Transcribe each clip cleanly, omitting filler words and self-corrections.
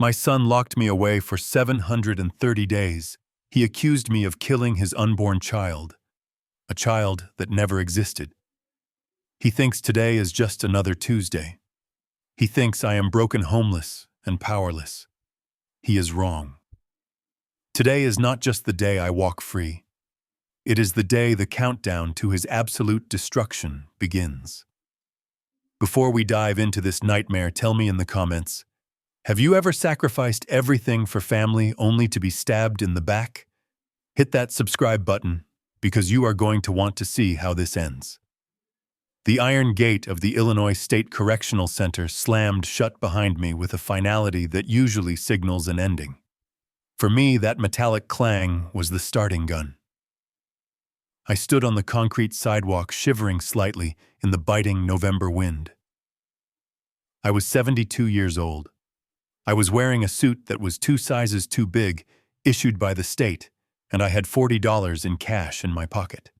My son locked me away for 730 days. He accused me of killing his unborn child, a child that never existed. He thinks today is just another Tuesday. He thinks I am broken, homeless, and powerless. He is wrong. Today is not just the day I walk free. It is the day the countdown to his absolute destruction begins. Before we dive into this nightmare, tell me in the comments, have you ever sacrificed everything for family only to be stabbed in the back? Hit that subscribe button because you are going to want to see how this ends. The iron gate of the Illinois State Correctional Center slammed shut behind me with a finality that usually signals an ending. For me, that metallic clang was the starting gun. I stood on the concrete sidewalk, shivering slightly in the biting November wind. I was 72 years old. I was wearing a suit that was 2 sizes too big, issued by the state, and I had $40 in cash in my pocket.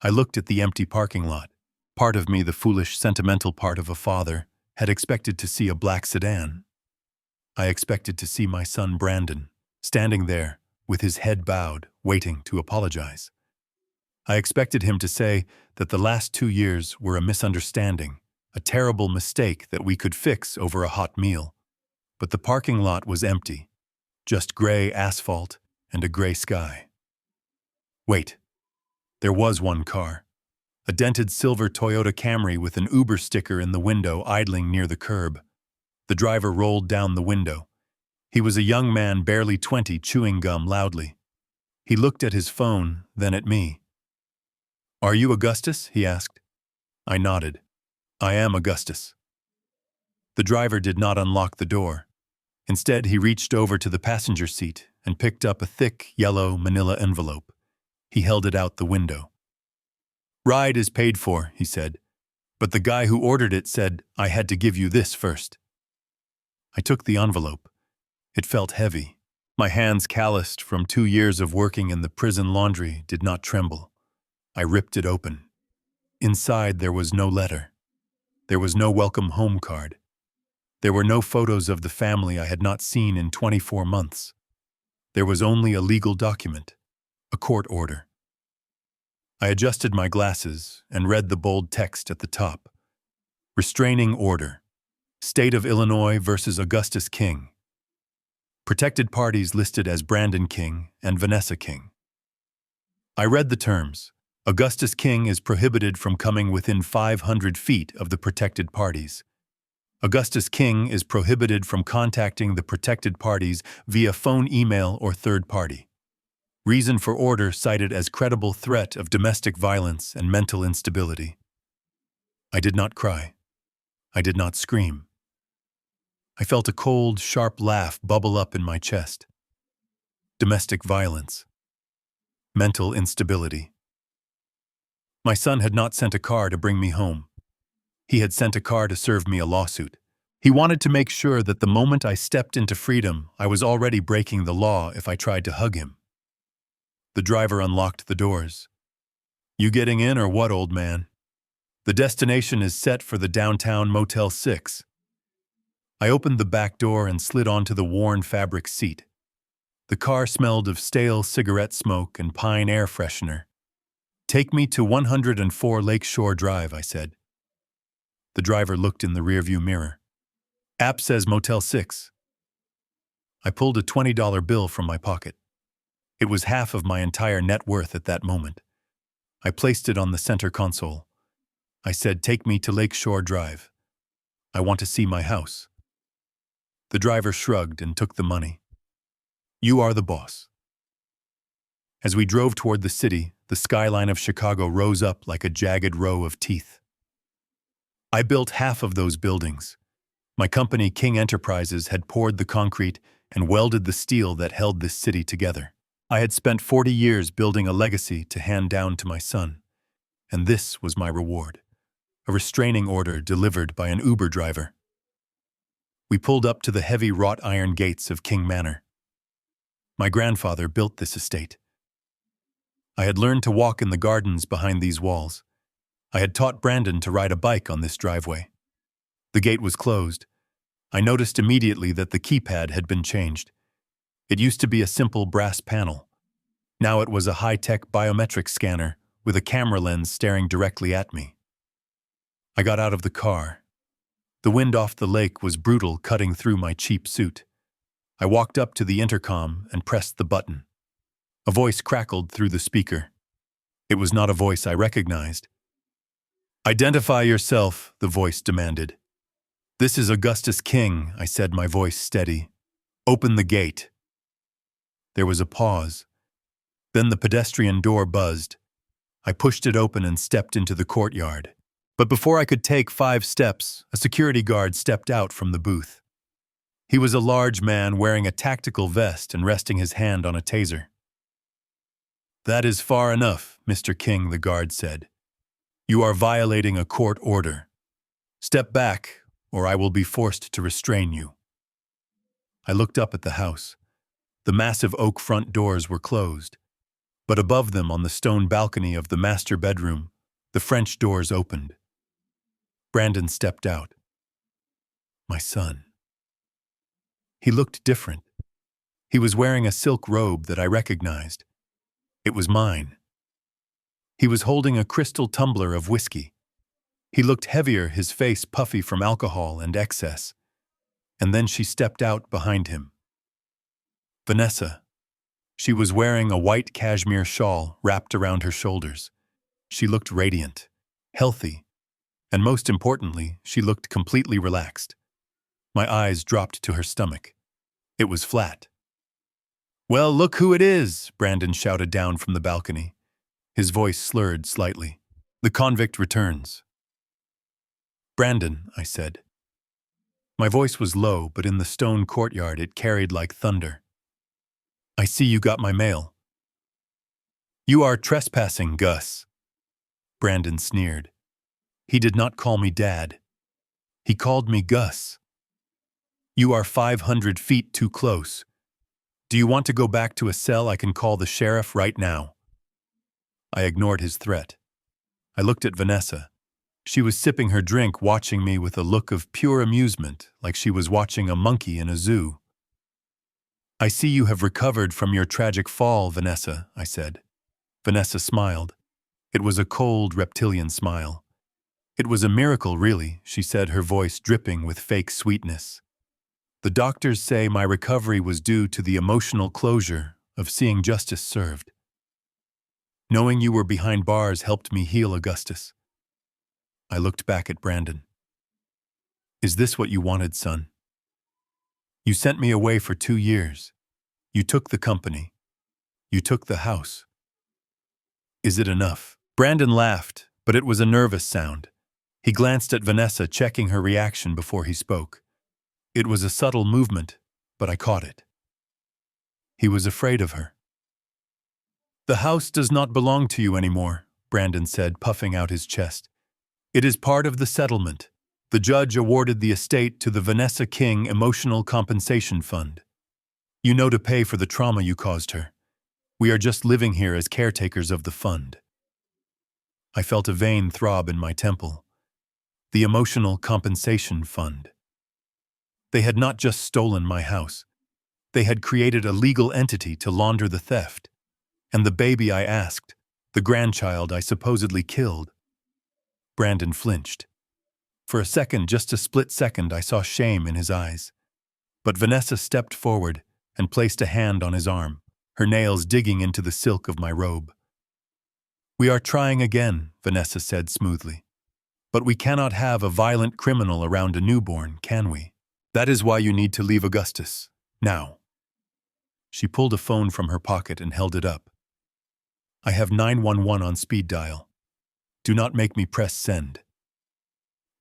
I looked at the empty parking lot. Part of me, the foolish, sentimental part of a father, had expected to see a black sedan. I expected to see my son Brandon, standing there, with his head bowed, waiting to apologize. I expected him to say that the last 2 years were a misunderstanding, a terrible mistake that we could fix over a hot meal. But the parking lot was empty, just gray asphalt and a gray sky. Wait, there was one car. A dented silver Toyota Camry with an Uber sticker in the window idling near the curb. The driver rolled down the window. He was a young man, barely 20, chewing gum loudly. He looked at his phone, then at me. "Are you Augustus?" he asked. I nodded. "I am Augustus." The driver did not unlock the door. Instead, he reached over to the passenger seat and picked up a thick, yellow manila envelope. He held it out the window. "Ride is paid for," he said, "but the guy who ordered it said I had to give you this first." I took the envelope. It felt heavy. My hands, calloused from 2 years of working in the prison laundry, did not tremble. I ripped it open. Inside there was no letter. There was no welcome home card. There were no photos of the family I had not seen in 24 months. There was only a legal document, a court order. I adjusted my glasses and read the bold text at the top. Restraining order. State of Illinois versus Augustus King. Protected parties listed as Brandon King and Vanessa King. I read the terms. Augustus King is prohibited from coming within 500 feet of the protected parties. Augustus King is prohibited from contacting the protected parties via phone, email, or third party. Reason for order cited as credible threat of domestic violence and mental instability. I did not cry. I did not scream. I felt a cold, sharp laugh bubble up in my chest. Domestic violence. Mental instability. My son had not sent a car to bring me home. He had sent a car to serve me a lawsuit. He wanted to make sure that the moment I stepped into freedom, I was already breaking the law if I tried to hug him. The driver unlocked the doors. "You getting in or what, old man? The destination is set for the downtown Motel 6. I opened the back door and slid onto the worn fabric seat. The car smelled of stale cigarette smoke and pine air freshener. "Take me to 104 Lakeshore Drive," I said. The driver looked in the rearview mirror. "App says Motel 6. I pulled a $20 bill from my pocket. It was half of my entire net worth at that moment. I placed it on the center console. I said, "Take me to Lakeshore Drive. I want to see my house." The driver shrugged and took the money. "You are the boss." As we drove toward the city, the skyline of Chicago rose up like a jagged row of teeth. I built half of those buildings. My company, King Enterprises, had poured the concrete and welded the steel that held this city together. I had spent 40 years building a legacy to hand down to my son, and this was my reward, a restraining order delivered by an Uber driver. We pulled up to the heavy wrought iron gates of King Manor. My grandfather built this estate. I had learned to walk in the gardens behind these walls. I had taught Brandon to ride a bike on this driveway. The gate was closed. I noticed immediately that the keypad had been changed. It used to be a simple brass panel. Now it was a high-tech biometric scanner with a camera lens staring directly at me. I got out of the car. The wind off the lake was brutal, cutting through my cheap suit. I walked up to the intercom and pressed the button. A voice crackled through the speaker. It was not a voice I recognized. "Identify yourself," the voice demanded. "This is Augustus King," I said, my voice steady. "Open the gate." There was a pause. Then the pedestrian door buzzed. I pushed it open and stepped into the courtyard. But before I could take 5 steps, a security guard stepped out from the booth. He was a large man wearing a tactical vest and resting his hand on a taser. "That is far enough, Mr. King," the guard said. "You are violating a court order. Step back, or I will be forced to restrain you." I looked up at the house. The massive oak front doors were closed, but above them on the stone balcony of the master bedroom, the French doors opened. Brandon stepped out. My son. He looked different. He was wearing a silk robe that I recognized. It was mine. He was holding a crystal tumbler of whiskey. He looked heavier, his face puffy from alcohol and excess. And then she stepped out behind him. Vanessa. She was wearing a white cashmere shawl wrapped around her shoulders. She looked radiant, healthy, and most importantly, she looked completely relaxed. My eyes dropped to her stomach. It was flat. "Well, look who it is," Brandon shouted down from the balcony. His voice slurred slightly. "The convict returns." "Brandon," I said. My voice was low, but in the stone courtyard it carried like thunder. "I see you got my mail." "You are trespassing, Gus." Brandon sneered. He did not call me Dad. He called me Gus. "You are 500 feet too close. Do you want to go back to a cell? I can call the sheriff right now." I ignored his threat. I looked at Vanessa. She was sipping her drink, watching me with a look of pure amusement, like she was watching a monkey in a zoo. "I see you have recovered from your tragic fall, Vanessa," I said. Vanessa smiled. It was a cold, reptilian smile. "It was a miracle, really," she said, her voice dripping with fake sweetness. "The doctors say my recovery was due to the emotional closure of seeing justice served. Knowing you were behind bars helped me heal, Augustus." I looked back at Brandon. "Is this what you wanted, son? You sent me away for 2 years. You took the company. You took the house. Is it enough?" Brandon laughed, but it was a nervous sound. He glanced at Vanessa, checking her reaction before he spoke. It was a subtle movement, but I caught it. He was afraid of her. "The house does not belong to you anymore," Brandon said, puffing out his chest. "It is part of the settlement. The judge awarded the estate to the Vanessa King Emotional Compensation Fund. You know, to pay for the trauma you caused her. We are just living here as caretakers of the fund." I felt a vein throb in my temple. The Emotional Compensation Fund. They had not just stolen my house. They had created a legal entity to launder the theft. And the baby I asked, the grandchild I supposedly killed. Brandon flinched. For a second, just a split second, I saw shame in his eyes. But Vanessa stepped forward and placed a hand on his arm, her nails digging into the silk of my robe. "We are trying again," Vanessa said smoothly. "But we cannot have a violent criminal around a newborn, can we? That is why you need to leave Augustus. Now." She pulled a phone from her pocket and held it up. "I have 911 on speed dial. Do not make me press send."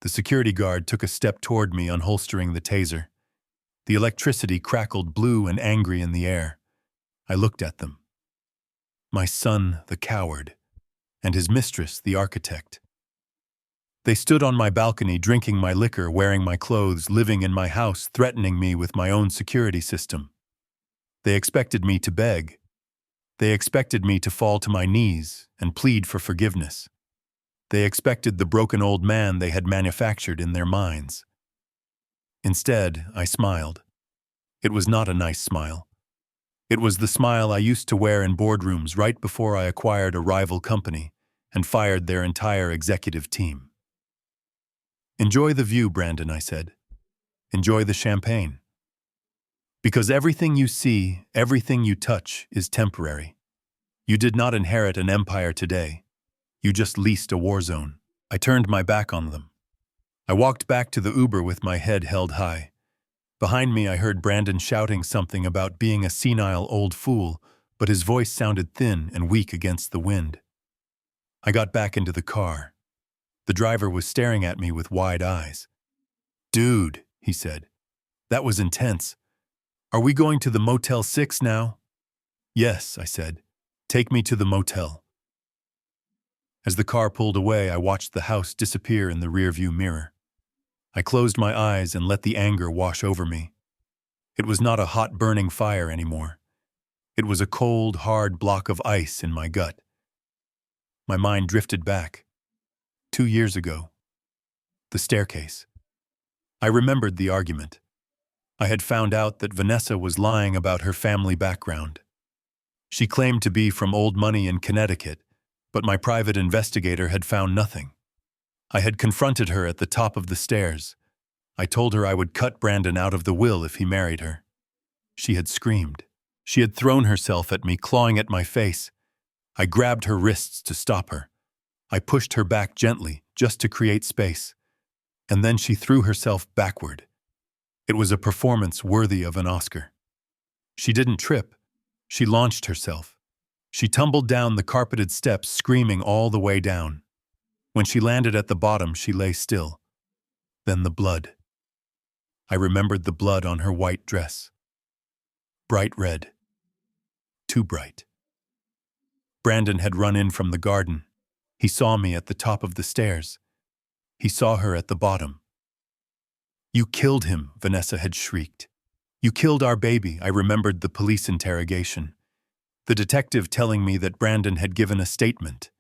The security guard took a step toward me, unholstering the taser. The electricity crackled blue and angry in the air. I looked at them. My son, the coward, and his mistress, the architect. They stood on my balcony, drinking my liquor, wearing my clothes, living in my house, threatening me with my own security system. They expected me to beg. They expected me to fall to my knees and plead for forgiveness. They expected the broken old man they had manufactured in their minds. Instead, I smiled. It was not a nice smile. It was the smile I used to wear in boardrooms right before I acquired a rival company and fired their entire executive team. "Enjoy the view, Brandon," I said. "Enjoy the champagne. Because everything you see, everything you touch, is temporary. You did not inherit an empire today. You just leased a war zone." I turned my back on them. I walked back to the Uber with my head held high. Behind me, I heard Brandon shouting something about being a senile old fool, but his voice sounded thin and weak against the wind. I got back into the car. The driver was staring at me with wide eyes. "Dude," he said, "that was intense. Are we going to the Motel 6 now?" "Yes," I said. "Take me to the motel." As the car pulled away, I watched the house disappear in the rearview mirror. I closed my eyes and let the anger wash over me. It was not a hot, burning fire anymore. It was a cold, hard block of ice in my gut. My mind drifted back. 2 years ago. The staircase. I remembered the argument. I had found out that Vanessa was lying about her family background. She claimed to be from old money in Connecticut, but my private investigator had found nothing. I had confronted her at the top of the stairs. I told her I would cut Brandon out of the will if he married her. She had screamed. She had thrown herself at me, clawing at my face. I grabbed her wrists to stop her. I pushed her back gently, just to create space. And then she threw herself backward. It was a performance worthy of an Oscar. She didn't trip. She launched herself. She tumbled down the carpeted steps, screaming all the way down. When she landed at the bottom, she lay still. Then the blood. I remembered the blood on her white dress. Bright red. Too bright. Brandon had run in from the garden. He saw me at the top of the stairs. He saw her at the bottom. "You killed him," Vanessa had shrieked. "You killed our baby." I remembered the police interrogation. The detective telling me that Brandon had given a statement.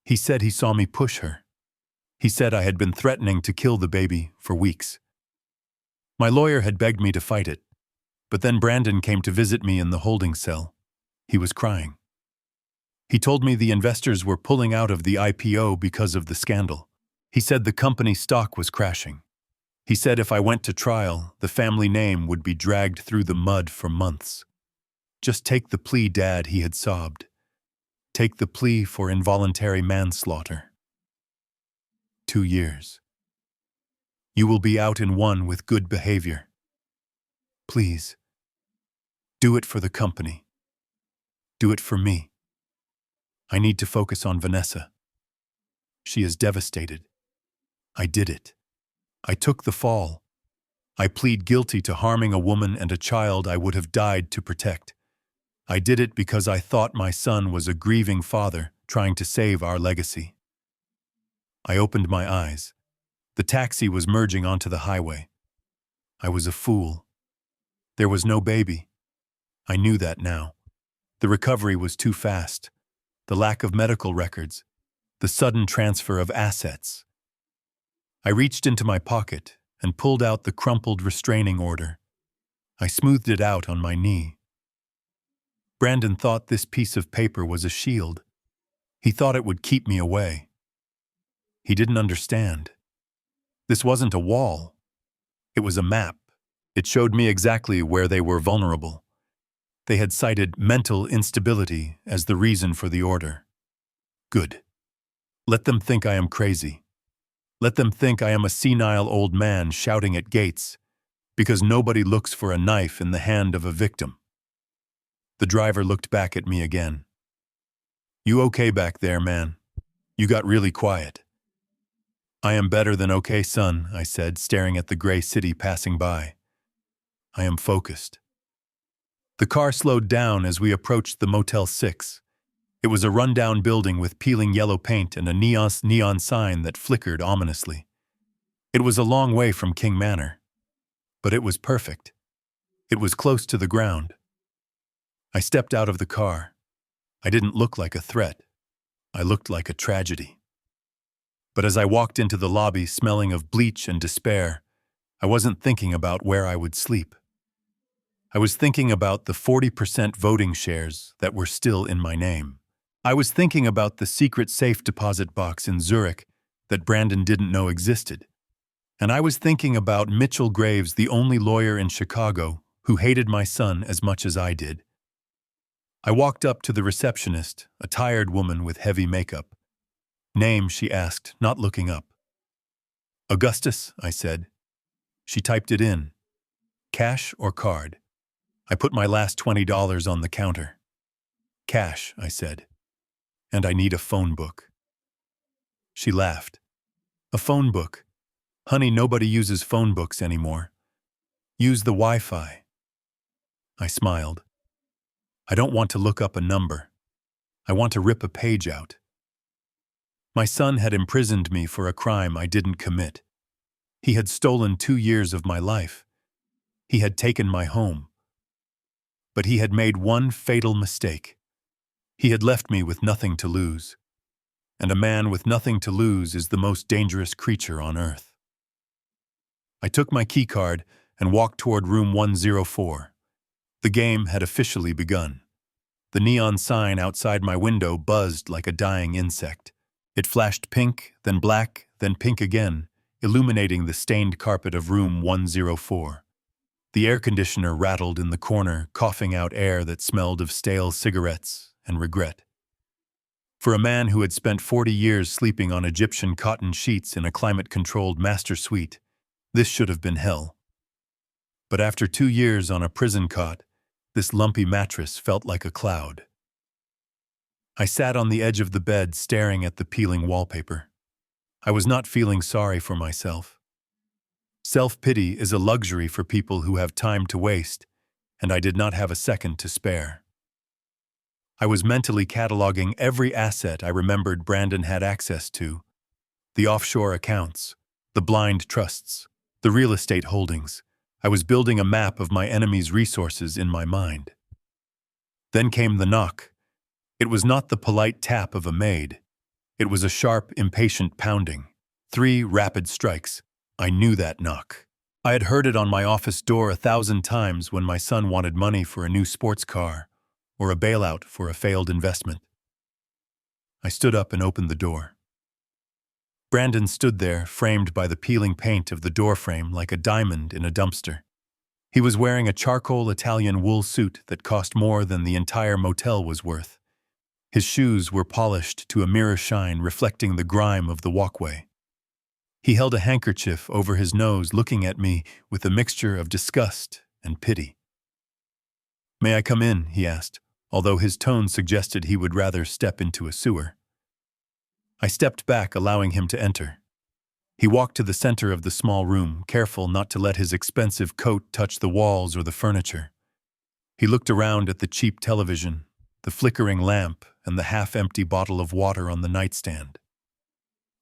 He said he saw me push her. He said I had been threatening to kill the baby for weeks. My lawyer had begged me to fight it, but then Brandon came to visit me in the holding cell. He was crying. He told me the investors were pulling out of the IPO because of the scandal. He said the company's stock was crashing. He said if I went to trial, the family name would be dragged through the mud for months. "Just take the plea, Dad," he had sobbed. "Take the plea for involuntary manslaughter." 2 years. You will be out in 1 with good behavior. Please. Do it for the company. Do it for me. I need to focus on Vanessa. She is devastated. I did it. I took the fall. I plead guilty to harming a woman and a child I would have died to protect. I did it because I thought my son was a grieving father trying to save our legacy. I opened my eyes. The taxi was merging onto the highway. I was a fool. There was no baby. I knew that now. The recovery was too fast. The lack of medical records. The sudden transfer of assets. I reached into my pocket and pulled out the crumpled restraining order. I smoothed it out on my knee. Brandon thought this piece of paper was a shield. He thought it would keep me away. He didn't understand. This wasn't a wall. It was a map. It showed me exactly where they were vulnerable. They had cited mental instability as the reason for the order. Good. Let them think I am crazy. Let them think I am a senile old man shouting at gates, because nobody looks for a knife in the hand of a victim. The driver looked back at me again. "You okay back there, man? You got really quiet." "I am better than okay, son," I said, staring at the gray city passing by. "I am focused." The car slowed down as we approached the Motel 6. It was a rundown building with peeling yellow paint and a neon sign that flickered ominously. It was a long way from King Manor, but it was perfect. It was close to the ground. I stepped out of the car. I didn't look like a threat. I looked like a tragedy. But as I walked into the lobby smelling of bleach and despair, I wasn't thinking about where I would sleep. I was thinking about the 40% voting shares that were still in my name. I was thinking about the secret safe deposit box in Zurich that Brandon didn't know existed. And I was thinking about Mitchell Graves, the only lawyer in Chicago who hated my son as much as I did. I walked up to the receptionist, a tired woman with heavy makeup. "Name," she asked, not looking up. "Augustus," I said. She typed it in. "Cash or card?" I put my last $20 on the counter. "Cash," I said. "And I need a phone book." She laughed. "A phone book? Honey, nobody uses phone books anymore. Use the Wi-Fi." I smiled. "I don't want to look up a number. I want to rip a page out." My son had imprisoned me for a crime I didn't commit. He had stolen 2 years of my life. He had taken my home. But he had made one fatal mistake. He had left me with nothing to lose. And a man with nothing to lose is the most dangerous creature on earth. I took my keycard and walked toward room 104. The game had officially begun. The neon sign outside my window buzzed like a dying insect. It flashed pink, then black, then pink again, illuminating the stained carpet of room 104. The air conditioner rattled in the corner, coughing out air that smelled of stale cigarettes and regret. For a man who had spent 40 years sleeping on Egyptian cotton sheets in a climate-controlled master suite, this should have been hell. But after 2 years on a prison cot, this lumpy mattress felt like a cloud. I sat on the edge of the bed staring at the peeling wallpaper. I was not feeling sorry for myself. Self-pity is a luxury for people who have time to waste, and I did not have a second to spare. I was mentally cataloging every asset I remembered Brandon had access to: the offshore accounts, the blind trusts, the real estate holdings. I was building a map of my enemy's resources in my mind. Then came the knock. It was not the polite tap of a maid. It was a sharp, impatient pounding. 3 rapid strikes. I knew that knock. I had heard it on my office door 1,000 times when my son wanted money for a new sports car or a bailout for a failed investment. I stood up and opened the door. Brandon stood there, framed by the peeling paint of the doorframe like a diamond in a dumpster. He was wearing a charcoal Italian wool suit that cost more than the entire motel was worth. His shoes were polished to a mirror shine, reflecting the grime of the walkway. He held a handkerchief over his nose, looking at me with a mixture of disgust and pity. "May I come in?" he asked, although his tone suggested he would rather step into a sewer. I stepped back, allowing him to enter. He walked to the center of the small room, careful not to let his expensive coat touch the walls or the furniture. He looked around at the cheap television, the flickering lamp, and the half-empty bottle of water on the nightstand.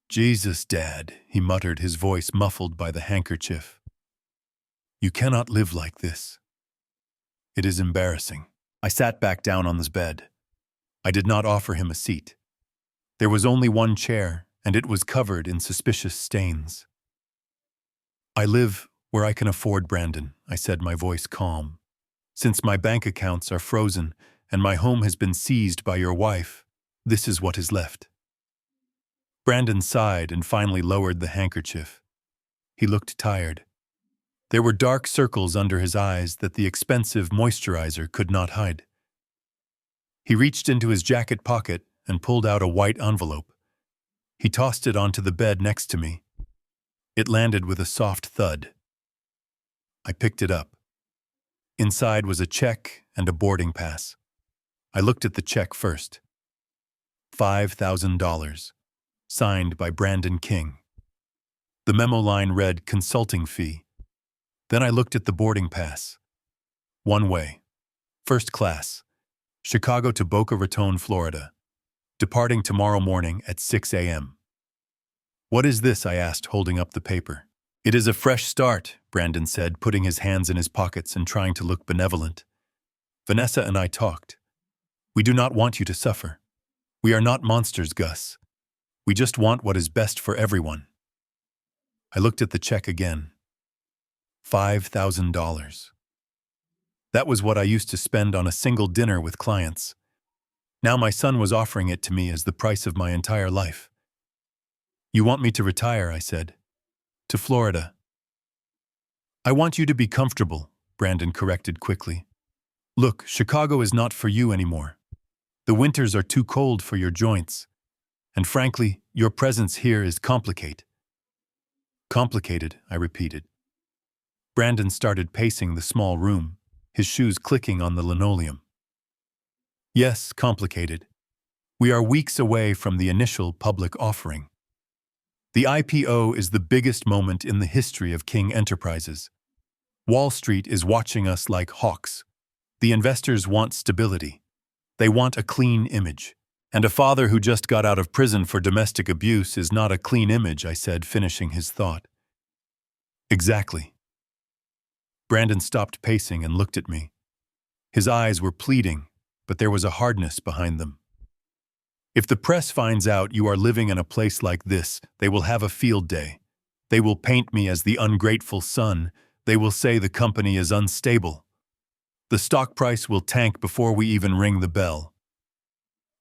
"Jesus, Dad," he muttered, his voice muffled by the handkerchief. "You cannot live like this. It is embarrassing." I sat back down on this bed. I did not offer him a seat. There was only one chair, and it was covered in suspicious stains. "I live where I can afford, Brandon," I said, my voice calm. "Since my bank accounts are frozen and my home has been seized by your wife, this is what is left." Brandon sighed and finally lowered the handkerchief. He looked tired. There were dark circles under his eyes that the expensive moisturizer could not hide. He reached into his jacket pocket and pulled out a white envelope. He tossed it onto the bed next to me. It landed with a soft thud. I picked it up. Inside was a check and a boarding pass. I looked at the check first. $5,000. Signed by Brandon King. The memo line read, "Consulting fee." Then I looked at the boarding pass. One way. First class. Chicago to Boca Raton, Florida. Departing tomorrow morning at 6 a.m. "What is this?" I asked, holding up the paper. "It is a fresh start," Brandon said, putting his hands in his pockets and trying to look benevolent. "Vanessa and I talked. We do not want you to suffer. We are not monsters, Gus. We just want what is best for everyone." I looked at the check again. $5,000. That was what I used to spend on a single dinner with clients. Now my son was offering it to me as the price of my entire life. "You want me to retire," I said. "To Florida." "I want you to be comfortable," Brandon corrected quickly. "Look, Chicago is not for you anymore. The winters are too cold for your joints. And frankly, your presence here is complicated." "Complicated," I repeated. Brandon started pacing the small room, his shoes clicking on the linoleum. "Yes, complicated. We are weeks away from the initial public offering. The IPO is the biggest moment in the history of King Enterprises. Wall Street is watching us like hawks. The investors want stability. They want a clean image. And a father who just got out of prison for domestic abuse is not a clean image," I said, finishing his thought. "Exactly." Brandon stopped pacing and looked at me. His eyes were pleading, but there was a hardness behind them. "If the press finds out you are living in a place like this, they will have a field day. They will paint me as the ungrateful son. They will say the company is unstable. The stock price will tank before we even ring the bell."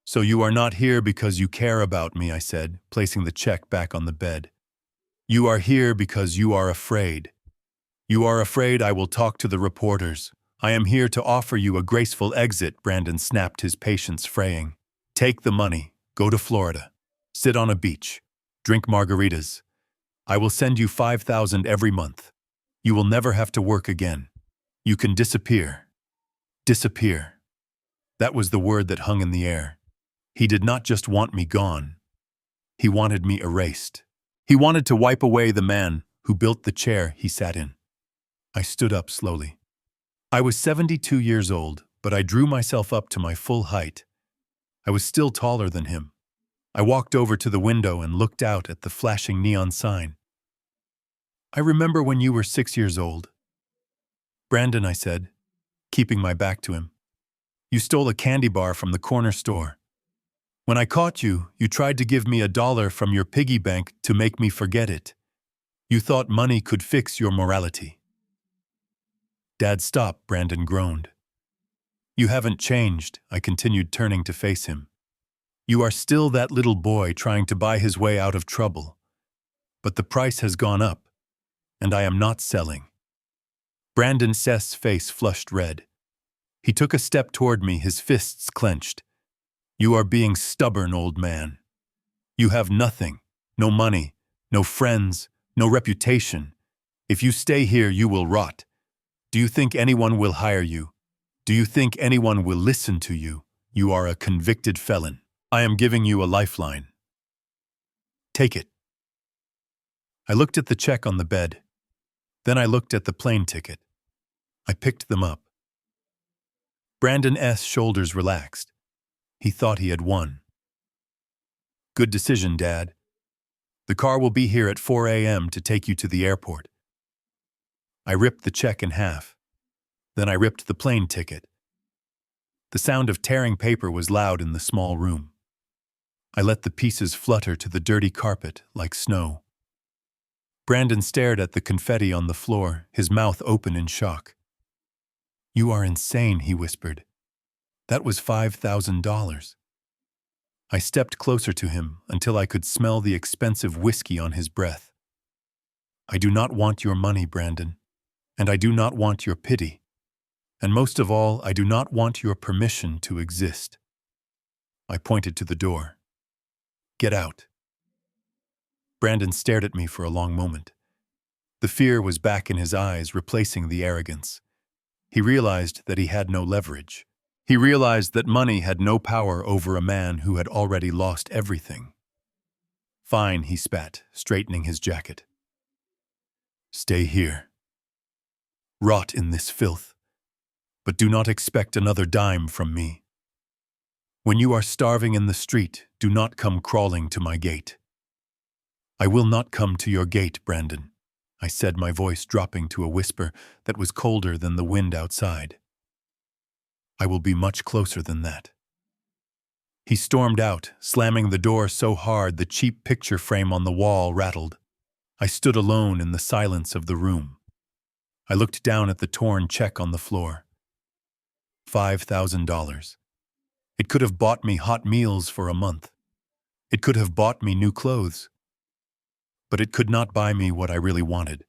"So you are not here because you care about me," I said, placing the check back on the bed. "You are here because you are afraid. You are afraid I will talk to the reporters. I am here to offer you a graceful exit," Brandon snapped, his patience fraying. "Take the money, go to Florida, sit on a beach, drink margaritas. I will send you $5,000 every month. You will never have to work again. You can disappear." Disappear. That was the word that hung in the air. He did not just want me gone. He wanted me erased. He wanted to wipe away the man who built the chair he sat in. I stood up slowly. I was 72 years old, but I drew myself up to my full height. I was still taller than him. I walked over to the window and looked out at the flashing neon sign. "I remember when you were 6 years old." "Brandon," I said, keeping my back to him. "You stole a candy bar from the corner store. When I caught you, you tried to give me $1 from your piggy bank to make me forget it. You thought money could fix your morality." "Dad, stop," Brandon groaned. "You haven't changed," I continued, turning to face him. "You are still that little boy trying to buy his way out of trouble. But the price has gone up, and I am not selling." Brandon Seth's face flushed red. He took a step toward me, his fists clenched. "You are being stubborn, old man. You have nothing, no money, no friends, no reputation. If you stay here, you will rot. Do you think anyone will hire you? Do you think anyone will listen to you? You are a convicted felon. I am giving you a lifeline. Take it." I looked at the check on the bed. Then I looked at the plane ticket. I picked them up. Brandon S.'s shoulders relaxed. He thought he had won. "Good decision, Dad. The car will be here at 4 a.m. to take you to the airport." I ripped the check in half. Then I ripped the plane ticket. The sound of tearing paper was loud in the small room. I let the pieces flutter to the dirty carpet like snow. Brandon stared at the confetti on the floor, his mouth open in shock. "You are insane," he whispered. "That was $5,000. I stepped closer to him until I could smell the expensive whiskey on his breath. "I do not want your money, Brandon, and I do not want your pity. And most of all, I do not want your permission to exist." I pointed to the door. "Get out." Brandon stared at me for a long moment. The fear was back in his eyes, replacing the arrogance. He realized that he had no leverage. He realized that money had no power over a man who had already lost everything. "Fine," he spat, straightening his jacket. "Stay here. Rot in this filth. But do not expect another dime from me. When you are starving in the street, do not come crawling to my gate." "I will not come to your gate, Brandon," I said, my voice dropping to a whisper that was colder than the wind outside. "I will be much closer than that." He stormed out, slamming the door so hard the cheap picture frame on the wall rattled. I stood alone in the silence of the room. I looked down at the torn check on the floor. $5,000. It could have bought me hot meals for a month. It could have bought me new clothes. But it could not buy me what I really wanted.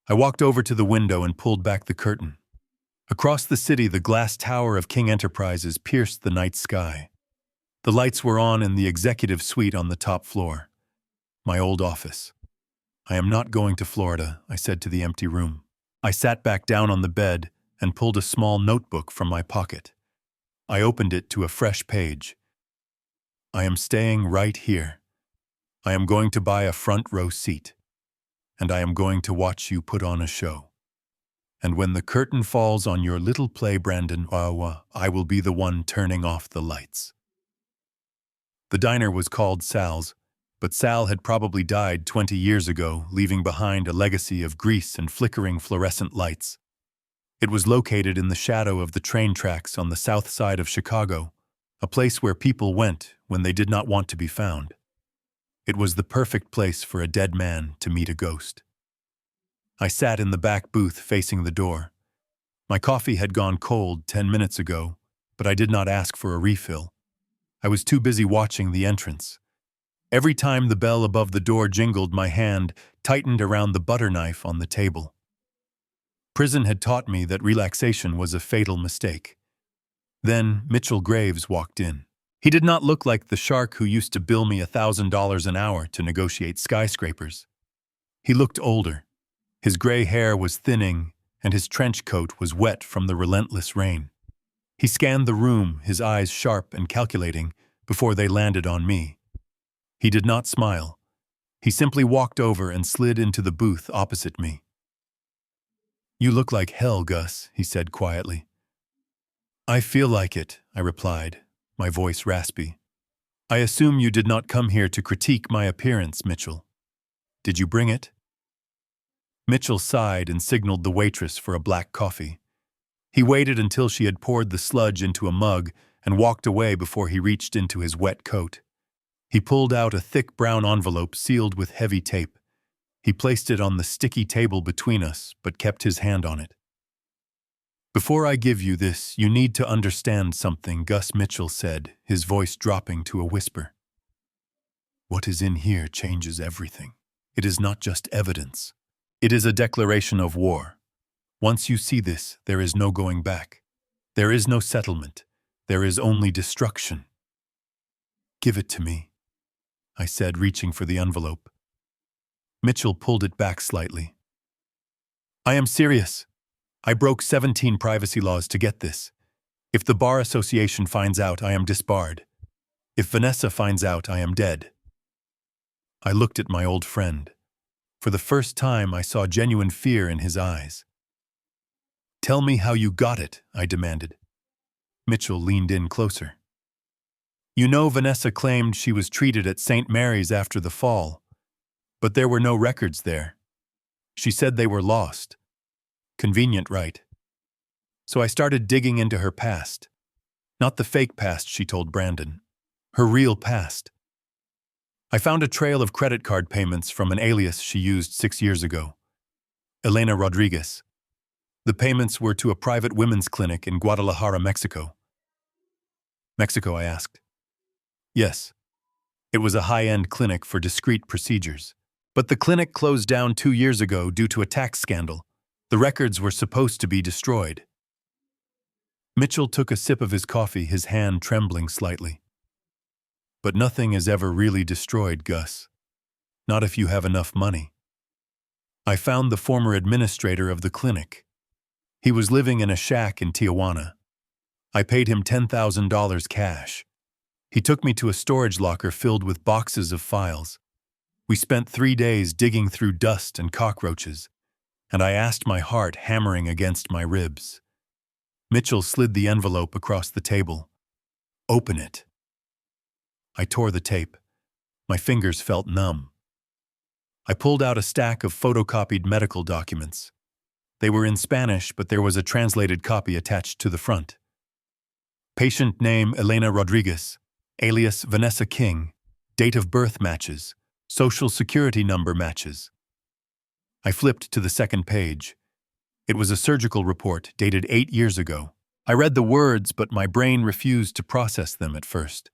I walked over to the window and pulled back the curtain. Across the city, the glass tower of King Enterprises pierced the night sky. The lights were on in the executive suite on the top floor. My old office. I am not going to Florida, I said to the empty room. I sat back down on the bed and pulled a small notebook from my pocket. I opened it to a fresh page. I am staying right here. I am going to buy a front row seat. And I am going to watch you put on a show. And when the curtain falls on your little play, Brandon, I will be the one turning off the lights. The diner was called Sal's, but Sal had probably died 20 years ago, leaving behind a legacy of grease and flickering fluorescent lights. It was located in the shadow of the train tracks on the south side of Chicago, a place where people went when they did not want to be found. It was the perfect place for a dead man to meet a ghost. I sat in the back booth facing the door. My coffee had gone cold 10 minutes ago, but I did not ask for a refill. I was too busy watching the entrance. Every time the bell above the door jingled, my hand tightened around the butter knife on the table. Prison had taught me that relaxation was a fatal mistake. Then Mitchell Graves walked in. He did not look like the shark who used to bill me $1,000 an hour to negotiate skyscrapers. He looked older. His gray hair was thinning, and his trench coat was wet from the relentless rain. He scanned the room, his eyes sharp and calculating, before they landed on me. He did not smile. He simply walked over and slid into the booth opposite me. "You look like hell, Gus," he said quietly. "I feel like it," I replied, my voice raspy. "I assume you did not come here to critique my appearance, Mitchell. Did you bring it?" Mitchell sighed and signaled the waitress for a black coffee. He waited until she had poured the sludge into a mug and walked away before he reached into his wet coat. He pulled out a thick brown envelope sealed with heavy tape. He placed it on the sticky table between us, but kept his hand on it. "Before I give you this, you need to understand something," Gus Mitchell said, his voice dropping to a whisper. "What is in here changes everything. It is not just evidence. It is a declaration of war. Once you see this, there is no going back. There is no settlement. There is only destruction." "Give it to me," I said, reaching for the envelope. Mitchell pulled it back slightly. "I am serious. I broke 17 privacy laws to get this. If the Bar Association finds out, I am disbarred. If Vanessa finds out, I am dead." I looked at my old friend. For the first time, I saw genuine fear in his eyes. "Tell me how you got it," I demanded. Mitchell leaned in closer. "You know, Vanessa claimed she was treated at St. Mary's after the fall, but there were no records there. She said they were lost. Convenient, right? So I started digging into her past. Not the fake past, she told Brandon. Her real past. I found a trail of credit card payments from an alias she used 6 years ago. Elena Rodriguez. The payments were to a private women's clinic in Guadalajara, Mexico. Mexico, I asked. Yes. It was a high-end clinic for discreet procedures. But the clinic closed down 2 years ago due to a tax scandal. The records were supposed to be destroyed. Mitchell took a sip of his coffee, his hand trembling slightly. But nothing is ever really destroyed, Gus. Not if you have enough money. I found the former administrator of the clinic. He was living in a shack in Tijuana. I paid him $10,000 cash. He took me to a storage locker filled with boxes of files. We spent 3 days digging through dust and cockroaches, and I asked my heart hammering against my ribs. Mitchell slid the envelope across the table. "Open it." I tore the tape. My fingers felt numb. I pulled out a stack of photocopied medical documents. They were in Spanish, but there was a translated copy attached to the front. Patient name Elena Rodriguez, alias Vanessa King, date of birth matches, social security number matches. I flipped to the second page. It was a surgical report dated 8 years ago. I read the words, but my brain refused to process them at first.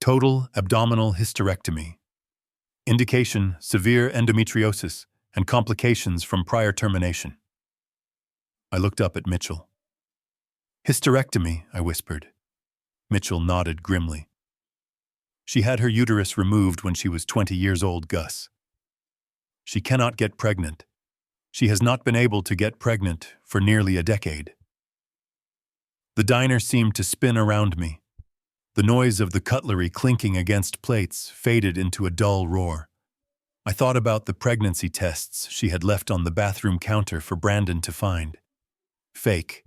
Total abdominal hysterectomy. Indication: severe endometriosis and complications from prior termination. I looked up at Mitchell. Hysterectomy, I whispered. Mitchell nodded grimly. She had her uterus removed when she was 20 years old, Gus. She cannot get pregnant. She has not been able to get pregnant for nearly a decade. The diner seemed to spin around me. The noise of the cutlery clinking against plates faded into a dull roar. I thought about the pregnancy tests she had left on the bathroom counter for Brandon to find. Fake.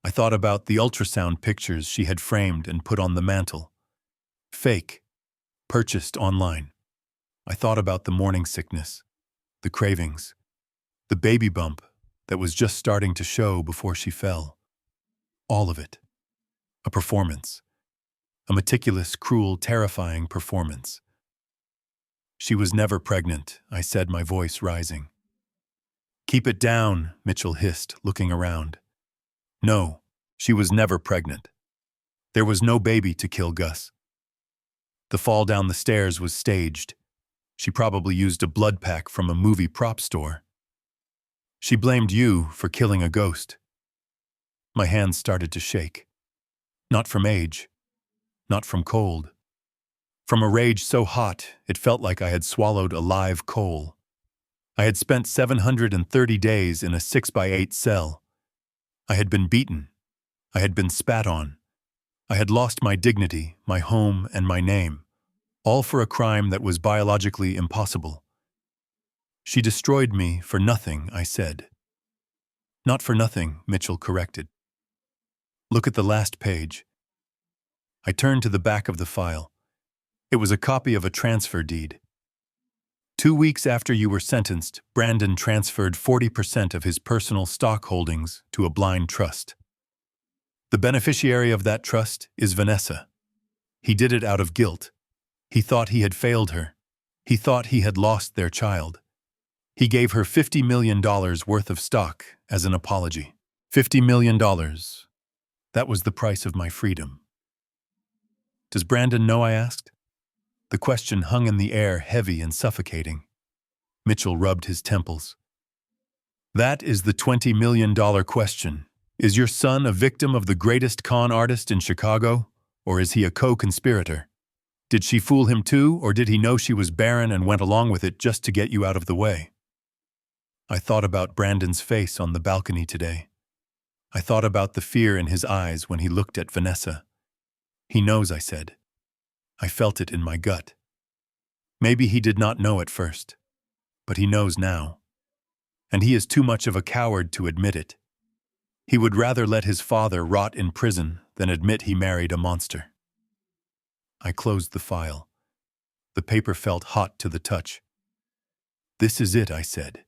I thought about the ultrasound pictures she had framed and put on the mantel. Fake. Purchased online. I thought about the morning sickness, the cravings, the baby bump that was just starting to show before she fell. All of it. A performance. A meticulous, cruel, terrifying performance. She was never pregnant, I said, my voice rising. Keep it down, Mitchell hissed, looking around. No, she was never pregnant. There was no baby to kill Gus. The fall down the stairs was staged. She probably used a blood pack from a movie prop store. She blamed you for killing a ghost. My hands started to shake. Not from age. Not from cold. From a rage so hot, it felt like I had swallowed a live coal. I had spent 730 days in a 6x8 cell. I had been beaten. I had been spat on. I had lost my dignity, my home, and my name, all for a crime that was biologically impossible. She destroyed me for nothing, I said. Not for nothing, Mitchell corrected. Look at the last page. I turned to the back of the file. It was a copy of a transfer deed. 2 weeks after you were sentenced, Brandon transferred 40% of his personal stock holdings to a blind trust. The beneficiary of that trust is Vanessa. He did it out of guilt. He thought he had failed her. He thought he had lost their child. He gave her $50 million worth of stock as an apology. $50 million. That was the price of my freedom. Does Brandon know? I asked. The question hung in the air, heavy and suffocating. Mitchell rubbed his temples. That is the $20 million question. Is your son a victim of the greatest con artist in Chicago, or is he a co-conspirator? Did she fool him too, or did he know she was barren and went along with it just to get you out of the way? I thought about Brandon's face on the balcony today. I thought about the fear in his eyes when he looked at Vanessa. He knows, I said. I felt it in my gut. Maybe he did not know at first, but he knows now. And he is too much of a coward to admit it. He would rather let his father rot in prison than admit he married a monster. I closed the file. The paper felt hot to the touch. This is it, I said.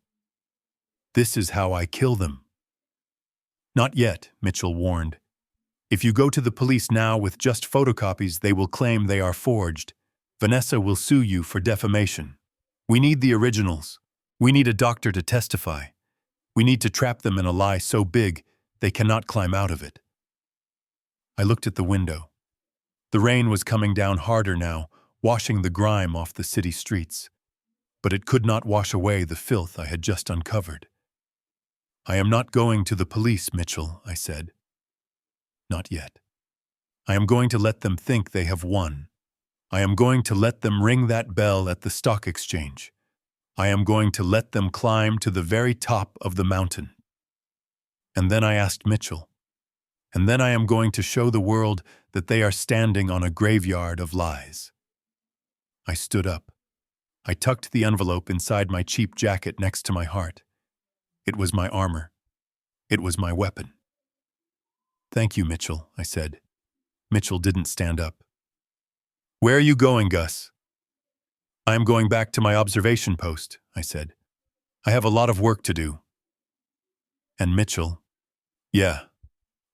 This is how I kill them. Not yet, Mitchell warned. If you go to the police now with just photocopies, they will claim they are forged. Vanessa will sue you for defamation. We need the originals. We need a doctor to testify. We need to trap them in a lie so big they cannot climb out of it. I looked at the window. The rain was coming down harder now, washing the grime off the city streets. But it could not wash away the filth I had just uncovered. I am not going to the police, Mitchell, I said. Not yet. I am going to let them think they have won. I am going to let them ring that bell at the stock exchange. I am going to let them climb to the very top of the mountain. And then I asked Mitchell. And then I am going to show the world that they are standing on a graveyard of lies. I stood up. I tucked the envelope inside my cheap jacket next to my heart. It was my armor. It was my weapon. Thank you, Mitchell, I said. Mitchell didn't stand up. Where are you going, Gus? I am going back to my observation post, I said. I have a lot of work to do. And Mitchell, yeah,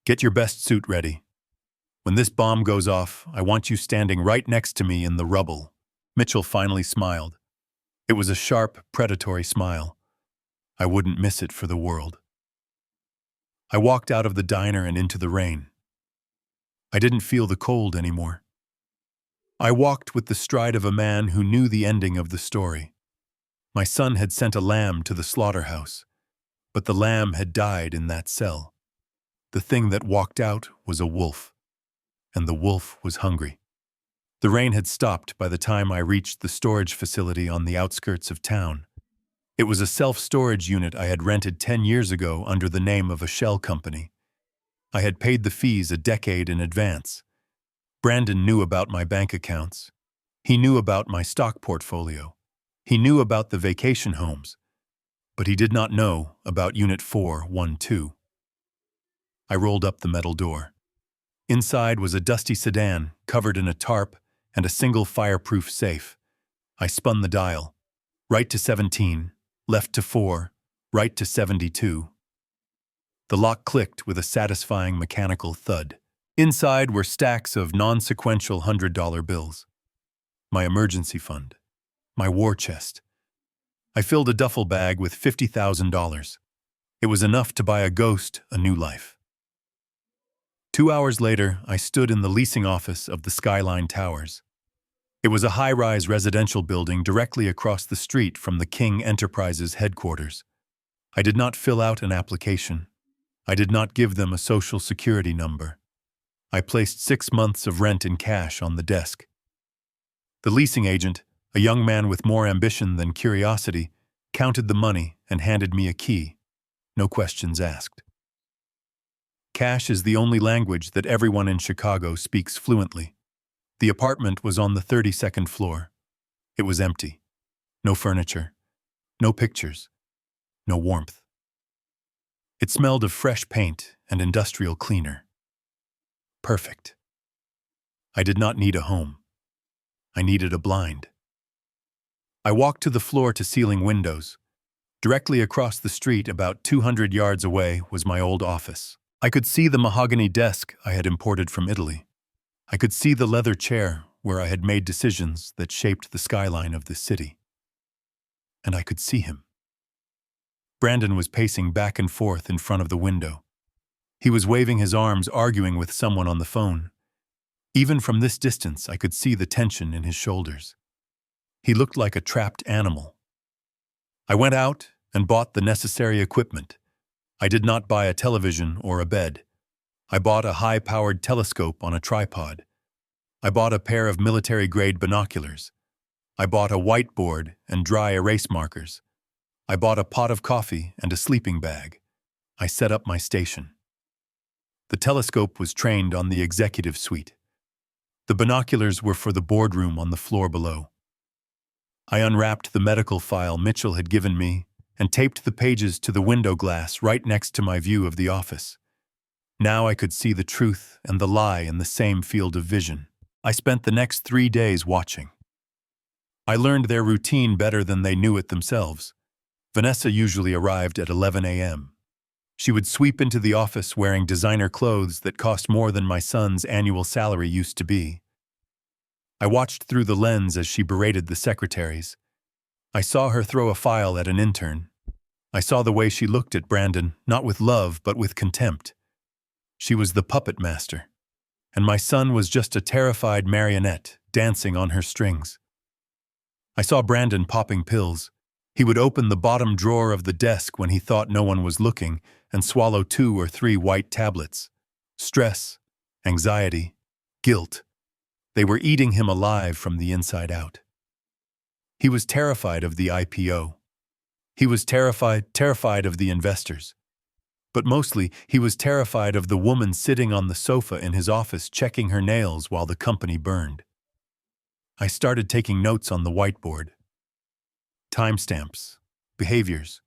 get your best suit ready. When this bomb goes off, I want you standing right next to me in the rubble. Mitchell finally smiled. It was a sharp, predatory smile. I wouldn't miss it for the world. I walked out of the diner and into the rain. I didn't feel the cold anymore. I walked with the stride of a man who knew the ending of the story. My son had sent a lamb to the slaughterhouse, but the lamb had died in that cell. The thing that walked out was a wolf, and the wolf was hungry. The rain had stopped by the time I reached the storage facility on the outskirts of town. It was a self-storage unit I had rented 10 years ago under the name of a shell company. I had paid the fees a decade in advance. Brandon knew about my bank accounts. He knew about my stock portfolio. He knew about the vacation homes, but he did not know about Unit 412. I rolled up the metal door. Inside was a dusty sedan covered in a tarp and a single fireproof safe. I spun the dial. Right to 17, left to 4, right to 72. The lock clicked with a satisfying mechanical thud. Inside were stacks of non-sequential $100 bills. My emergency fund. My war chest. I filled a duffel bag with $50,000. It was enough to buy a ghost a new life. 2 hours later, I stood in the leasing office of the Skyline Towers. It was a high-rise residential building directly across the street from the King Enterprises headquarters. I did not fill out an application. I did not give them a social security number. I placed 6 months of rent in cash on the desk. The leasing agent, a young man with more ambition than curiosity, counted the money and handed me a key. No questions asked. Cash is the only language that everyone in Chicago speaks fluently. The apartment was on the 32nd floor. It was empty. No furniture. No pictures. No warmth. It smelled of fresh paint and industrial cleaner. Perfect. I did not need a home. I needed a blind. I walked to the floor-to-ceiling windows. Directly across the street, about 200 yards away, was my old office. I could see the mahogany desk I had imported from Italy. I could see the leather chair where I had made decisions that shaped the skyline of this city. And I could see him. Brandon was pacing back and forth in front of the window. He was waving his arms, arguing with someone on the phone. Even from this distance, I could see the tension in his shoulders. He looked like a trapped animal. I went out and bought the necessary equipment. I did not buy a television or a bed. I bought a high-powered telescope on a tripod. I bought a pair of military-grade binoculars. I bought a whiteboard and dry erase markers. I bought a pot of coffee and a sleeping bag. I set up my station. The telescope was trained on the executive suite. The binoculars were for the boardroom on the floor below. I unwrapped the medical file Mitchell had given me and taped the pages to the window glass right next to my view of the office. Now I could see the truth and the lie in the same field of vision. I spent the next 3 days watching. I learned their routine better than they knew it themselves. Vanessa usually arrived at 11 a.m. She would sweep into the office wearing designer clothes that cost more than my son's annual salary used to be. I watched through the lens as she berated the secretaries. I saw her throw a file at an intern. I saw the way she looked at Brandon, not with love, but with contempt. She was the puppet master, and my son was just a terrified marionette dancing on her strings. I saw Brandon popping pills. He would open the bottom drawer of the desk when he thought no one was looking and swallow 2 or 3 white tablets. Stress, anxiety, guilt. They were eating him alive from the inside out. He was terrified of the IPO. He was terrified of the investors. But mostly, he was terrified of the woman sitting on the sofa in his office checking her nails while the company burned. I started taking notes on the whiteboard. Timestamps, behaviors,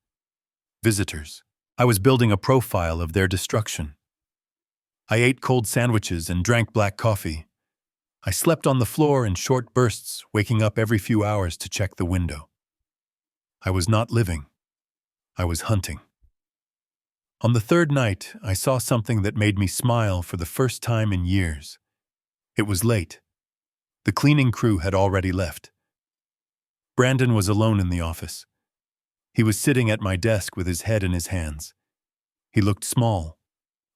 visitors. I was building a profile of their destruction. I ate cold sandwiches and drank black coffee. I slept on the floor in short bursts, waking up every few hours to check the window. I was not living. I was hunting. On the 3rd night, I saw something that made me smile for the first time in years. It was late. The cleaning crew had already left. Brandon was alone in the office. He was sitting at my desk with his head in his hands. He looked small,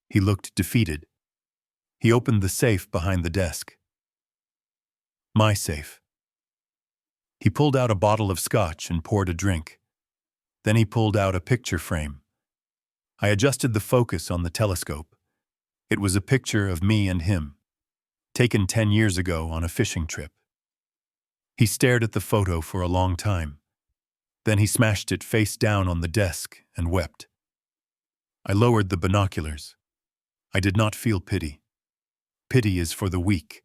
He looked defeated. He opened the safe behind the desk. My safe. He pulled out a bottle of scotch and poured a drink. Then he pulled out a picture frame. I adjusted the focus on the telescope. It was a picture of me and him, taken 10 years ago on a fishing trip. He stared at the photo for a long time. Then he smashed it face down on the desk and wept. I lowered the binoculars. I did not feel pity. Pity is for the weak.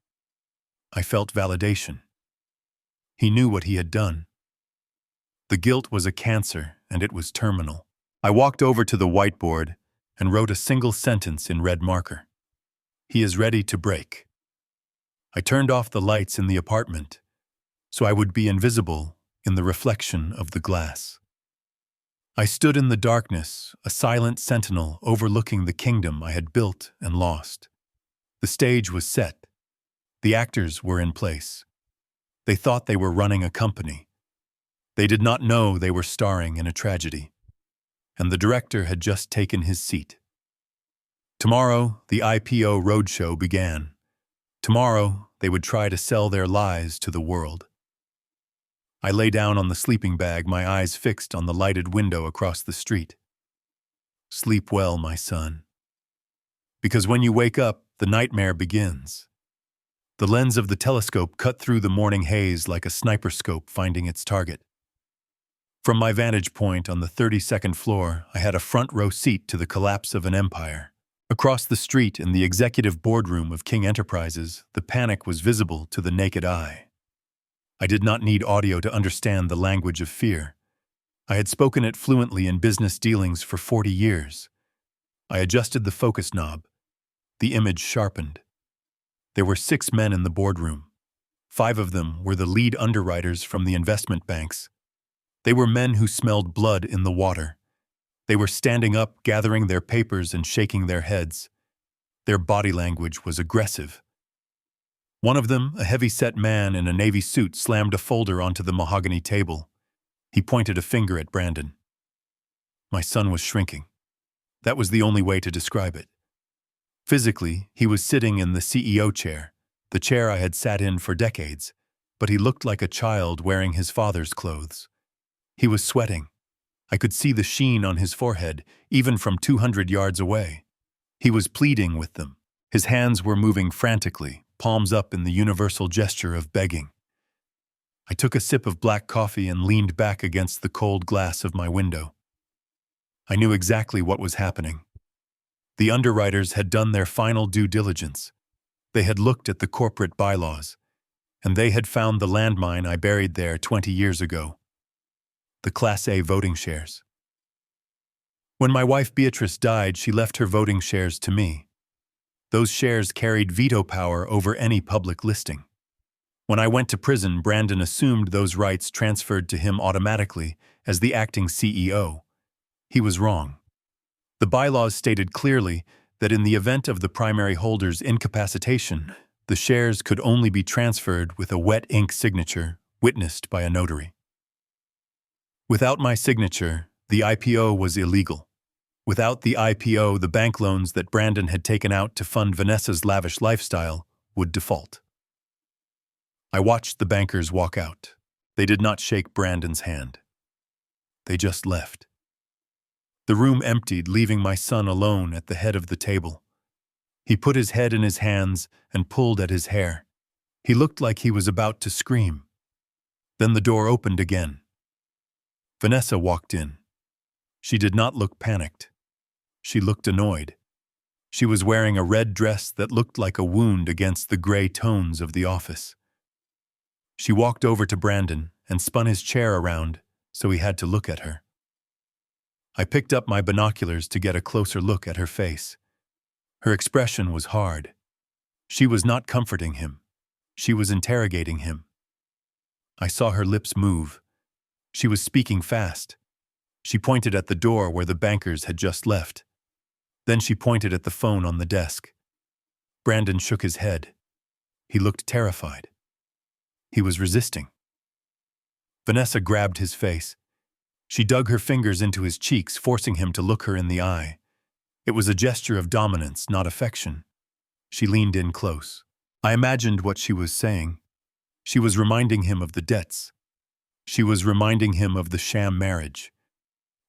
I felt validation. He knew what he had done. The guilt was a cancer, and it was terminal. I walked over to the whiteboard and wrote a single sentence in red marker. He is ready to break. I turned off the lights in the apartment, so I would be invisible in the reflection of the glass. I stood in the darkness, a silent sentinel overlooking the kingdom I had built and lost. The stage was set. The actors were in place. They thought they were running a company. They did not know they were starring in a tragedy. And the director had just taken his seat. Tomorrow, the IPO roadshow began. Tomorrow, they would try to sell their lies to the world. I lay down on the sleeping bag, my eyes fixed on the lighted window across the street. Sleep well, my son. Because when you wake up, the nightmare begins. The lens of the telescope cut through the morning haze like a sniper scope finding its target. From my vantage point on the 32nd floor, I had a front row seat to the collapse of an empire. Across the street in the executive boardroom of King Enterprises, the panic was visible to the naked eye. I did not need audio to understand the language of fear. I had spoken it fluently in business dealings for 40 years. I adjusted the focus knob. The image sharpened. There were 6 men in the boardroom. 5 of them were the lead underwriters from the investment banks. They were men who smelled blood in the water. They were standing up, gathering their papers and shaking their heads. Their body language was aggressive. One of them, a heavy-set man in a navy suit, slammed a folder onto the mahogany table. He pointed a finger at Brandon. My son was shrinking. That was the only way to describe it. Physically, he was sitting in the CEO chair, the chair I had sat in for decades, but he looked like a child wearing his father's clothes. He was sweating. I could see the sheen on his forehead, even from 200 yards away. He was pleading with them. His hands were moving frantically, palms up in the universal gesture of begging. I took a sip of black coffee and leaned back against the cold glass of my window. I knew exactly what was happening. The underwriters had done their final due diligence. They had looked at the corporate bylaws, and they had found the landmine I buried there 20 years ago. The Class A voting shares. When my wife Beatrice died, she left her voting shares to me. Those shares carried veto power over any public listing. When I went to prison, Brandon assumed those rights transferred to him automatically as the acting CEO. He was wrong. The bylaws stated clearly that in the event of the primary holder's incapacitation, the shares could only be transferred with a wet ink signature witnessed by a notary. Without my signature, the IPO was illegal. Without the IPO, the bank loans that Brandon had taken out to fund Vanessa's lavish lifestyle would default. I watched the bankers walk out. They did not shake Brandon's hand. They just left. The room emptied, leaving my son alone at the head of the table. He put his head in his hands and pulled at his hair. He looked like he was about to scream. Then the door opened again. Vanessa walked in. She did not look panicked. She looked annoyed. She was wearing a red dress that looked like a wound against the gray tones of the office. She walked over to Brandon and spun his chair around so he had to look at her. I picked up my binoculars to get a closer look at her face. Her expression was hard. She was not comforting him. She was interrogating him. I saw her lips move. She was speaking fast. She pointed at the door where the bankers had just left. Then she pointed at the phone on the desk. Brandon shook his head. He looked terrified. He was resisting. Vanessa grabbed his face. She dug her fingers into his cheeks, forcing him to look her in the eye. It was a gesture of dominance, not affection. She leaned in close. I imagined what she was saying. She was reminding him of the debts. She was reminding him of the sham marriage.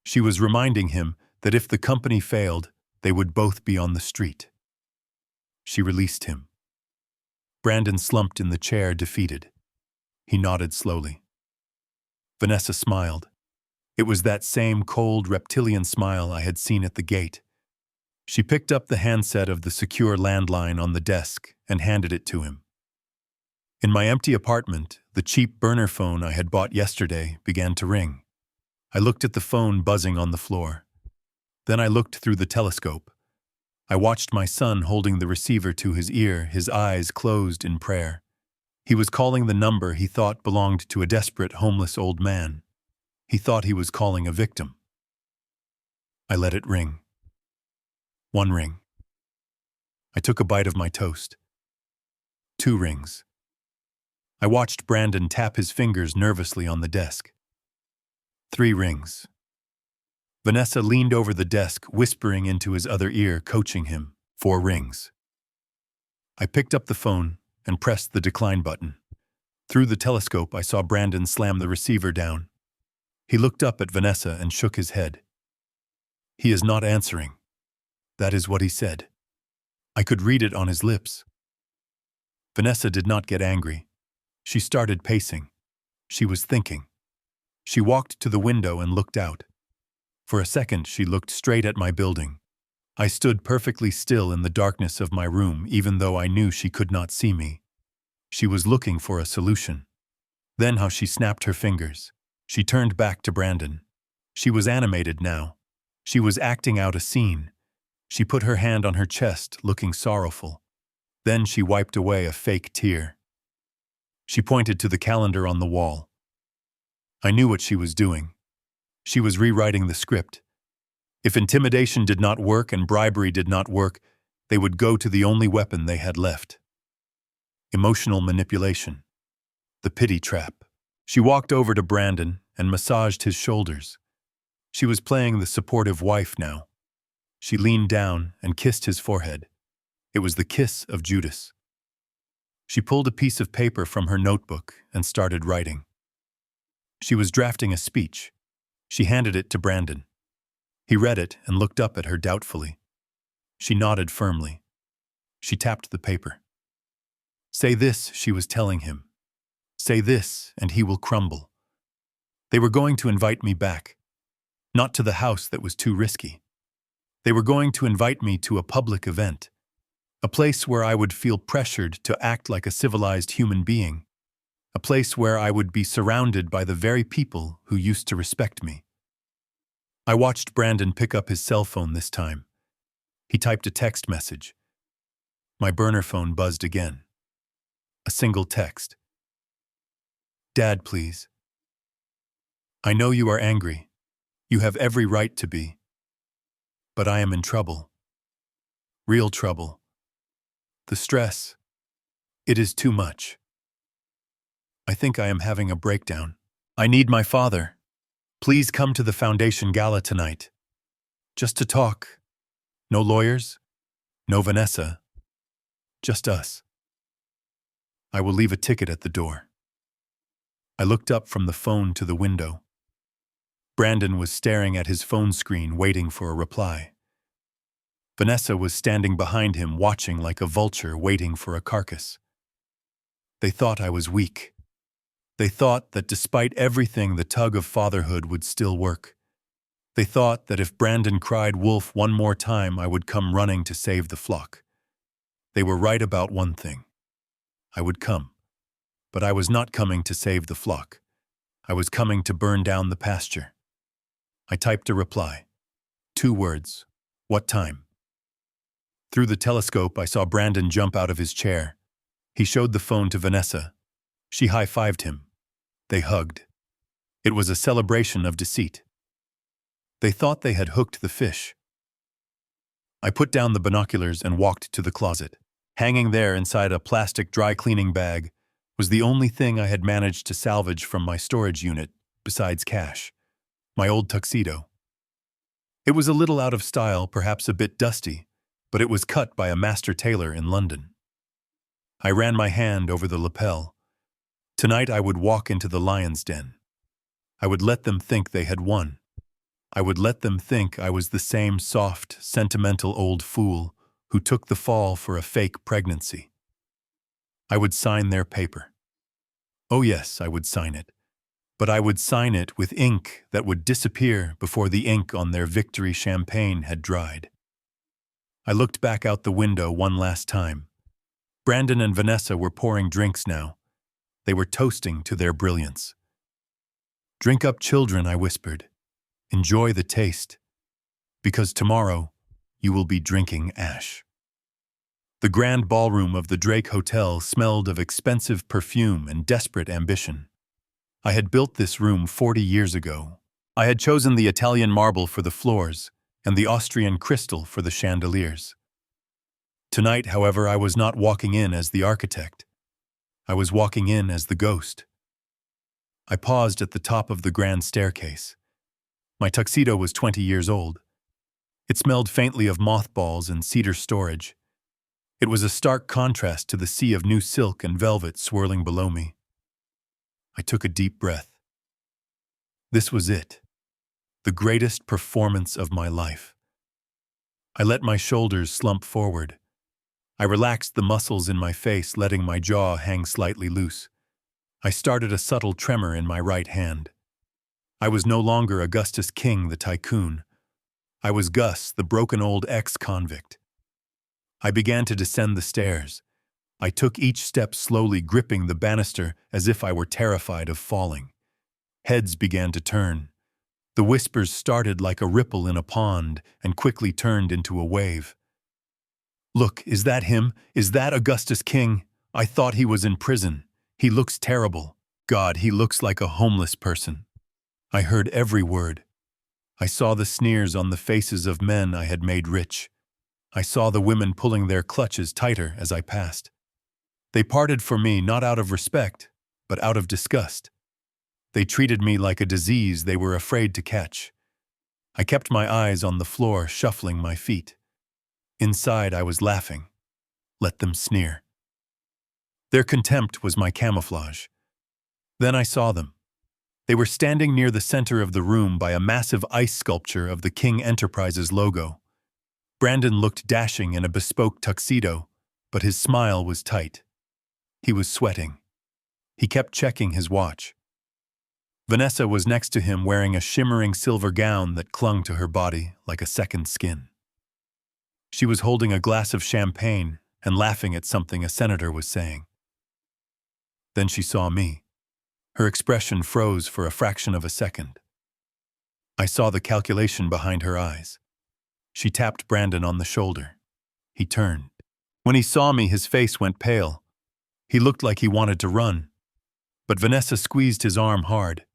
She was reminding him that if the company failed, they would both be on the street. She released him. Brandon slumped in the chair, defeated. He nodded slowly. Vanessa smiled. It was that same cold, reptilian smile I had seen at the gate. She picked up the handset of the secure landline on the desk and handed it to him. In my empty apartment, the cheap burner phone I had bought yesterday began to ring. I looked at the phone buzzing on the floor. Then I looked through the telescope. I watched my son holding the receiver to his ear, his eyes closed in prayer. He was calling the number he thought belonged to a desperate, homeless old man. He thought he was calling a victim. I let it ring. One ring. I took a bite of my toast. 2 rings. I watched Brandon tap his fingers nervously on the desk. 3 rings. Vanessa leaned over the desk, whispering into his other ear, coaching him. 4 rings. I picked up the phone and pressed the decline button. Through the telescope, I saw Brandon slam the receiver down. He looked up at Vanessa and shook his head. He is not answering. That is what he said. I could read it on his lips. Vanessa did not get angry. She started pacing. She was thinking. She walked to the window and looked out. For a second, she looked straight at my building. I stood perfectly still in the darkness of my room, even though I knew she could not see me. She was looking for a solution. Then how she snapped her fingers. She turned back to Brandon. She was animated now. She was acting out a scene. She put her hand on her chest, looking sorrowful. Then she wiped away a fake tear. She pointed to the calendar on the wall. I knew what she was doing. She was rewriting the script. If intimidation did not work and bribery did not work, they would go to the only weapon they had left. Emotional manipulation. The pity trap. She walked over to Brandon and massaged his shoulders. She was playing the supportive wife now. She leaned down and kissed his forehead. It was the kiss of Judas. She pulled a piece of paper from her notebook and started writing. She was drafting a speech. She handed it to Brandon. He read it and looked up at her doubtfully. She nodded firmly. She tapped the paper. Say this, she was telling him. Say this, and he will crumble. They were going to invite me back. Not to the house that was too risky. They were going to invite me to a public event. A place where I would feel pressured to act like a civilized human being. A place where I would be surrounded by the very people who used to respect me. I watched Brandon pick up his cell phone this time. He typed a text message. My burner phone buzzed again. A single text. Dad, please. I know you are angry. You have every right to be. But I am in trouble. Real trouble. The stress. It is too much. I think I am having a breakdown. I need my father. Please come to the foundation gala tonight. Just to talk. No lawyers. No Vanessa. Just us. I will leave a ticket at the door. I looked up from the phone to the window. Brandon was staring at his phone screen, waiting for a reply. Vanessa was standing behind him, watching like a vulture waiting for a carcass. They thought I was weak. They thought that despite everything, the tug of fatherhood would still work. They thought that if Brandon cried wolf one more time, I would come running to save the flock. They were right about one thing. I would come. But I was not coming to save the flock. I was coming to burn down the pasture. I typed a reply. 2 words. What time? Through the telescope, I saw Brandon jump out of his chair. He showed the phone to Vanessa. She high-fived him. They hugged. It was a celebration of deceit. They thought they had hooked the fish. I put down the binoculars and walked to the closet. Hanging there inside a plastic dry cleaning bag was the only thing I had managed to salvage from my storage unit, besides cash. My old tuxedo. It was a little out of style, perhaps a bit dusty, but it was cut by a master tailor in London. I ran my hand over the lapel. Tonight I would walk into the lion's den. I would let them think they had won. I would let them think I was the same soft, sentimental old fool who took the fall for a fake pregnancy. I would sign their paper. Oh yes, I would sign it. But I would sign it with ink that would disappear before the ink on their victory champagne had dried. I looked back out the window one last time. Brandon and Vanessa were pouring drinks now. They were toasting to their brilliance. "Drink up, children," I whispered. "Enjoy the taste, because tomorrow you will be drinking ash." The grand ballroom of the Drake Hotel smelled of expensive perfume and desperate ambition. I had built this room 40 years ago. I had chosen the Italian marble for the floors and the Austrian crystal for the chandeliers. Tonight, however, I was not walking in as the architect. I was walking in as the ghost. I paused at the top of the grand staircase. My tuxedo was 20 years old. It smelled faintly of mothballs and cedar storage. It was a stark contrast to the sea of new silk and velvet swirling below me. I took a deep breath. This was it, the greatest performance of my life. I let my shoulders slump forward. I relaxed the muscles in my face, letting my jaw hang slightly loose. I started a subtle tremor in my right hand. I was no longer Augustus King, the tycoon. I was Gus, the broken old ex-convict. I began to descend the stairs. I took each step slowly, gripping the banister as if I were terrified of falling. Heads began to turn. The whispers started like a ripple in a pond and quickly turned into a wave. "Look, is that him? Is that Augustus King? I thought he was in prison. He looks terrible. God, he looks like a homeless person." I heard every word. I saw the sneers on the faces of men I had made rich. I saw the women pulling their clutches tighter as I passed. They parted for me not out of respect, but out of disgust. They treated me like a disease they were afraid to catch. I kept my eyes on the floor, shuffling my feet. Inside, I was laughing. Let them sneer. Their contempt was my camouflage. Then I saw them. They were standing near the center of the room by a massive ice sculpture of the King Enterprises logo. Brandon looked dashing in a bespoke tuxedo, but his smile was tight. He was sweating. He kept checking his watch. Vanessa was next to him, wearing a shimmering silver gown that clung to her body like a second skin. She was holding a glass of champagne and laughing at something a senator was saying. Then she saw me. Her expression froze for a fraction of a second. I saw the calculation behind her eyes. She tapped Brandon on the shoulder. He turned. When he saw me, his face went pale. He looked like he wanted to run. But Vanessa squeezed his arm hard.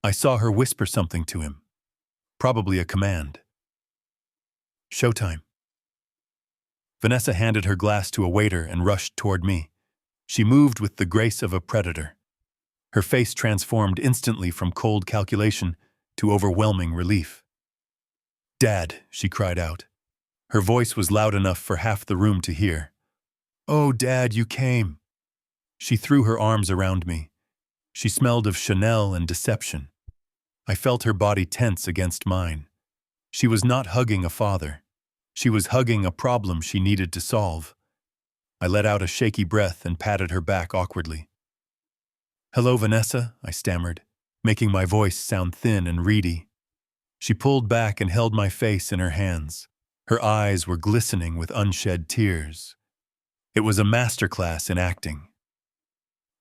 I saw her whisper something to him. Probably a command. "Showtime." Vanessa handed her glass to a waiter and rushed toward me. She moved with the grace of a predator. Her face transformed instantly from cold calculation to overwhelming relief. "Dad," she cried out. Her voice was loud enough for half the room to hear. "Oh, Dad, you came." She threw her arms around me. She smelled of Chanel and deception. I felt her body tense against mine. She was not hugging a father. She was hugging a problem she needed to solve. I let out a shaky breath and patted her back awkwardly. "Hello, Vanessa," I stammered, making my voice sound thin and reedy. She pulled back and held my face in her hands. Her eyes were glistening with unshed tears. It was a masterclass in acting.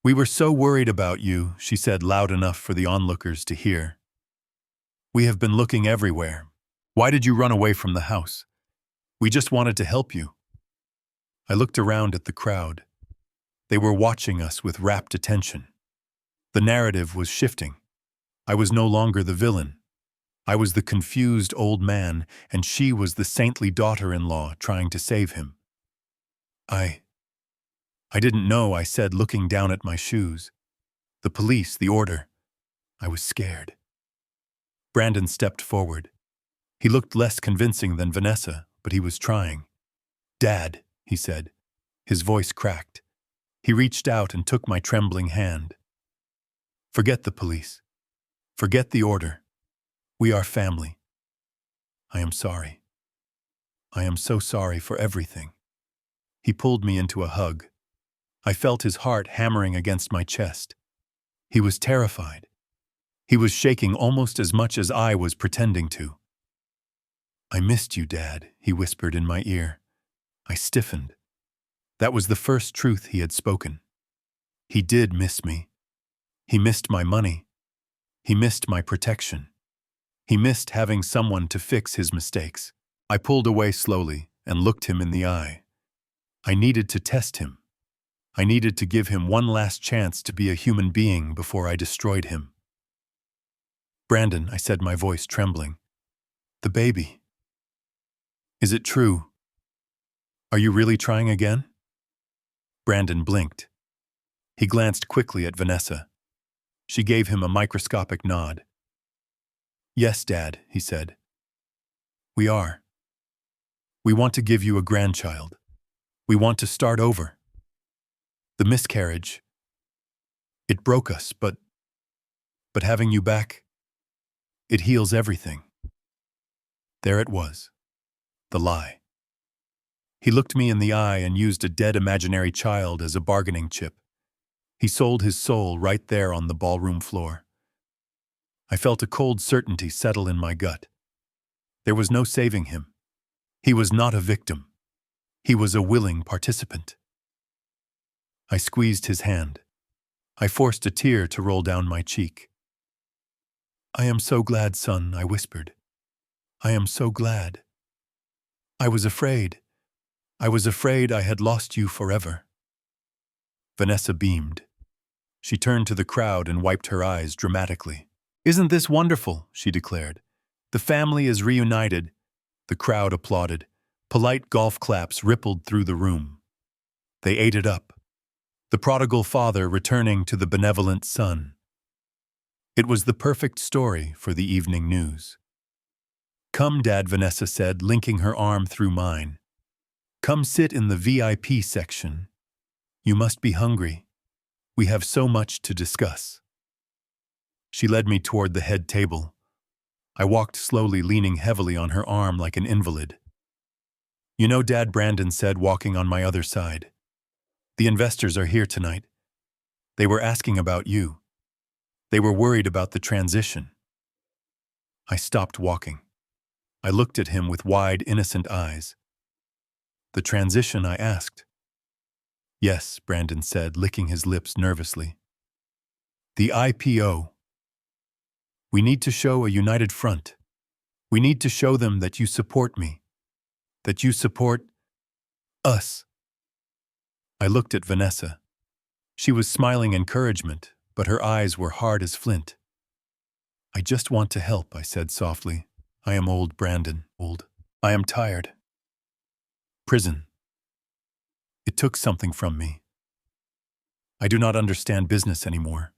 "We were so worried about you," she said loud enough for the onlookers to hear. "We have been looking everywhere. Why did you run away from the house? We just wanted to help you." I looked around at the crowd. They were watching us with rapt attention. The narrative was shifting. I was no longer the villain. I was the confused old man, and she was the saintly daughter-in-law trying to save him. I didn't know," I said, looking down at my shoes. "The police, the order." I was scared. Brandon stepped forward. He looked less convincing than Vanessa, but he was trying. "Dad," he said. His voice cracked. He reached out and took my trembling hand. "Forget the police. Forget the order. We are family. I am sorry. I am so sorry for everything." He pulled me into a hug. I felt his heart hammering against my chest. He was terrified. He was shaking almost as much as I was pretending to. "I missed you, Dad," he whispered in my ear. I stiffened. That was the first truth he had spoken. He did miss me. He missed my money. He missed my protection. He missed having someone to fix his mistakes. I pulled away slowly and looked him in the eye. I needed to test him. I needed to give him one last chance to be a human being before I destroyed him. "Brandon," I said, my voice trembling. "The baby. Is it true? Are you really trying again?" Brandon blinked. He glanced quickly at Vanessa. She gave him a microscopic nod. "Yes, Dad," he said. "We are. We want to give you a grandchild. We want to start over. The miscarriage, it broke us, but having you back, it heals everything." There it was. The lie. He looked me in the eye and used a dead imaginary child as a bargaining chip. He sold his soul right there on the ballroom floor. I felt a cold certainty settle in my gut. There was no saving him. He was not a victim. He was a willing participant. I squeezed his hand. I forced a tear to roll down my cheek. "I am so glad, son," I whispered. "I am so glad. I was afraid. I was afraid I had lost you forever." Vanessa beamed. She turned to the crowd and wiped her eyes dramatically. "Isn't this wonderful?" she declared. "The family is reunited." The crowd applauded. Polite golf claps rippled through the room. They ate it up. The prodigal father returning to the benevolent son. It was the perfect story for the evening news. "Come, Dad," Vanessa said, linking her arm through mine. "Come sit in the VIP section. You must be hungry. We have so much to discuss." She led me toward the head table. I walked slowly, leaning heavily on her arm like an invalid. "You know, Dad," Brandon said, walking on my other side. "The investors are here tonight. They were asking about you. They were worried about the transition." I stopped walking. I looked at him with wide, innocent eyes. "The transition?" I asked. "Yes," Brandon said, licking his lips nervously. "The IPO. We need to show a united front. We need to show them that you support me. That you support us." I looked at Vanessa. She was smiling encouragement, but her eyes were hard as flint. "I just want to help," I said softly. "I am old, Brandon, old. I am tired. Prison. It took something from me. I do not understand business anymore.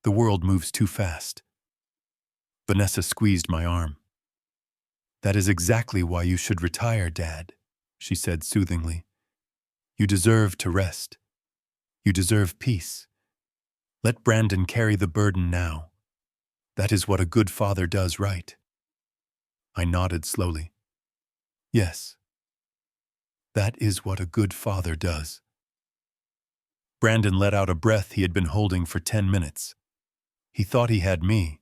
The world moves too fast." Vanessa squeezed my arm. "That is exactly why you should retire, Dad," she said soothingly. "You deserve to rest. You deserve peace. Let Brandon carry the burden now. That is what a good father does, right?" I nodded slowly. "Yes. That is what a good father does." Brandon let out a breath he had been holding for 10 minutes. He thought he had me.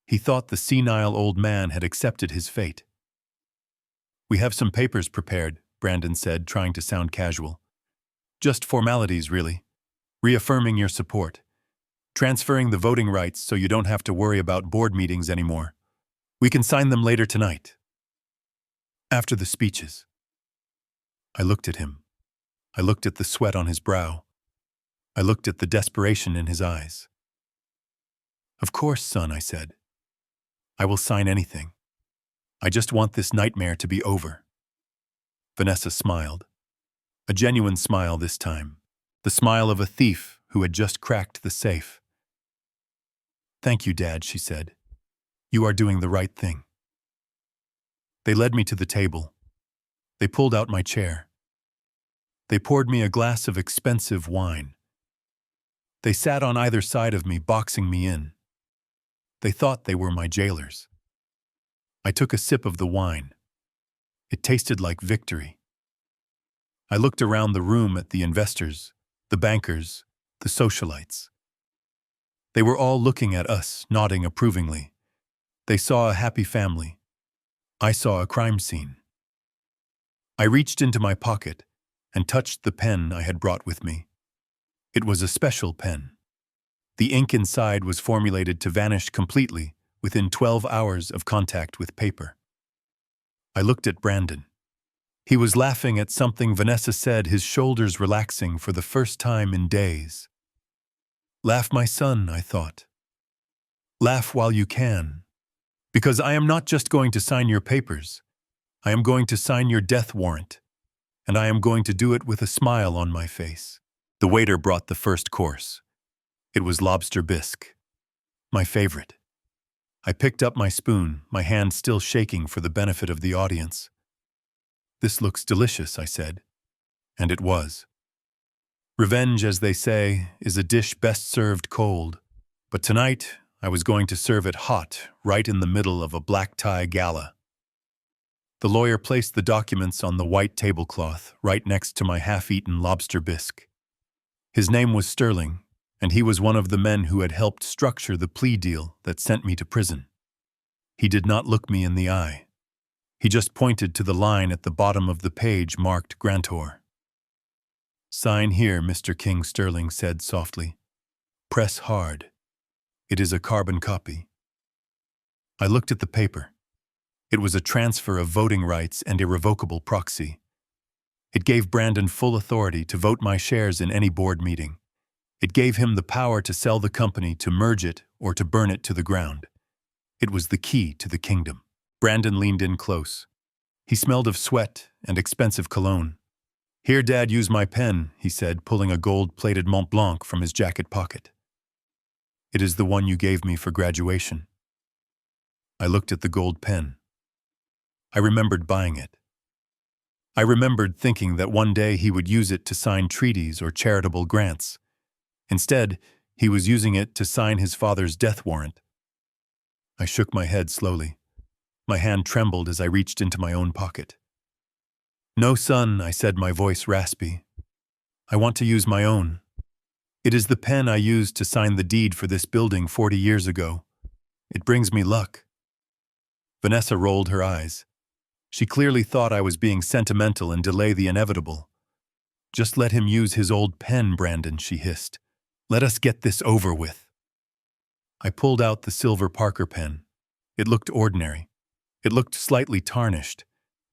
He thought the senile old man had accepted his fate. "We have some papers prepared," Brandon said, trying to sound casual. "Just formalities, really. Reaffirming your support. Transferring the voting rights so you don't have to worry about board meetings anymore. We can sign them later tonight. After the speeches." I looked at him. I looked at the sweat on his brow. I looked at the desperation in his eyes. "Of course, son," I said. "I will sign anything. I just want this nightmare to be over." Vanessa smiled. A genuine smile this time. The smile of a thief who had just cracked the safe. "Thank you, Dad," she said. "You are doing the right thing." They led me to the table. They pulled out my chair. They poured me a glass of expensive wine. They sat on either side of me, boxing me in. They thought they were my jailers. I took a sip of the wine. It tasted like victory. I looked around the room at the investors, the bankers, the socialites. They were all looking at us, nodding approvingly. They saw a happy family. I saw a crime scene. I reached into my pocket and touched the pen I had brought with me. It was a special pen. The ink inside was formulated to vanish completely within 12 hours of contact with paper. I looked at Brandon. He was laughing at something Vanessa said, his shoulders relaxing for the first time in days. Laugh, my son, I thought. Laugh while you can. Because I am not just going to sign your papers. I am going to sign your death warrant. And I am going to do it with a smile on my face. The waiter brought the first course. It was lobster bisque. My favorite. I picked up my spoon, my hand still shaking for the benefit of the audience. This looks delicious, I said. And it was. Revenge, as they say, is a dish best served cold. But tonight, I was going to serve it hot, right in the middle of a black tie gala. The lawyer placed the documents on the white tablecloth, right next to my half-eaten lobster bisque. His name was Sterling, and he was one of the men who had helped structure the plea deal that sent me to prison. He did not look me in the eye. He just pointed to the line at the bottom of the page marked grantor. Sign here, Mr. King, Sterling said softly. Press hard. It is a carbon copy. I looked at the paper. It was a transfer of voting rights and irrevocable proxy. It gave Brandon full authority to vote my shares in any board meeting. It gave him the power to sell the company, to merge it, or to burn it to the ground. It was the key to the kingdom. Brandon leaned in close. He smelled of sweat and expensive cologne. Here, Dad, use my pen, he said, pulling a gold-plated Mont Blanc from his jacket pocket. It is the one you gave me for graduation. I looked at the gold pen. I remembered buying it. I remembered thinking that one day he would use it to sign treaties or charitable grants. Instead, he was using it to sign his father's death warrant. I shook my head slowly. My hand trembled as I reached into my own pocket. No, son, I said, my voice raspy. I want to use my own. It is the pen I used to sign the deed for this building 40 years ago. It brings me luck. Vanessa rolled her eyes. She clearly thought I was being sentimental and delay the inevitable. Just let him use his old pen, Brandon, she hissed. Let us get this over with. I pulled out the silver Parker pen. It looked ordinary. It looked slightly tarnished,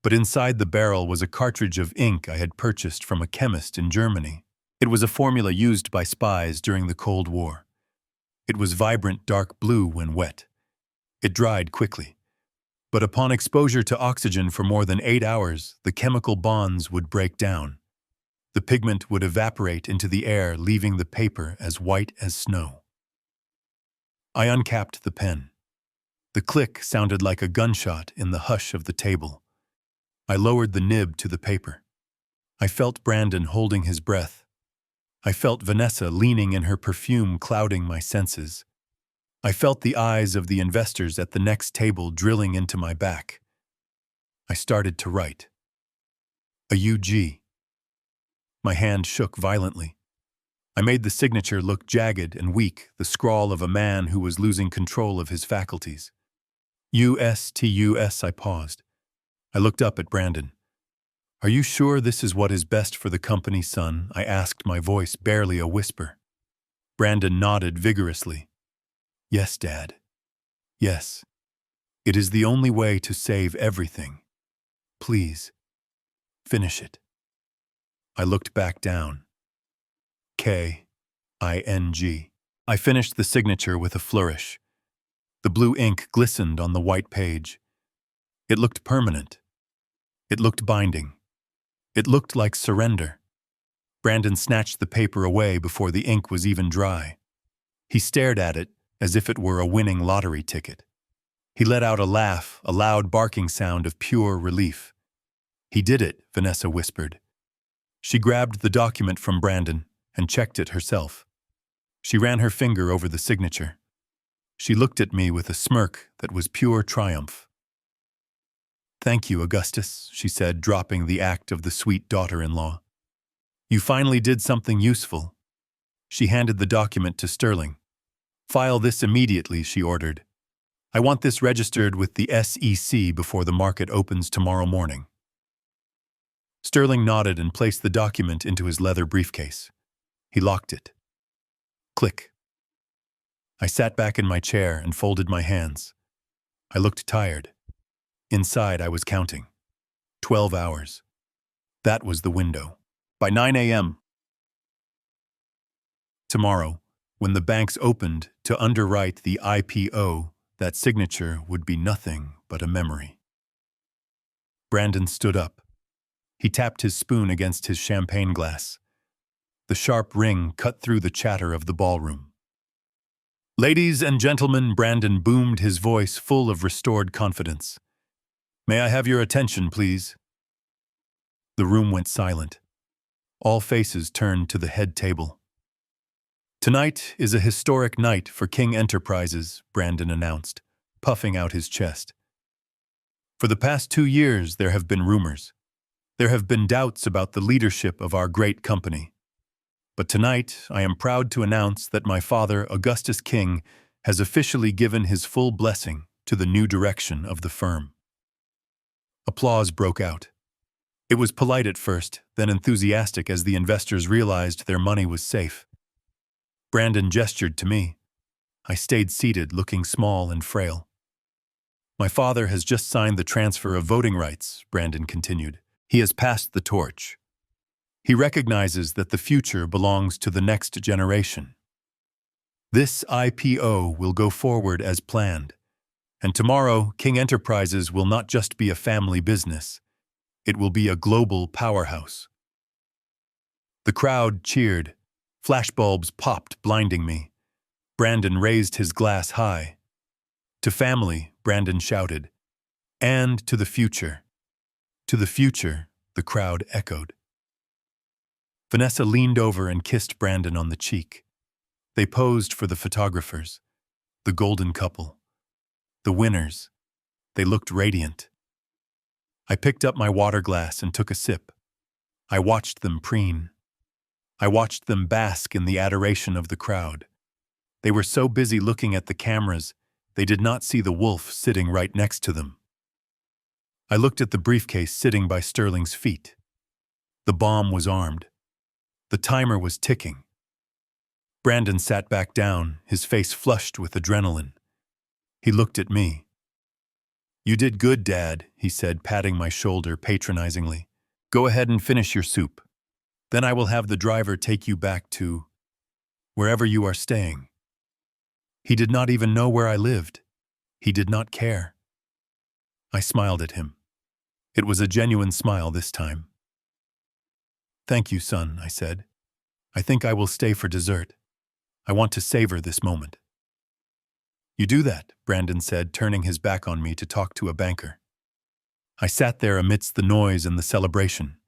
but inside the barrel was a cartridge of ink I had purchased from a chemist in Germany. It was a formula used by spies during the Cold War. It was vibrant dark blue when wet. It dried quickly. But upon exposure to oxygen for more than 8 hours, the chemical bonds would break down. The pigment would evaporate into the air, leaving the paper as white as snow. I uncapped the pen. The click sounded like a gunshot in the hush of the table. I lowered the nib to the paper. I felt Brandon holding his breath. I felt Vanessa leaning in her perfume, clouding my senses. I felt the eyes of the investors at the next table drilling into my back. I started to write. A UG. My hand shook violently. I made the signature look jagged and weak, the scrawl of a man who was losing control of his faculties. USTUS, I paused. I looked up at Brandon. Are you sure this is what is best for the company, son? I asked, my voice barely a whisper. Brandon nodded vigorously. Yes, Dad. Yes. It is the only way to save everything. Please, finish it. I looked back down. K-I-N-G. I finished the signature with a flourish. The blue ink glistened on the white page. It looked permanent. It looked binding. It looked like surrender. Brandon snatched the paper away before the ink was even dry. He stared at it as if it were a winning lottery ticket. He let out a laugh, a loud barking sound of pure relief. "He did it," Vanessa whispered. She grabbed the document from Brandon and checked it herself. She ran her finger over the signature. She looked at me with a smirk that was pure triumph. "Thank you, Augustus," she said, dropping the act of the sweet daughter-in-law. "You finally did something useful." She handed the document to Sterling. "File this immediately," she ordered. "I want this registered with the SEC before the market opens tomorrow morning." Sterling nodded and placed the document into his leather briefcase. He locked it. Click. I sat back in my chair and folded my hands. I looked tired. Inside, I was counting. 12 hours. That was the window. By 9 a.m. tomorrow, when the banks opened to underwrite the IPO, that signature would be nothing but a memory. Brandon stood up. He tapped his spoon against his champagne glass. The sharp ring cut through the chatter of the ballroom. "Ladies and gentlemen," Brandon boomed, his voice full of restored confidence. "May I have your attention, please?" The room went silent. All faces turned to the head table. "Tonight is a historic night for King Enterprises," Brandon announced, puffing out his chest. "For the past 2 years, there have been rumors. There have been doubts about the leadership of our great company. But tonight, I am proud to announce that my father, Augustus King, has officially given his full blessing to the new direction of the firm." Applause broke out. It was polite at first, then enthusiastic as the investors realized their money was safe. Brandon gestured to me. I stayed seated, looking small and frail. "My father has just signed the transfer of voting rights," Brandon continued. "He has passed the torch. He recognizes that the future belongs to the next generation. This IPO will go forward as planned, and tomorrow King Enterprises will not just be a family business. It will be a global powerhouse." The crowd cheered. Flashbulbs popped, blinding me. Brandon raised his glass high. "To family," Brandon shouted. "And to the future." "To the future," the crowd echoed. Vanessa leaned over and kissed Brandon on the cheek. They posed for the photographers. The golden couple. The winners. They looked radiant. I picked up my water glass and took a sip. I watched them preen. I watched them bask in the adoration of the crowd. They were so busy looking at the cameras, they did not see the wolf sitting right next to them. I looked at the briefcase sitting by Sterling's feet. The bomb was armed. The timer was ticking. Brandon sat back down, his face flushed with adrenaline. He looked at me. "You did good, Dad," he said, patting my shoulder patronizingly. "Go ahead and finish your soup. Then I will have the driver take you back to wherever you are staying." He did not even know where I lived. He did not care. I smiled at him. It was a genuine smile this time. "Thank you, son," I said. "I think I will stay for dessert. I want to savor this moment." "You do that," Brandon said, turning his back on me to talk to a banker. I sat there amidst the noise and the celebration.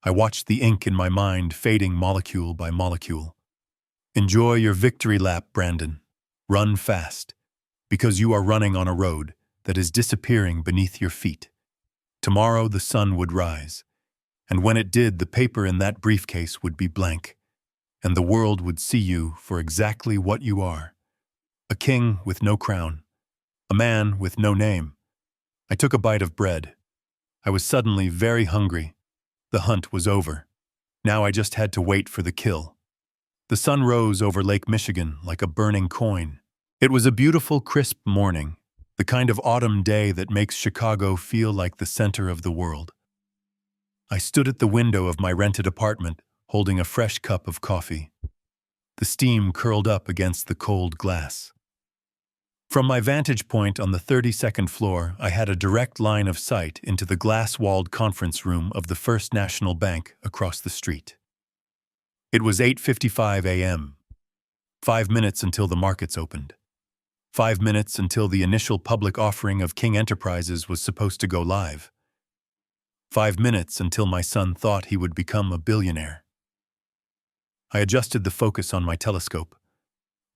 I watched the ink in my mind fading molecule by molecule. "Enjoy your victory lap, Brandon. Run fast, because you are running on a road that is disappearing beneath your feet. Tomorrow the sun would rise, and when it did, the paper in that briefcase would be blank, and the world would see you for exactly what you are. A king with no crown, a man with no name." I took a bite of bread. I was suddenly very hungry. The hunt was over. Now I just had to wait for the kill. The sun rose over Lake Michigan like a burning coin. It was a beautiful, crisp morning, the kind of autumn day that makes Chicago feel like the center of the world. I stood at the window of my rented apartment, holding a fresh cup of coffee. The steam curled up against the cold glass. From my vantage point on the 32nd floor, I had a direct line of sight into the glass-walled conference room of the First National Bank across the street. It was 8:55 a.m., 5 minutes until the markets opened. 5 minutes until the initial public offering of King Enterprises was supposed to go live. 5 minutes until my son thought he would become a billionaire. I adjusted the focus on my telescope.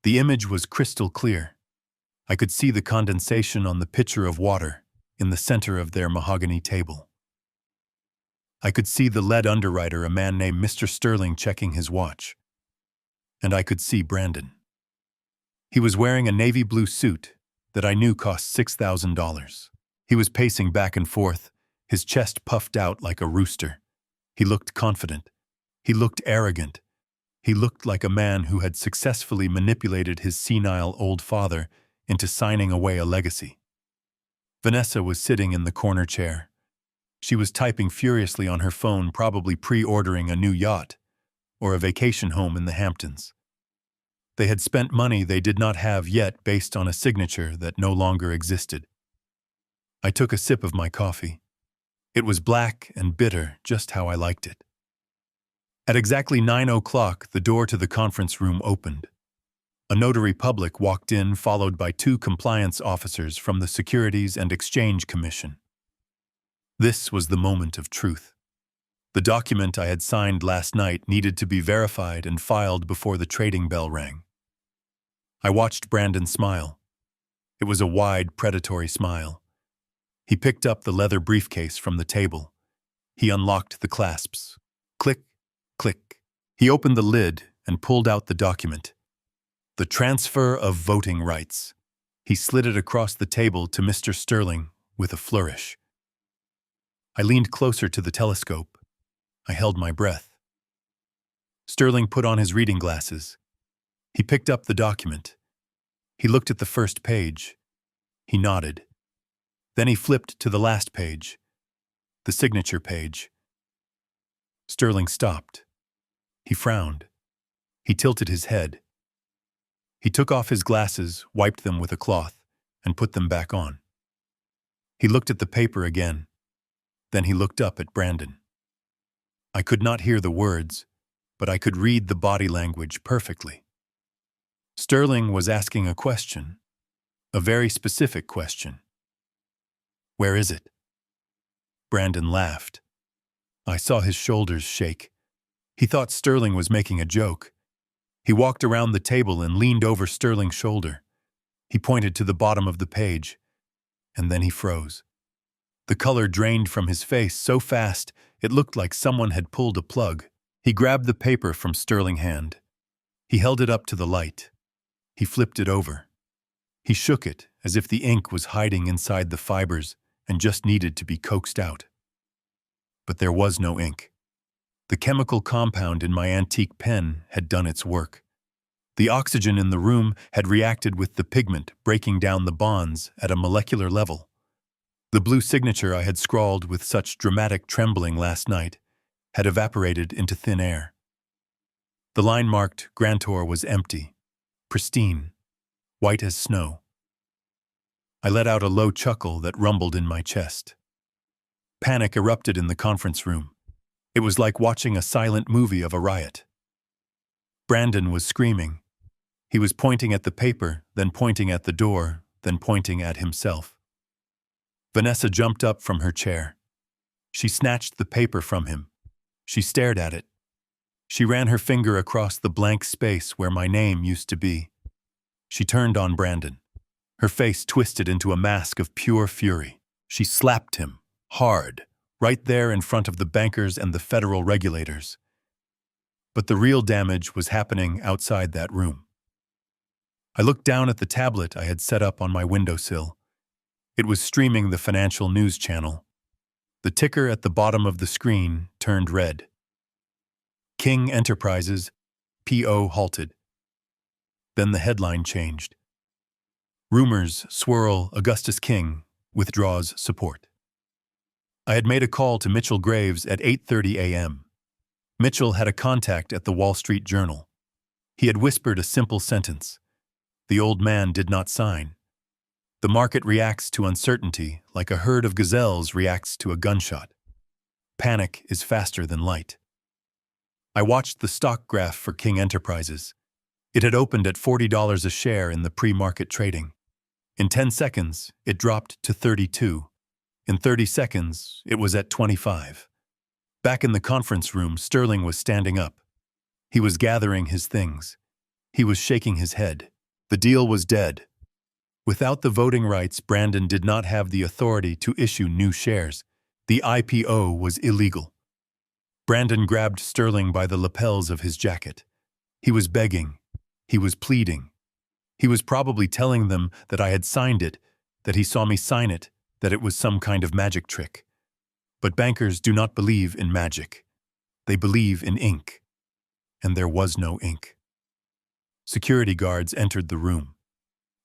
The image was crystal clear. I could see the condensation on the pitcher of water in the center of their mahogany table. I could see the lead underwriter, a man named Mr. Sterling, checking his watch. And I could see Brandon. He was wearing a navy blue suit that I knew cost $6,000. He was pacing back and forth, his chest puffed out like a rooster. He looked confident. He looked arrogant. He looked like a man who had successfully manipulated his senile old father into signing away a legacy. Vanessa was sitting in the corner chair. She was typing furiously on her phone, probably pre-ordering a new yacht or a vacation home in the Hamptons. They had spent money they did not have yet based on a signature that no longer existed. I took a sip of my coffee. It was black and bitter, just how I liked it. At exactly 9 o'clock, the door to the conference room opened. A notary public walked in, followed by 2 compliance officers from the Securities and Exchange Commission. This was the moment of truth. The document I had signed last night needed to be verified and filed before the trading bell rang. I watched Brandon smile. It was a wide, predatory smile. He picked up the leather briefcase from the table. He unlocked the clasps. Click, click. He opened the lid and pulled out the document. The transfer of voting rights. He slid it across the table to Mr. Sterling with a flourish. I leaned closer to the telescope. I held my breath. Sterling put on his reading glasses. He picked up the document. He looked at the first page. He nodded. Then he flipped to the last page, the signature page. Sterling stopped. He frowned. He tilted his head. He took off his glasses, wiped them with a cloth, and put them back on. He looked at the paper again. Then he looked up at Brandon. I could not hear the words, but I could read the body language perfectly. Sterling was asking a question, a very specific question. Where is it? Brandon laughed. I saw his shoulders shake. He thought Sterling was making a joke. He walked around the table and leaned over Sterling's shoulder. He pointed to the bottom of the page, and then he froze. The color drained from his face so fast it looked like someone had pulled a plug. He grabbed the paper from Sterling's hand. He held it up to the light. He flipped it over. He shook it as if the ink was hiding inside the fibers and just needed to be coaxed out. But there was no ink. The chemical compound in my antique pen had done its work. The oxygen in the room had reacted with the pigment, breaking down the bonds at a molecular level. The blue signature I had scrawled with such dramatic trembling last night had evaporated into thin air. The line marked Grantor was empty, pristine, white as snow. I let out a low chuckle that rumbled in my chest. Panic erupted in the conference room. It was like watching a silent movie of a riot. Brandon was screaming. He was pointing at the paper, then pointing at the door, then pointing at himself. Vanessa jumped up from her chair. She snatched the paper from him. She stared at it. She ran her finger across the blank space where my name used to be. She turned on Brandon. Her face twisted into a mask of pure fury. She slapped him, hard, right there in front of the bankers and the federal regulators. But the real damage was happening outside that room. I looked down at the tablet I had set up on my windowsill. It was streaming the financial news channel. The ticker at the bottom of the screen turned red. King Enterprises, P.O. halted. Then the headline changed. Rumors swirl Augustus King withdraws support. I had made a call to Mitchell Graves at 8:30 a.m. Mitchell had a contact at the Wall Street Journal. He had whispered a simple sentence. The old man did not sign. The market reacts to uncertainty like a herd of gazelles reacts to a gunshot. Panic is faster than light. I watched the stock graph for King Enterprises. It had opened at $40 a share in the pre-market trading. In 10 seconds, it dropped to 32. In 30 seconds, it was at 25. Back in the conference room, Sterling was standing up. He was gathering his things. He was shaking his head. The deal was dead. Without the voting rights, Brandon did not have the authority to issue new shares. The IPO was illegal. Brandon grabbed Sterling by the lapels of his jacket. He was begging. He was pleading. He was probably telling them that I had signed it, that he saw me sign it, that it was some kind of magic trick. But bankers do not believe in magic. They believe in ink. And there was no ink. Security guards entered the room.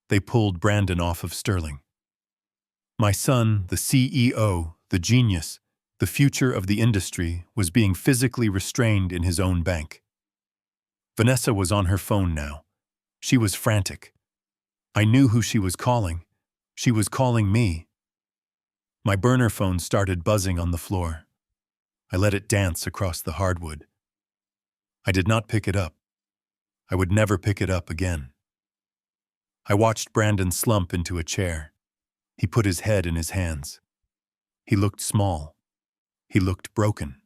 They pulled Brandon off of Sterling. My son, the CEO, the genius, the future of the industry, was being physically restrained in his own bank. Vanessa was on her phone now. She was frantic. I knew who she was calling. She was calling me. My burner phone started buzzing on the floor. I let it dance across the hardwood. I did not pick it up. I would never pick it up again. I watched Brandon slump into a chair. He put his head in his hands. He looked small. He looked broken.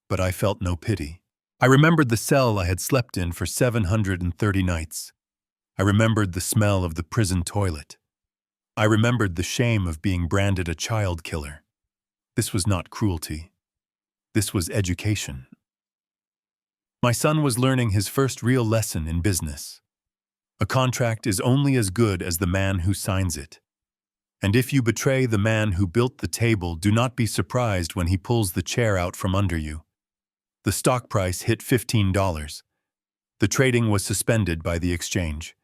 But I felt no pity. I remembered the cell I had slept in for 730 nights. I remembered the smell of the prison toilet. I remembered the shame of being branded a child killer. This was not cruelty. This was education. My son was learning his first real lesson in business. A contract is only as good as the man who signs it. And if you betray the man who built the table, do not be surprised when he pulls the chair out from under you. The stock price hit $15. The trading was suspended by the exchange.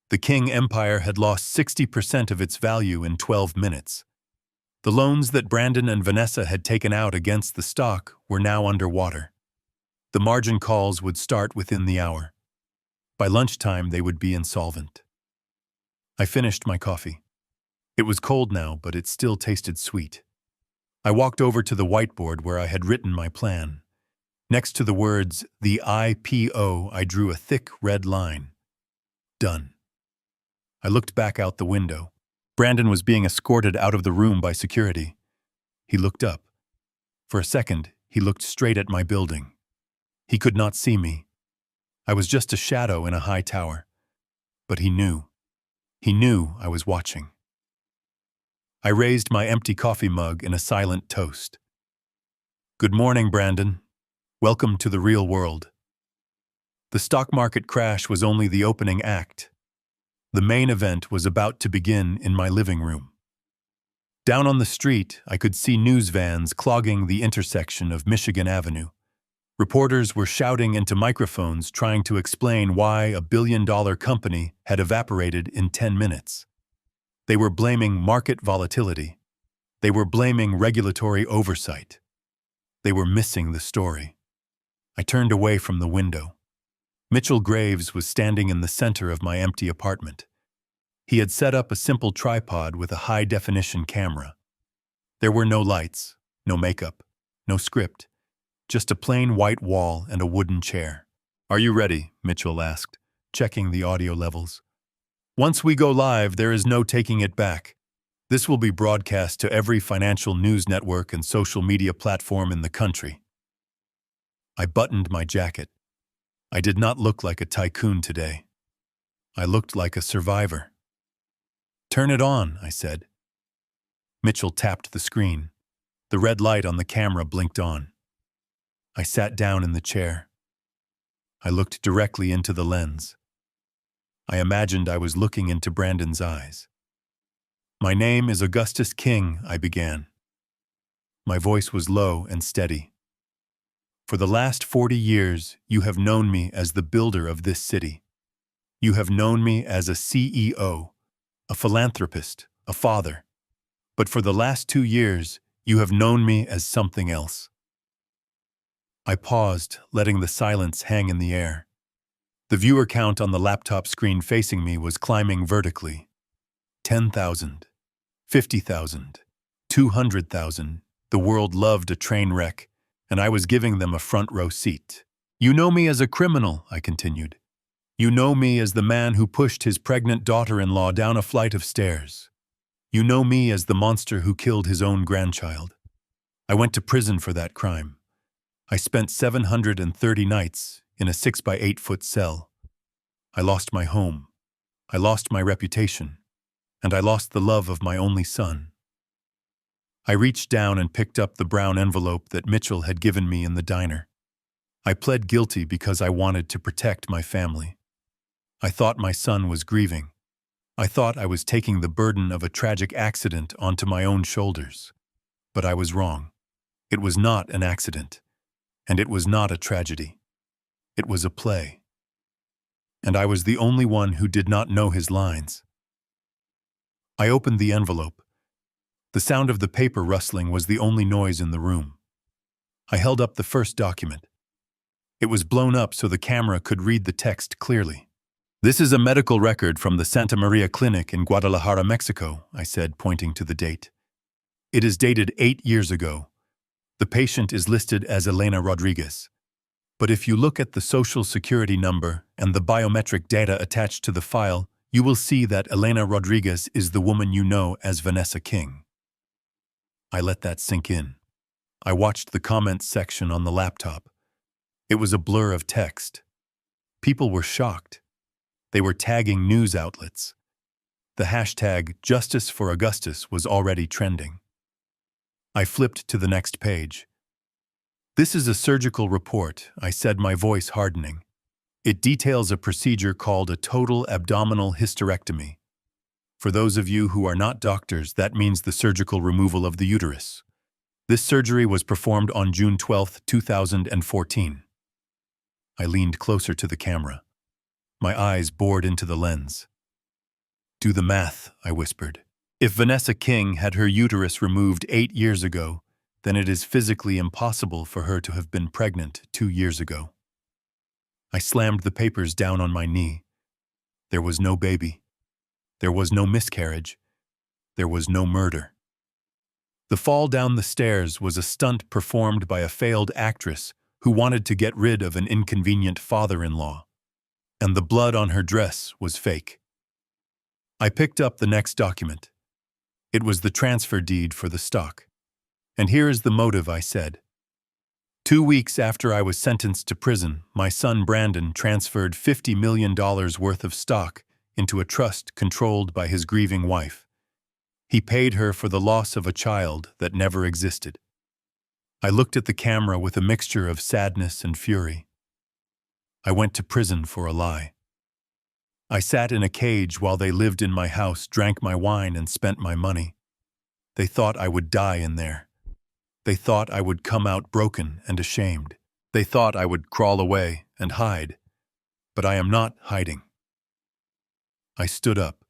The King Empire had lost 60% of its value in 12 minutes. The loans that Brandon and Vanessa had taken out against the stock were now underwater. The margin calls would start within the hour. By lunchtime, they would be insolvent. I finished my coffee. It was cold now, but it still tasted sweet. I walked over to the whiteboard where I had written my plan. Next to the words, the IPO, I drew a thick red line. Done. I looked back out the window. Brandon was being escorted out of the room by security. He looked up. For a second, he looked straight at my building. He could not see me. I was just a shadow in a high tower. But he knew. He knew I was watching. I raised my empty coffee mug in a silent toast. Good morning, Brandon. Welcome to the real world. The stock market crash was only the opening act. The main event was about to begin in my living room. Down on the street, I could see news vans clogging the intersection of Michigan Avenue. Reporters were shouting into microphones trying to explain why a billion-dollar company had evaporated in 10 minutes. They were blaming market volatility. They were blaming regulatory oversight. They were missing the story. I turned away from the window. Mitchell Graves was standing in the center of my empty apartment. He had set up a simple tripod with a high-definition camera. There were no lights, no makeup, no script, just a plain white wall and a wooden chair. Are you ready? Mitchell asked, checking the audio levels. Once we go live, there is no taking it back. This will be broadcast to every financial news network and social media platform in the country. I buttoned my jacket. I did not look like a tycoon today. I looked like a survivor. Turn it on, I said. Mitchell tapped the screen. The red light on the camera blinked on. I sat down in the chair. I looked directly into the lens. I imagined I was looking into Brandon's eyes. My name is Augustus King, I began. My voice was low and steady. For the last 40 years, you have known me as the builder of this city. You have known me as a CEO, a philanthropist, a father. But for the last 2 years, you have known me as something else. I paused, letting the silence hang in the air. The viewer count on the laptop screen facing me was climbing vertically. 10,000, 50,000, 200,000. The world loved a train wreck, and I was giving them a front row seat. You know me as a criminal, I continued. You know me as the man who pushed his pregnant daughter-in-law down a flight of stairs. You know me as the monster who killed his own grandchild. I went to prison for that crime. I spent 730 nights in a 6 by 8 foot cell. I lost my home. I lost my reputation. And I lost the love of my only son. I reached down and picked up the brown envelope that Mitchell had given me in the diner. I pled guilty because I wanted to protect my family. I thought my son was grieving. I thought I was taking the burden of a tragic accident onto my own shoulders. But I was wrong. It was not an accident. And it was not a tragedy. It was a play. And I was the only one who did not know his lines. I opened the envelope. The sound of the paper rustling was the only noise in the room. I held up the first document. It was blown up so the camera could read the text clearly. "This is a medical record from the Santa Maria Clinic in Guadalajara, Mexico," I said, pointing to the date. "It is dated 8 years ago. The patient is listed as Elena Rodriguez. But if you look at the social security number and the biometric data attached to the file, you will see that Elena Rodriguez is the woman you know as Vanessa King." I let that sink in. I watched the comments section on the laptop. It was a blur of text. People were shocked. They were tagging news outlets. The hashtag Justice for Augustus was already trending. I flipped to the next page. "This is a surgical report," I said, my voice hardening. "It details a procedure called a total abdominal hysterectomy. For those of you who are not doctors, that means the surgical removal of the uterus. This surgery was performed on June 12, 2014. I leaned closer to the camera. My eyes bored into the lens. "Do the math," I whispered. "If Vanessa King had her uterus removed 8 years ago, then it is physically impossible for her to have been pregnant 2 years ago." I slammed the papers down on my knee. There was no baby. There was no miscarriage. There was no murder. The fall down the stairs was a stunt performed by a failed actress who wanted to get rid of an inconvenient father-in-law. And the blood on her dress was fake. I picked up the next document. It was the transfer deed for the stock. "And here is the motive," I said. 2 weeks after I was sentenced to prison, my son Brandon transferred $50 million worth of stock into a trust controlled by his grieving wife. He paid her for the loss of a child that never existed. I looked at the camera with a mixture of sadness and fury. I went to prison for a lie. I sat in a cage while they lived in my house, drank my wine, and spent my money. They thought I would die in there. They thought I would come out broken and ashamed. They thought I would crawl away and hide. But I am not hiding. I stood up.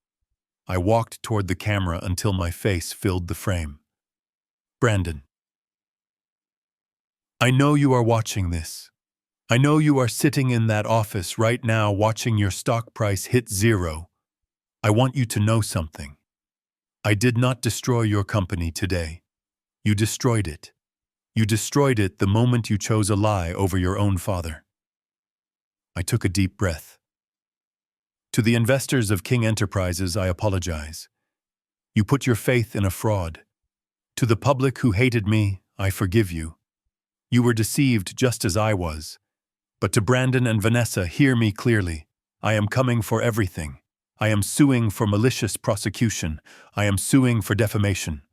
I walked toward the camera until my face filled the frame. "Brandon, I know you are watching this. I know you are sitting in that office right now watching your stock price hit 0. I want you to know something. I did not destroy your company today. You destroyed it. You destroyed it the moment you chose a lie over your own father." I took a deep breath. "To the investors of King Enterprises, I apologize. You put your faith in a fraud. To the public who hated me, I forgive you. You were deceived just as I was. But to Brandon and Vanessa, hear me clearly. I am coming for everything. I am suing for malicious prosecution. I am suing for defamation.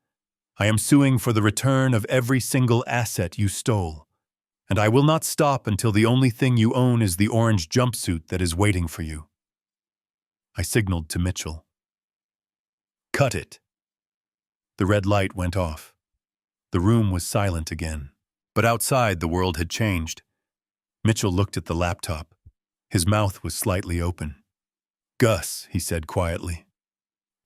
I am suing for the return of every single asset you stole. And I will not stop until the only thing you own is the orange jumpsuit that is waiting for you." I signaled to Mitchell. "Cut it." The red light went off. The room was silent again. But outside, the world had changed. Mitchell looked at the laptop. His mouth was slightly open. "Gus," he said quietly,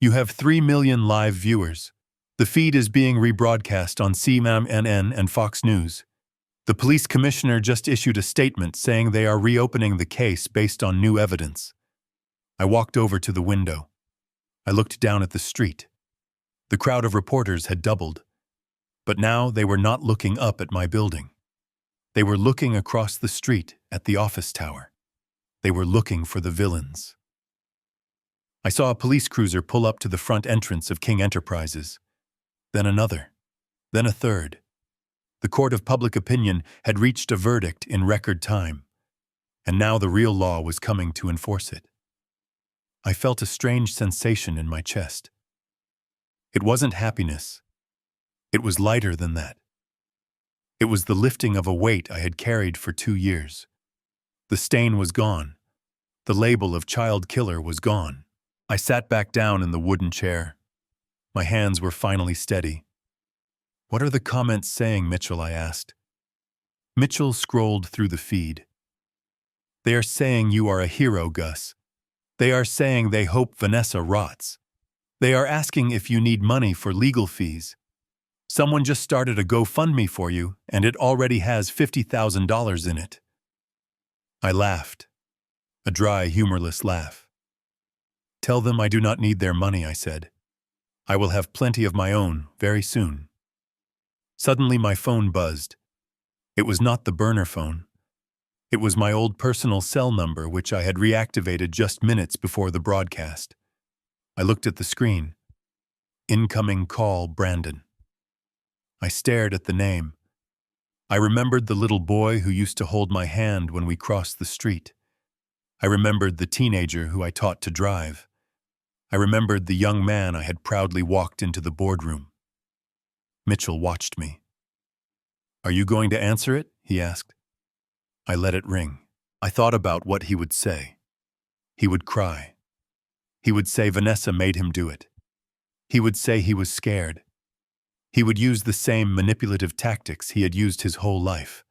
"you have 3 million live viewers. The feed is being rebroadcast on CNN and Fox News. The police commissioner just issued a statement saying they are reopening the case based on new evidence." I walked over to the window. I looked down at the street. The crowd of reporters had doubled. But now they were not looking up at my building. They were looking across the street at the office tower. They were looking for the villains. I saw a police cruiser pull up to the front entrance of King Enterprises. Then another. Then a third. The court of public opinion had reached a verdict in record time, and now the real law was coming to enforce it. I felt a strange sensation in my chest. It wasn't happiness. It was lighter than that. It was the lifting of a weight I had carried for 2 years. The stain was gone. The label of child killer was gone. I sat back down in the wooden chair. My hands were finally steady. "What are the comments saying, Mitchell?" I asked. Mitchell scrolled through the feed. "They are saying you are a hero, Gus. They are saying they hope Vanessa rots. They are asking if you need money for legal fees. Someone just started a GoFundMe for you, and it already has $50,000 in it." I laughed. A dry, humorless laugh. "Tell them I do not need their money," I said. "I will have plenty of my own very soon." Suddenly my phone buzzed. It was not the burner phone. It was my old personal cell number, which I had reactivated just minutes before the broadcast. I looked at the screen. Incoming call, Brandon. I stared at the name. I remembered the little boy who used to hold my hand when we crossed the street. I remembered the teenager who I taught to drive. I remembered the young man I had proudly walked into the boardroom. Mitchell watched me. "Are you going to answer it?" he asked. I let it ring. I thought about what he would say. He would cry. He would say Vanessa made him do it. He would say he was scared. He would use the same manipulative tactics he had used his whole life.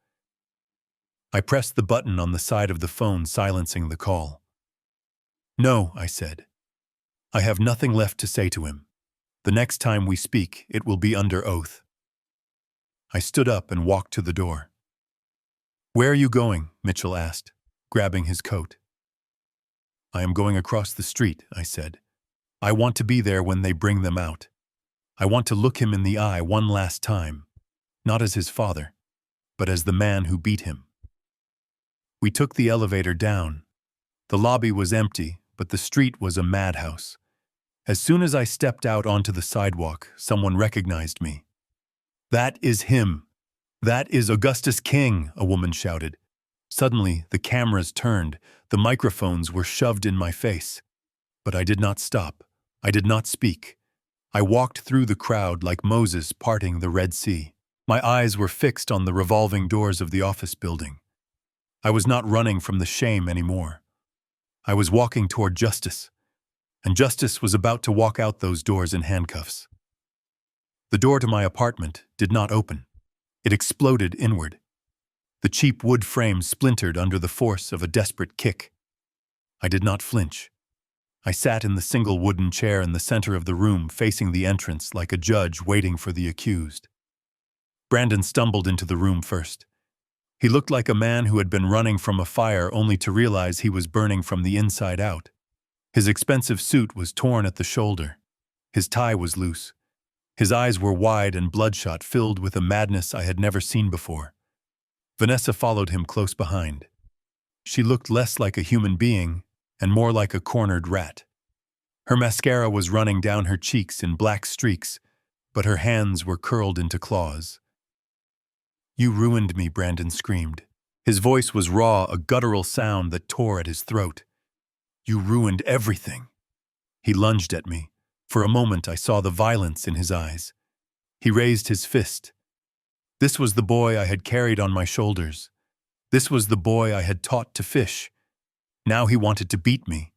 I pressed the button on the side of the phone, silencing the call. "No," I said. "I have nothing left to say to him. The next time we speak, it will be under oath." I stood up and walked to the door. "Where are you going?" Mitchell asked, grabbing his coat. "I am going across the street," I said. "I want to be there when they bring them out. I want to look him in the eye one last time, not as his father, but as the man who beat him." We took the elevator down. The lobby was empty, but the street was a madhouse. As soon as I stepped out onto the sidewalk, someone recognized me. "That is him. That is Augustus King," a woman shouted. Suddenly, the cameras turned, the microphones were shoved in my face. But I did not stop. I did not speak. I walked through the crowd like Moses parting the Red Sea. My eyes were fixed on the revolving doors of the office building. I was not running from the shame anymore. I was walking toward justice, and justice was about to walk out those doors in handcuffs. The door to my apartment did not open. It exploded inward. The cheap wood frame splintered under the force of a desperate kick. I did not flinch. I sat in the single wooden chair in the center of the room, facing the entrance like a judge waiting for the accused. Brandon stumbled into the room first. He looked like a man who had been running from a fire only to realize he was burning from the inside out. His expensive suit was torn at the shoulder. His tie was loose. His eyes were wide and bloodshot, filled with a madness I had never seen before. Vanessa followed him close behind. She looked less like a human being and more like a cornered rat. Her mascara was running down her cheeks in black streaks, but her hands were curled into claws. "You ruined me," Brandon screamed. His voice was raw, a guttural sound that tore at his throat. "You ruined everything." He lunged at me. For a moment I saw the violence in his eyes. He raised his fist. This was the boy I had carried on my shoulders. This was the boy I had taught to fish. Now he wanted to beat me.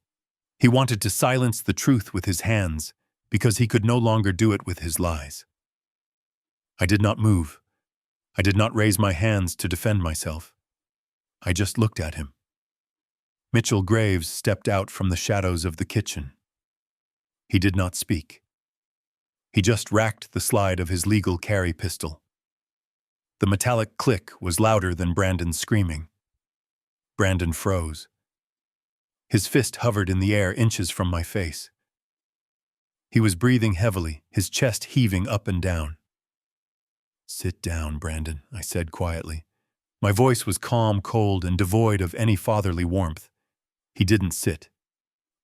He wanted to silence the truth with his hands, because he could no longer do it with his lies. I did not move. I did not raise my hands to defend myself. I just looked at him. Mitchell Graves stepped out from the shadows of the kitchen. He did not speak. He just racked the slide of his legal carry pistol. The metallic click was louder than Brandon's screaming. Brandon froze. His fist hovered in the air inches from my face. He was breathing heavily, his chest heaving up and down. "Sit down, Brandon," I said quietly. My voice was calm, cold, and devoid of any fatherly warmth. He didn't sit.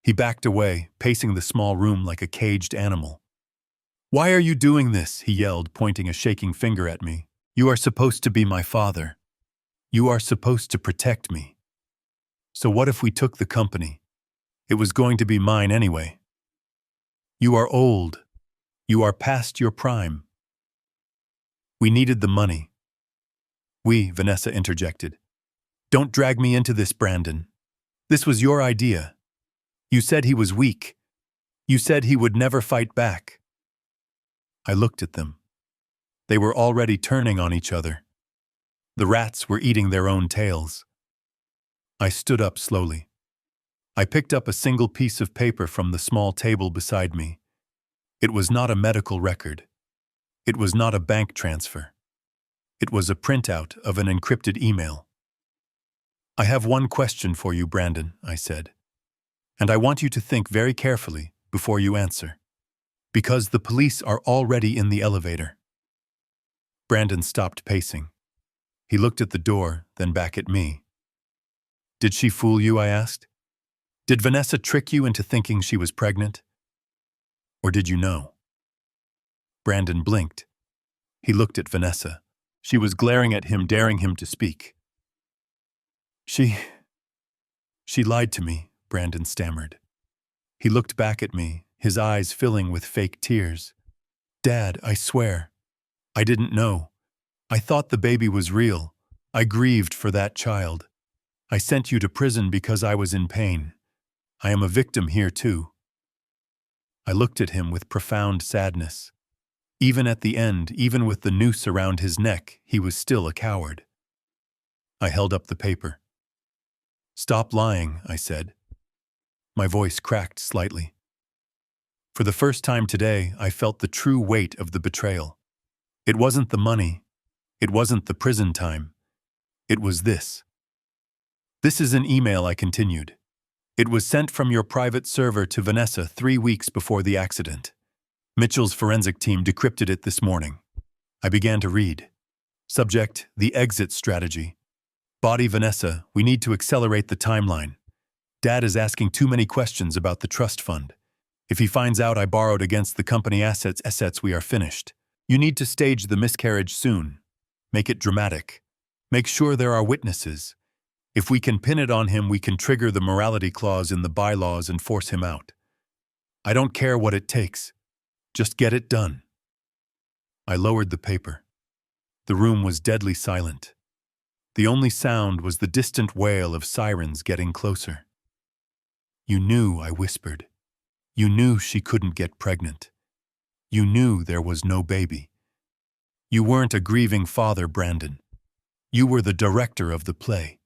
He backed away, pacing the small room like a caged animal. "Why are you doing this?" he yelled, pointing a shaking finger at me. "You are supposed to be my father. You are supposed to protect me. So what if we took the company? It was going to be mine anyway. You are old. You are past your prime." "We needed the money." Vanessa interjected. "Don't drag me into this, Brandon. This was your idea. You said he was weak. You said he would never fight back." I looked at them. They were already turning on each other. The rats were eating their own tails. I stood up slowly. I picked up a single piece of paper from the small table beside me. It was not a medical record. It was not a bank transfer. It was a printout of an encrypted email. "I have one question for you, Brandon," I said. "And I want you to think very carefully before you answer. Because the police are already in the elevator." Brandon stopped pacing. He looked at the door, then back at me. "Did she fool you?" I asked. "Did Vanessa trick you into thinking she was pregnant? Or did you know?" Brandon blinked. He looked at Vanessa. She was glaring at him, daring him to speak. She lied to me," Brandon stammered. He looked back at me, his eyes filling with fake tears. "Dad, I swear. I didn't know. I thought the baby was real. I grieved for that child. I sent you to prison because I was in pain. I am a victim here too." I looked at him with profound sadness. Even at the end, even with the noose around his neck, he was still a coward. I held up the paper. "Stop lying," I said. My voice cracked slightly. For the first time today, I felt the true weight of the betrayal. It wasn't the money. It wasn't the prison time. It was this. "This is an email," I continued. "It was sent from your private server to Vanessa 3 weeks before the accident. Mitchell's forensic team decrypted it this morning." I began to read. Subject: the exit strategy. Body: Vanessa, we need to accelerate the timeline. Dad is asking too many questions about the trust fund. If he finds out I borrowed against the company assets, we are finished. You need to stage the miscarriage soon. Make it dramatic. Make sure there are witnesses. If we can pin it on him, we can trigger the morality clause in the bylaws and force him out. I don't care what it takes. Just get it done." I lowered the paper. The room was deadly silent. The only sound was the distant wail of sirens getting closer. "You knew," I whispered. "You knew she couldn't get pregnant. You knew there was no baby. You weren't a grieving father, Brandon. You were the director of the play.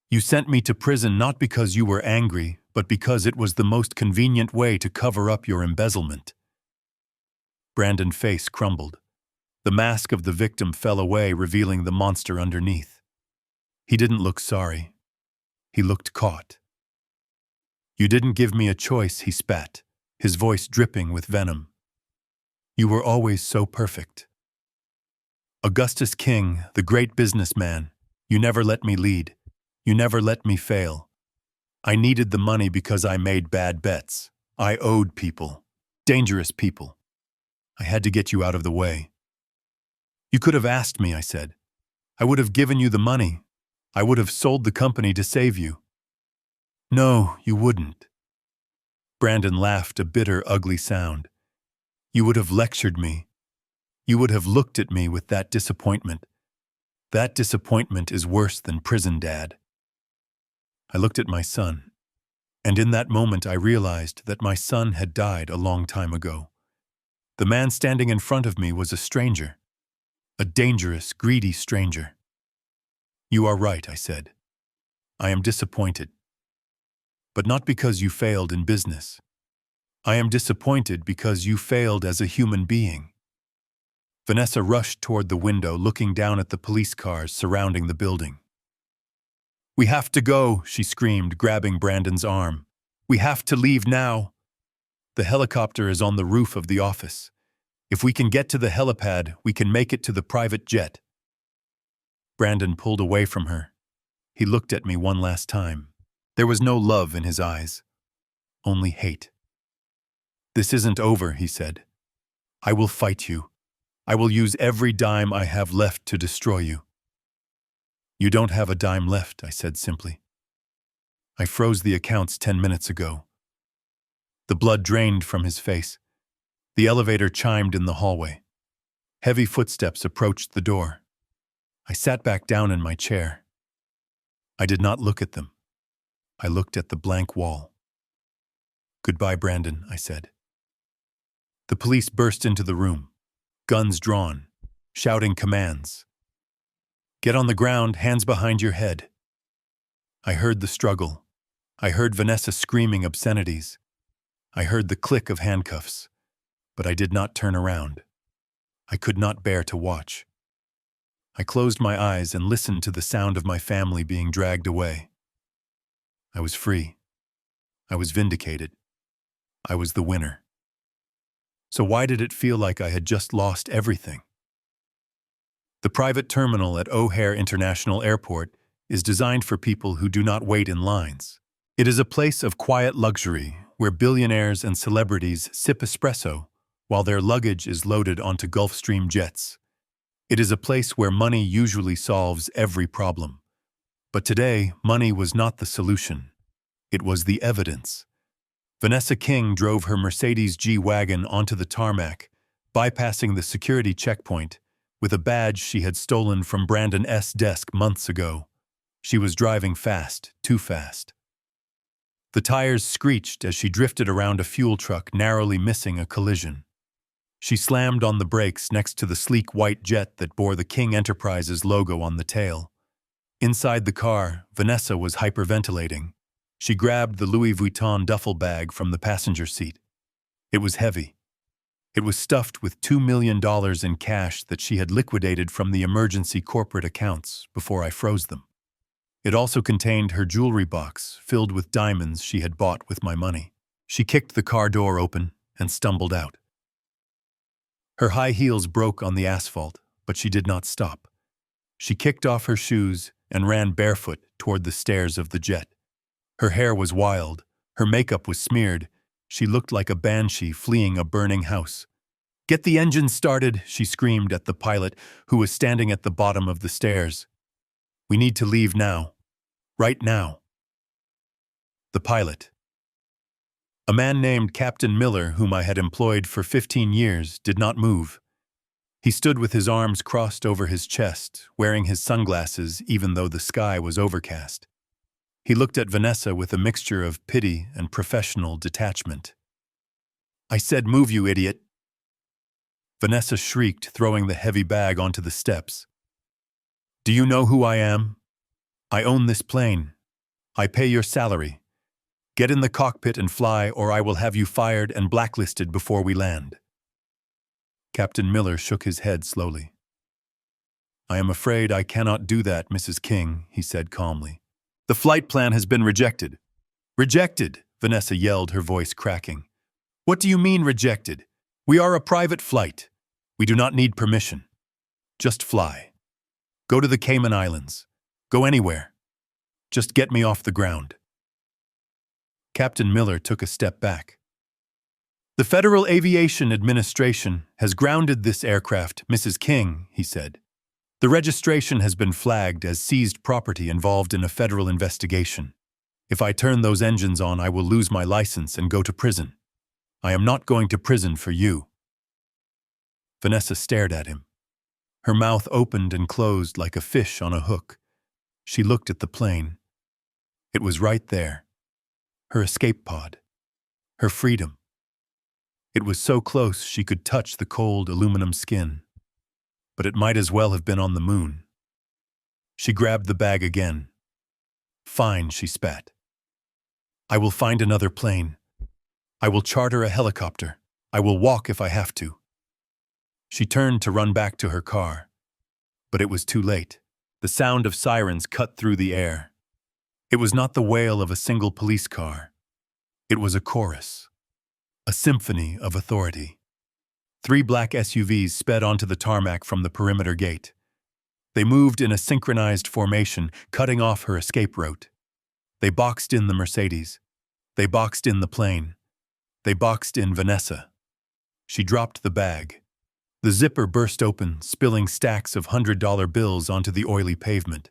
You sent me to prison not because you were angry, but because it was the most convenient way to cover up your embezzlement." Brandon's face crumbled. The mask of the victim fell away, revealing the monster underneath. He didn't look sorry. He looked caught. "You didn't give me a choice," he spat, his voice dripping with venom. "You were always so perfect. Augustus King, the great businessman, you never let me lead. You never let me fail. I needed the money because I made bad bets. I owed people. Dangerous people. I had to get you out of the way." "You could have asked me," I said. "I would have given you the money. I would have sold the company to save you." "No, you wouldn't." Brandon laughed, a bitter, ugly sound. "You would have lectured me. You would have looked at me with that disappointment. That disappointment is worse than prison, Dad." I looked at my son, and in that moment I realized that my son had died a long time ago. The man standing in front of me was a stranger, a dangerous, greedy stranger. "You are right," I said. "I am disappointed. But not because you failed in business. I am disappointed because you failed as a human being." Vanessa rushed toward the window, looking down at the police cars surrounding the building. "We have to go," she screamed, grabbing Brandon's arm. "We have to leave now. The helicopter is on the roof of the office. If we can get to the helipad, we can make it to the private jet." Brandon pulled away from her. He looked at me one last time. There was no love in his eyes, only hate. "This isn't over," he said. "I will fight you. I will use every dime I have left to destroy you." "You don't have a dime left," I said simply. "I froze the accounts 10 minutes ago." The blood drained from his face. The elevator chimed in the hallway. Heavy footsteps approached the door. I sat back down in my chair. I did not look at them. I looked at the blank wall. "Goodbye, Brandon," I said. The police burst into the room, guns drawn, shouting commands. "Get on the ground, hands behind your head." I heard the struggle. I heard Vanessa screaming obscenities. I heard the click of handcuffs, but I did not turn around. I could not bear to watch. I closed my eyes and listened to the sound of my family being dragged away. I was free. I was vindicated. I was the winner. So why did it feel like I had just lost everything? The private terminal at O'Hare International Airport is designed for people who do not wait in lines. It is a place of quiet luxury where billionaires and celebrities sip espresso while their luggage is loaded onto Gulfstream jets. It is a place where money usually solves every problem. But today, money was not the solution. It was the evidence. Vanessa King drove her Mercedes G-Wagon onto the tarmac, bypassing the security checkpoint, with a badge she had stolen from Brandon S.'s desk months ago. She was driving fast, too fast. The tires screeched as she drifted around a fuel truck, narrowly missing a collision. She slammed on the brakes next to the sleek white jet that bore the King Enterprises logo on the tail. Inside the car, Vanessa was hyperventilating. She grabbed the Louis Vuitton duffel bag from the passenger seat. It was heavy. It was stuffed with $2 million in cash that she had liquidated from the emergency corporate accounts before I froze them. It also contained her jewelry box filled with diamonds she had bought with my money. She kicked the car door open and stumbled out. Her high heels broke on the asphalt, but she did not stop. She kicked off her shoes and ran barefoot toward the stairs of the jet. Her hair was wild, her makeup was smeared. She looked like a banshee fleeing a burning house. "Get the engine started," she screamed at the pilot, who was standing at the bottom of the stairs. "We need to leave now. Right now." The pilot, a man named Captain Miller, whom I had employed for 15 years, did not move. He stood with his arms crossed over his chest, wearing his sunglasses even though the sky was overcast. He looked at Vanessa with a mixture of pity and professional detachment. "I said move, you idiot." Vanessa shrieked, throwing the heavy bag onto the steps. "Do you know who I am? I own this plane. I pay your salary. Get in the cockpit and fly, or I will have you fired and blacklisted before we land." Captain Miller shook his head slowly. "I am afraid I cannot do that, Mrs. King," he said calmly. "The flight plan has been rejected." "Rejected?" Vanessa yelled, her voice cracking. "What do you mean rejected? We are a private flight. We do not need permission. Just fly. Go to the Cayman Islands. Go anywhere. Just get me off the ground." Captain Miller took a step back. "The Federal Aviation Administration has grounded this aircraft, Mrs. King," he said. "The registration has been flagged as seized property involved in a federal investigation. If I turn those engines on, I will lose my license and go to prison. I am not going to prison for you." Vanessa stared at him. Her mouth opened and closed like a fish on a hook. She looked at the plane. It was right there. Her escape pod. Her freedom. It was so close she could touch the cold aluminum skin. But it might as well have been on the moon. She grabbed the bag again. "Fine," she spat. "I will find another plane. I will charter a helicopter. I will walk if I have to." She turned to run back to her car. But it was too late. The sound of sirens cut through the air. It was not the wail of a single police car. It was a chorus. A symphony of authority. 3 black SUVs sped onto the tarmac from the perimeter gate. They moved in a synchronized formation, cutting off her escape route. They boxed in the Mercedes. They boxed in the plane. They boxed in Vanessa. She dropped the bag. The zipper burst open, spilling stacks of $100 bills onto the oily pavement.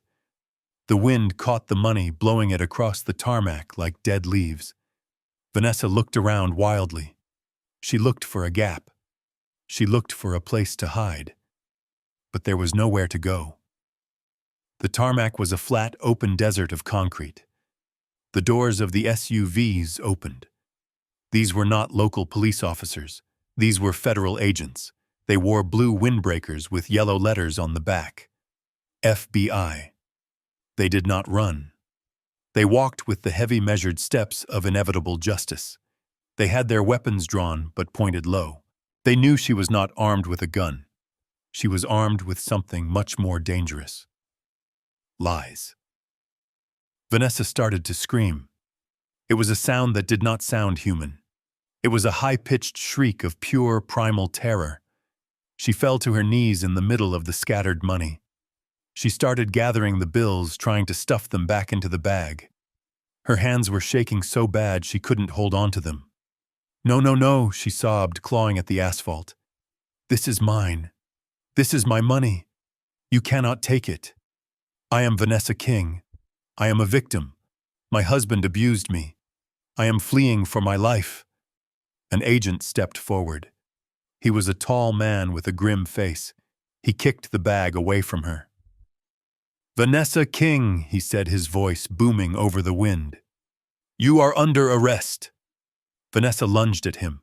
The wind caught the money, blowing it across the tarmac like dead leaves. Vanessa looked around wildly. She looked for a gap. She looked for a place to hide. But there was nowhere to go. The tarmac was a flat, open desert of concrete. The doors of the SUVs opened. These were not local police officers. These were federal agents. They wore blue windbreakers with yellow letters on the back. FBI. They did not run. They walked with the heavy measured steps of inevitable justice. They had their weapons drawn but pointed low. They knew she was not armed with a gun. She was armed with something much more dangerous. Lies. Vanessa started to scream. It was a sound that did not sound human. It was a high-pitched shriek of pure, primal terror. She fell to her knees in the middle of the scattered money. She started gathering the bills, trying to stuff them back into the bag. Her hands were shaking so bad she couldn't hold on to them. "No, no, no," she sobbed, clawing at the asphalt. "This is mine. This is my money. You cannot take it. I am Vanessa King. I am a victim. My husband abused me. I am fleeing for my life." An agent stepped forward. He was a tall man with a grim face. He kicked the bag away from her. "Vanessa King," he said, his voice booming over the wind. "You are under arrest." Vanessa lunged at him.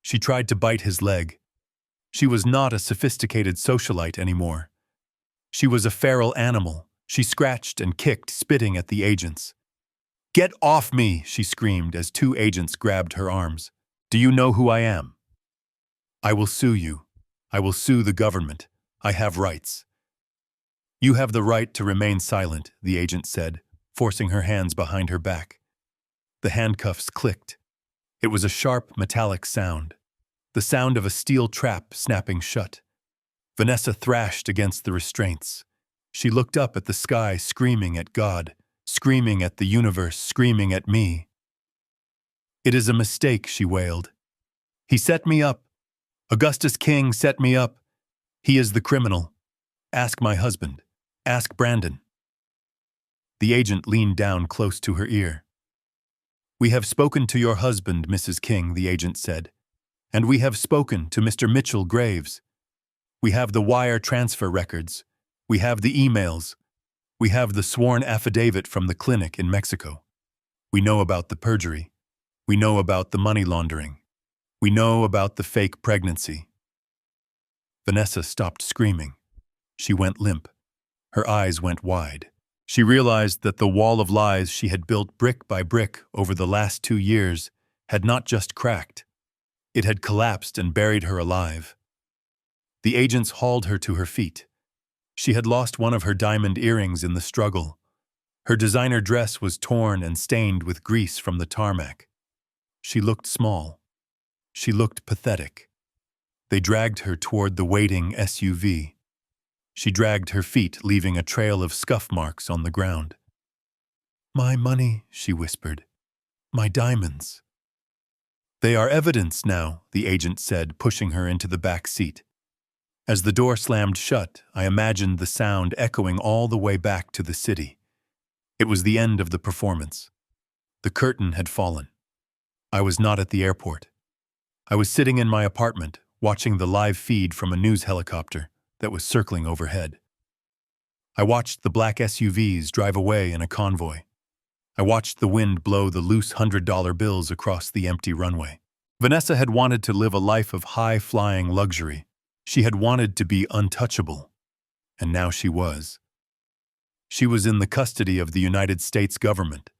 She tried to bite his leg. She was not a sophisticated socialite anymore. She was a feral animal. She scratched and kicked, spitting at the agents. "Get off me!" she screamed as two agents grabbed her arms. "Do you know who I am?" "I will sue you. I will sue the government. I have rights." "You have the right to remain silent," the agent said, forcing her hands behind her back. The handcuffs clicked. It was a sharp, metallic sound, the sound of a steel trap snapping shut. Vanessa thrashed against the restraints. She looked up at the sky, screaming at God, screaming at the universe, screaming at me. "It is a mistake," she wailed. "He set me up. Augustus King set me up. He is the criminal. Ask my husband. Ask Brandon." The agent leaned down close to her ear. "We have spoken to your husband, Mrs. King," the agent said. "And we have spoken to Mr. Mitchell Graves. We have the wire transfer records. We have the emails. We have the sworn affidavit from the clinic in Mexico. We know about the perjury. We know about the money laundering. We know about the fake pregnancy." Vanessa stopped screaming. She went limp. Her eyes went wide. She realized that the wall of lies she had built brick by brick over the last 2 years had not just cracked. It had collapsed and buried her alive. The agents hauled her to her feet. She had lost one of her diamond earrings in the struggle. Her designer dress was torn and stained with grease from the tarmac. She looked small. She looked pathetic. They dragged her toward the waiting SUV. She dragged her feet, leaving a trail of scuff marks on the ground. "My money," she whispered. "My diamonds." "They are evidence now," the agent said, pushing her into the back seat. As the door slammed shut, I imagined the sound echoing all the way back to the city. It was the end of the performance. The curtain had fallen. I was not at the airport. I was sitting in my apartment, watching the live feed from a news helicopter that was circling overhead. I watched the black SUVs drive away in a convoy. I watched the wind blow the loose $100 bills across the empty runway. Vanessa had wanted to live a life of high-flying luxury. She had wanted to be untouchable. And now she was. She was in the custody of the United States government.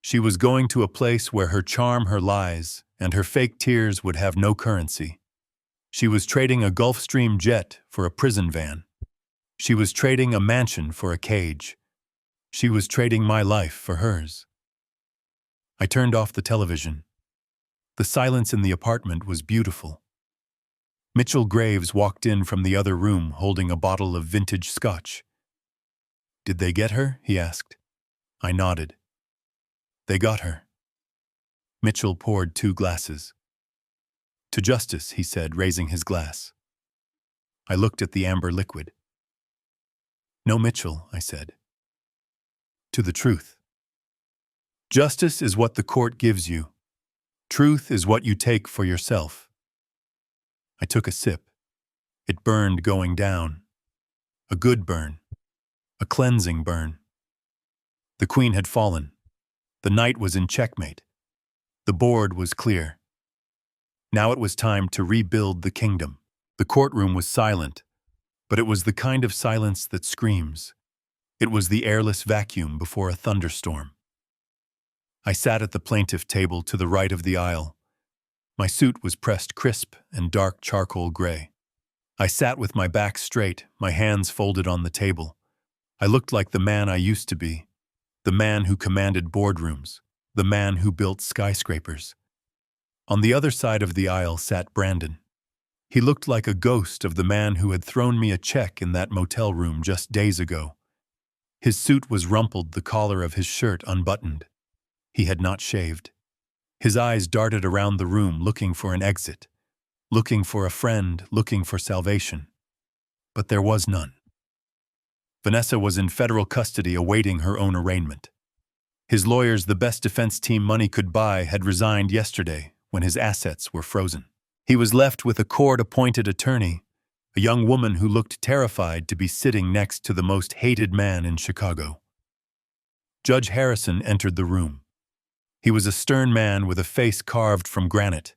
She was going to a place where her charm, her lies, and her fake tears would have no currency. She was trading a Gulfstream jet for a prison van. She was trading a mansion for a cage. She was trading my life for hers. I turned off the television. The silence in the apartment was beautiful. Mitchell Graves walked in from the other room holding a bottle of vintage scotch. "Did they get her?" he asked. I nodded. They got her. Mitchell poured 2 glasses. To justice, he said, raising his glass. I looked at the amber liquid. No, Mitchell, I said. To the truth. Justice is what the court gives you. Truth is what you take for yourself. I took a sip. It burned going down. A good burn. A cleansing burn. The queen had fallen. The knight was in checkmate. The board was clear. Now it was time to rebuild the kingdom. The courtroom was silent, but it was the kind of silence that screams. It was the airless vacuum before a thunderstorm. I sat at the plaintiff table to the right of the aisle. My suit was pressed crisp and dark charcoal gray. I sat with my back straight, my hands folded on the table. I looked like the man I used to be, the man who commanded boardrooms, the man who built skyscrapers. On the other side of the aisle sat Brandon. He looked like a ghost of the man who had thrown me a check in that motel room just days ago. His suit was rumpled, the collar of his shirt unbuttoned. He had not shaved. His eyes darted around the room looking for an exit, looking for a friend, looking for salvation. But there was none. Vanessa was in federal custody awaiting her own arraignment. His lawyers, the best defense team money could buy, had resigned yesterday when his assets were frozen. He was left with a court-appointed attorney, a young woman who looked terrified to be sitting next to the most hated man in Chicago. Judge Harrison entered the room. He was a stern man with a face carved from granite.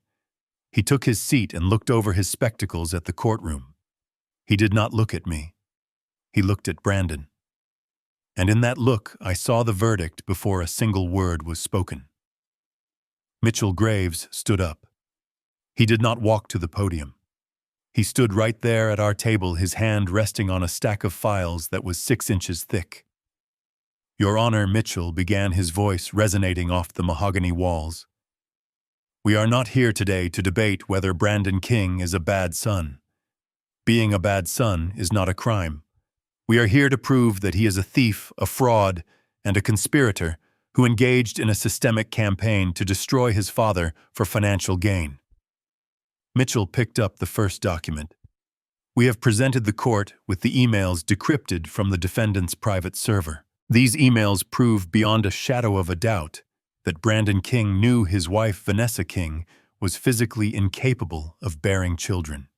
He took his seat and looked over his spectacles at the courtroom. He did not look at me. He looked at Brandon. And in that look, I saw the verdict before a single word was spoken. Mitchell Graves stood up. He did not walk to the podium. He stood right there at our table, his hand resting on a stack of files that was 6 inches thick. Your Honor, Mitchell, began, his voice resonating off the mahogany walls. We are not here today to debate whether Brandon King is a bad son. Being a bad son is not a crime. We are here to prove that he is a thief, a fraud, and a conspirator who engaged in a systemic campaign to destroy his father for financial gain. Mitchell picked up the first document. We have presented the court with the emails decrypted from the defendant's private server. These emails prove beyond a shadow of a doubt that Brandon King knew his wife Vanessa King was physically incapable of bearing children.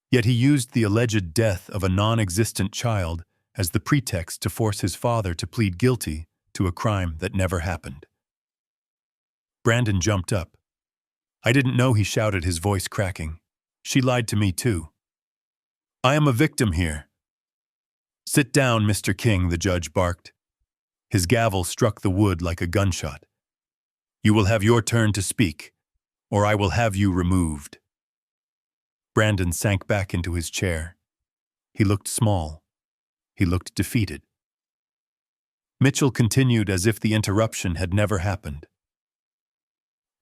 Yet he used the alleged death of a non-existent child as the pretext to force his father to plead guilty to a crime that never happened. Brandon jumped up. I didn't know, he shouted, his voice cracking. She lied to me too. I am a victim here. Sit down, Mr. King, the judge barked. His gavel struck the wood like a gunshot. You will have your turn to speak, or I will have you removed. Brandon sank back into his chair. He looked small. He looked defeated. Mitchell continued as if the interruption had never happened.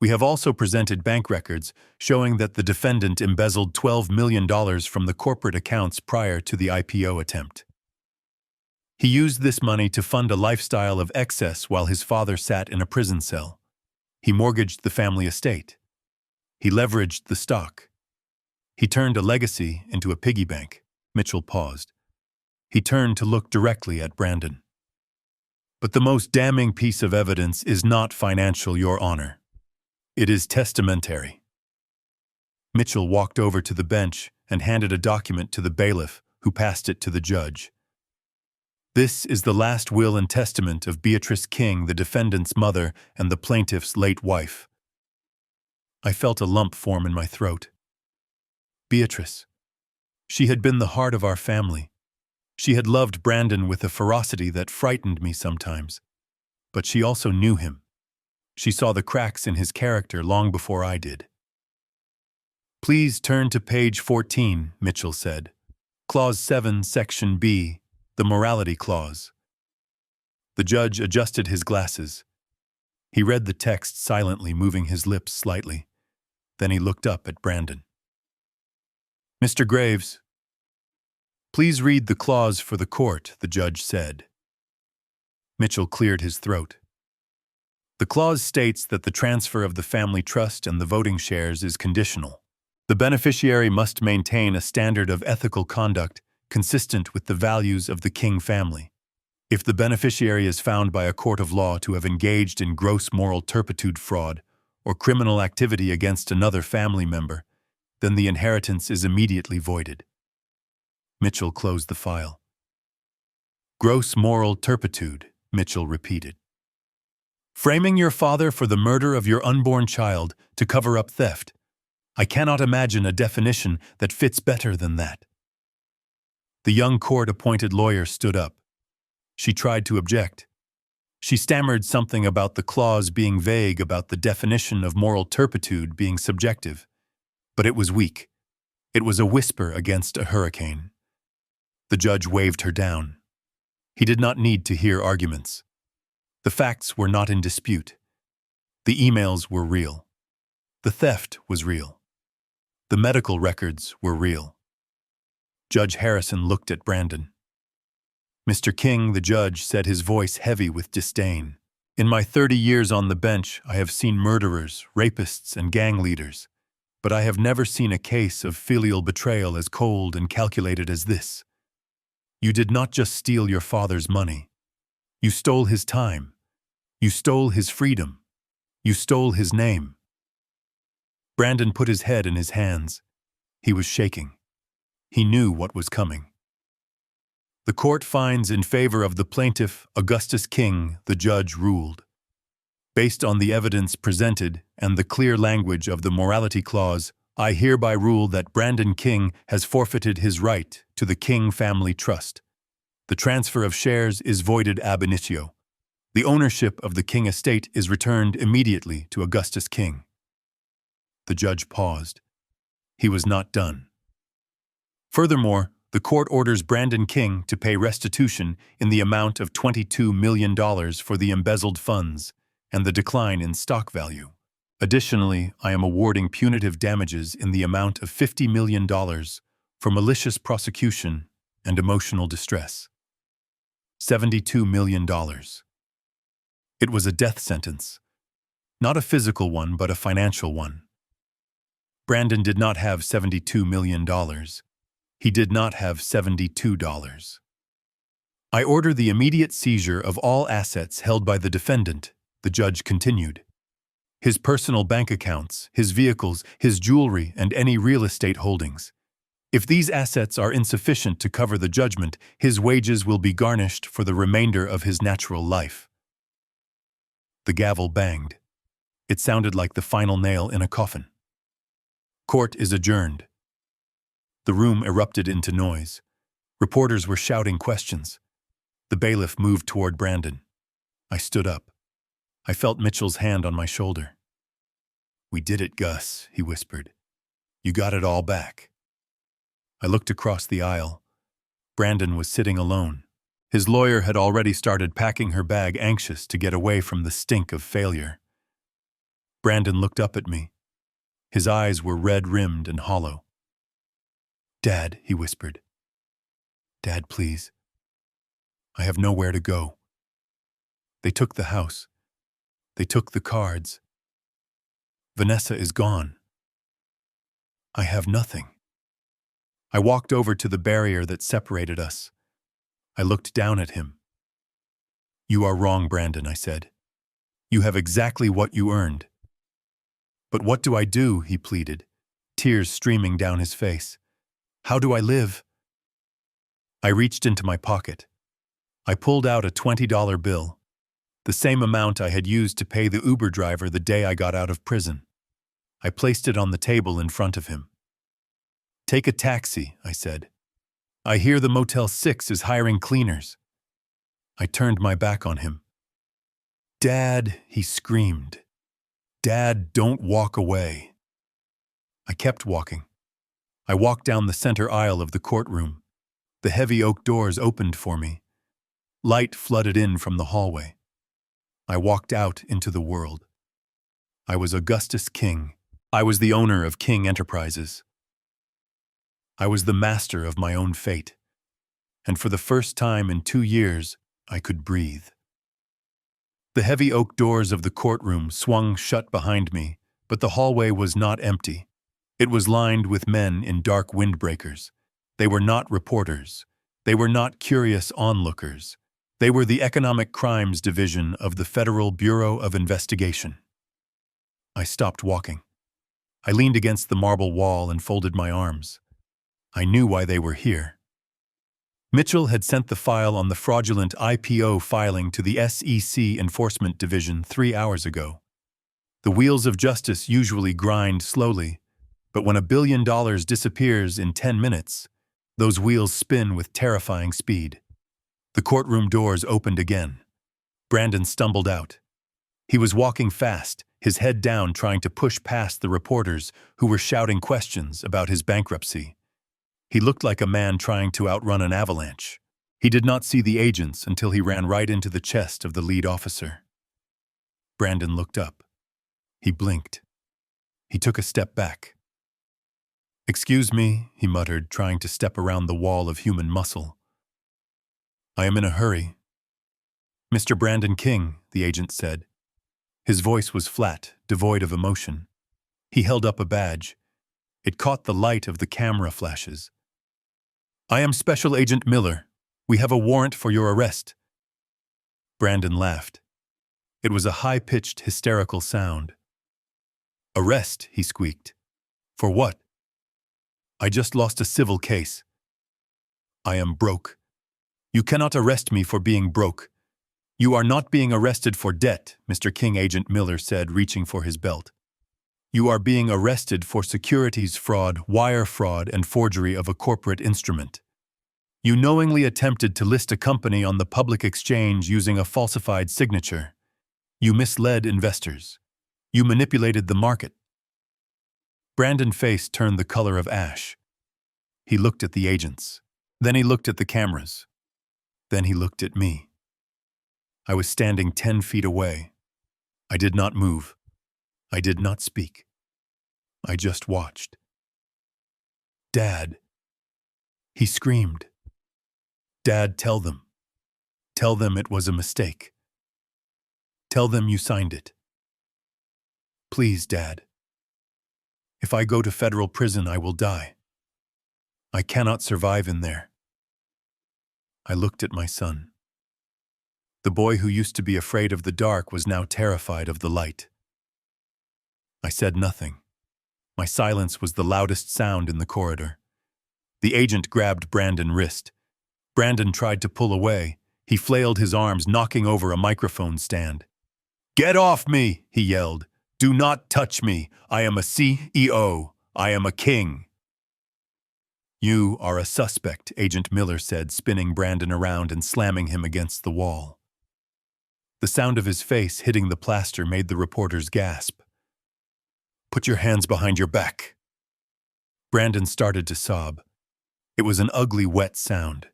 We have also presented bank records showing that the defendant embezzled $12 million from the corporate accounts prior to the IPO attempt. He used this money to fund a lifestyle of excess while his father sat in a prison cell. He mortgaged the family estate. He leveraged the stock. He turned a legacy into a piggy bank. Mitchell paused. He turned to look directly at Brandon. But the most damning piece of evidence is not financial, Your Honor. It is testamentary. Mitchell walked over to the bench and handed a document to the bailiff, who passed it to the judge. This is the last will and testament of Beatrice King, the defendant's mother and the plaintiff's late wife. I felt a lump form in my throat. Beatrice. She had been the heart of our family. She had loved Brandon with a ferocity that frightened me sometimes. But she also knew him. She saw the cracks in his character long before I did. Please turn to page 14, Mitchell said. Clause 7, Section B, the morality clause. The judge adjusted his glasses. He read the text silently, moving his lips slightly. Then he looked up at Brandon. Mr. Graves, please read the clause for the court, the judge said. Mitchell cleared his throat. The clause states that the transfer of the family trust and the voting shares is conditional. The beneficiary must maintain a standard of ethical conduct consistent with the values of the King family. If the beneficiary is found by a court of law to have engaged in gross moral turpitude, fraud, or criminal activity against another family member, then the inheritance is immediately voided. Mitchell closed the file. Gross moral turpitude, Mitchell repeated. Framing your father for the murder of your unborn child to cover up theft. I cannot imagine a definition that fits better than that. The young court-appointed lawyer stood up. She tried to object. She stammered something about the clause being vague, about the definition of moral turpitude being subjective. But it was weak. It was a whisper against a hurricane. The judge waved her down. He did not need to hear arguments. The facts were not in dispute. The emails were real. The theft was real. The medical records were real. Judge Harrison looked at Brandon. Mr. King, the judge, said, his voice heavy with disdain. In my 30 years on the bench, I have seen murderers, rapists, and gang leaders, but I have never seen a case of filial betrayal as cold and calculated as this. You did not just steal your father's money. You stole his time. You stole his freedom. You stole his name. Brandon put his head in his hands. He was shaking. He knew what was coming. The court finds in favor of the plaintiff, Augustus King, the judge ruled. Based on the evidence presented and the clear language of the morality clause, I hereby rule that Brandon King has forfeited his right to the King family trust. The transfer of shares is voided ab initio. The ownership of the King estate is returned immediately to Augustus King. The judge paused. He was not done. Furthermore, the court orders Brandon King to pay restitution in the amount of $22 million for the embezzled funds and the decline in stock value. Additionally, I am awarding punitive damages in the amount of $50 million for malicious prosecution and emotional distress. $72 million. It was a death sentence. Not a physical one, but a financial one. Brandon did not have $72 million. He did not have $72. I order the immediate seizure of all assets held by the defendant, the judge continued. His personal bank accounts, his vehicles, his jewelry, and any real estate holdings. If these assets are insufficient to cover the judgment, his wages will be garnished for the remainder of his natural life. The gavel banged. It sounded like the final nail in a coffin. Court is adjourned. The room erupted into noise. Reporters were shouting questions. The bailiff moved toward Brandon. I stood up. I felt Mitchell's hand on my shoulder. We did it, Gus, he whispered. You got it all back. I looked across the aisle. Brandon was sitting alone. His lawyer had already started packing her bag, anxious to get away from the stink of failure. Brandon looked up at me. His eyes were red-rimmed and hollow. Dad, he whispered. Dad, please. I have nowhere to go. They took the house. They took the cards. Vanessa is gone. I have nothing. I walked over to the barrier that separated us. I looked down at him. You are wrong, Brandon, I said. You have exactly what you earned. But what do I do, he pleaded, tears streaming down his face. How do I live? I reached into my pocket. I pulled out a $20 bill, the same amount I had used to pay the Uber driver the day I got out of prison. I placed it on the table in front of him. Take a taxi, I said. I hear the Motel 6 is hiring cleaners. I turned my back on him. Dad, he screamed. Dad, don't walk away. I kept walking. I walked down the center aisle of the courtroom. The heavy oak doors opened for me. Light flooded in from the hallway. I walked out into the world. I was Augustus King. I was the owner of King Enterprises. I was the master of my own fate. And for the first time in 2 years, I could breathe. The heavy oak doors of the courtroom swung shut behind me, but the hallway was not empty. It was lined with men in dark windbreakers. They were not reporters. They were not curious onlookers. They were the Economic Crimes Division of the Federal Bureau of Investigation. I stopped walking. I leaned against the marble wall and folded my arms. I knew why they were here. Mitchell had sent the file on the fraudulent IPO filing to the SEC Enforcement Division 3 hours ago. The wheels of justice usually grind slowly, but when $1 billion disappears in 10 minutes, those wheels spin with terrifying speed. The courtroom doors opened again. Brandon stumbled out. He was walking fast, his head down, trying to push past the reporters who were shouting questions about his bankruptcy. He looked like a man trying to outrun an avalanche. He did not see the agents until he ran right into the chest of the lead officer. Brandon looked up. He blinked. He took a step back. "Excuse me," he muttered, trying to step around the wall of human muscle. "I am in a hurry." "Mr. Brandon King," the agent said. His voice was flat, devoid of emotion. He held up a badge. It caught the light of the camera flashes. "I am Special Agent Miller. We have a warrant for your arrest." Brandon laughed. It was a high-pitched, hysterical sound. "Arrest," he squeaked. "For what?" "I just lost a civil case. I am broke. You cannot arrest me for being broke." "You are not being arrested for debt," Mr. King, Agent Miller said, reaching for his belt. "You are being arrested for securities fraud, wire fraud, and forgery of a corporate instrument. You knowingly attempted to list a company on the public exchange using a falsified signature. You misled investors. You manipulated the market." Brandon's face turned the color of ash. He looked at the agents. Then he looked at the cameras. Then he looked at me. I was standing 10 feet away. I did not move. I did not speak. I just watched. "Dad!" He screamed. "Dad, tell them. Tell them it was a mistake. Tell them you signed it. Please, Dad. If I go to federal prison, I will die. I cannot survive in there." I looked at my son. The boy who used to be afraid of the dark was now terrified of the light. I said nothing. My silence was the loudest sound in the corridor. The agent grabbed Brandon's wrist. Brandon tried to pull away. He flailed his arms, knocking over a microphone stand. "Get off me!" he yelled. "Do not touch me. I am a CEO. I am a king." "You are a suspect," Agent Miller said, spinning Brandon around and slamming him against the wall. The sound of his face hitting the plaster made the reporters gasp. "Put your hands behind your back." Brandon started to sob. It was an ugly, wet sound.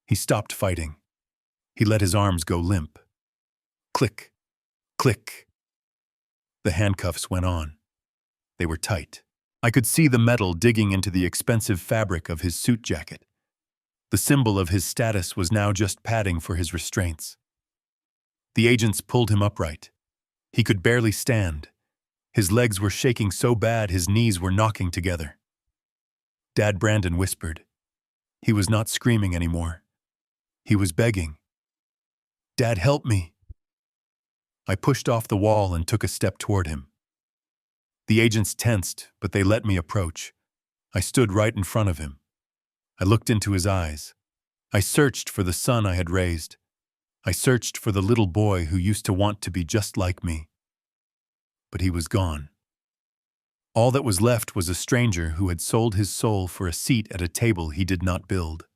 He stopped fighting. He let his arms go limp. Click, click. The handcuffs went on. They were tight. I could see the metal digging into the expensive fabric of his suit jacket. The symbol of his status was now just padding for his restraints. The agents pulled him upright. He could barely stand. His legs were shaking so bad his knees were knocking together. Dad, Brandon whispered. He was not screaming anymore. He was begging. "Dad, help me." I pushed off the wall and took a step toward him. The agents tensed, but they let me approach. I stood right in front of him. I looked into his eyes. I searched for the son I had raised. I searched for the little boy who used to want to be just like me. But he was gone. All that was left was a stranger who had sold his soul for a seat at a table he did not build.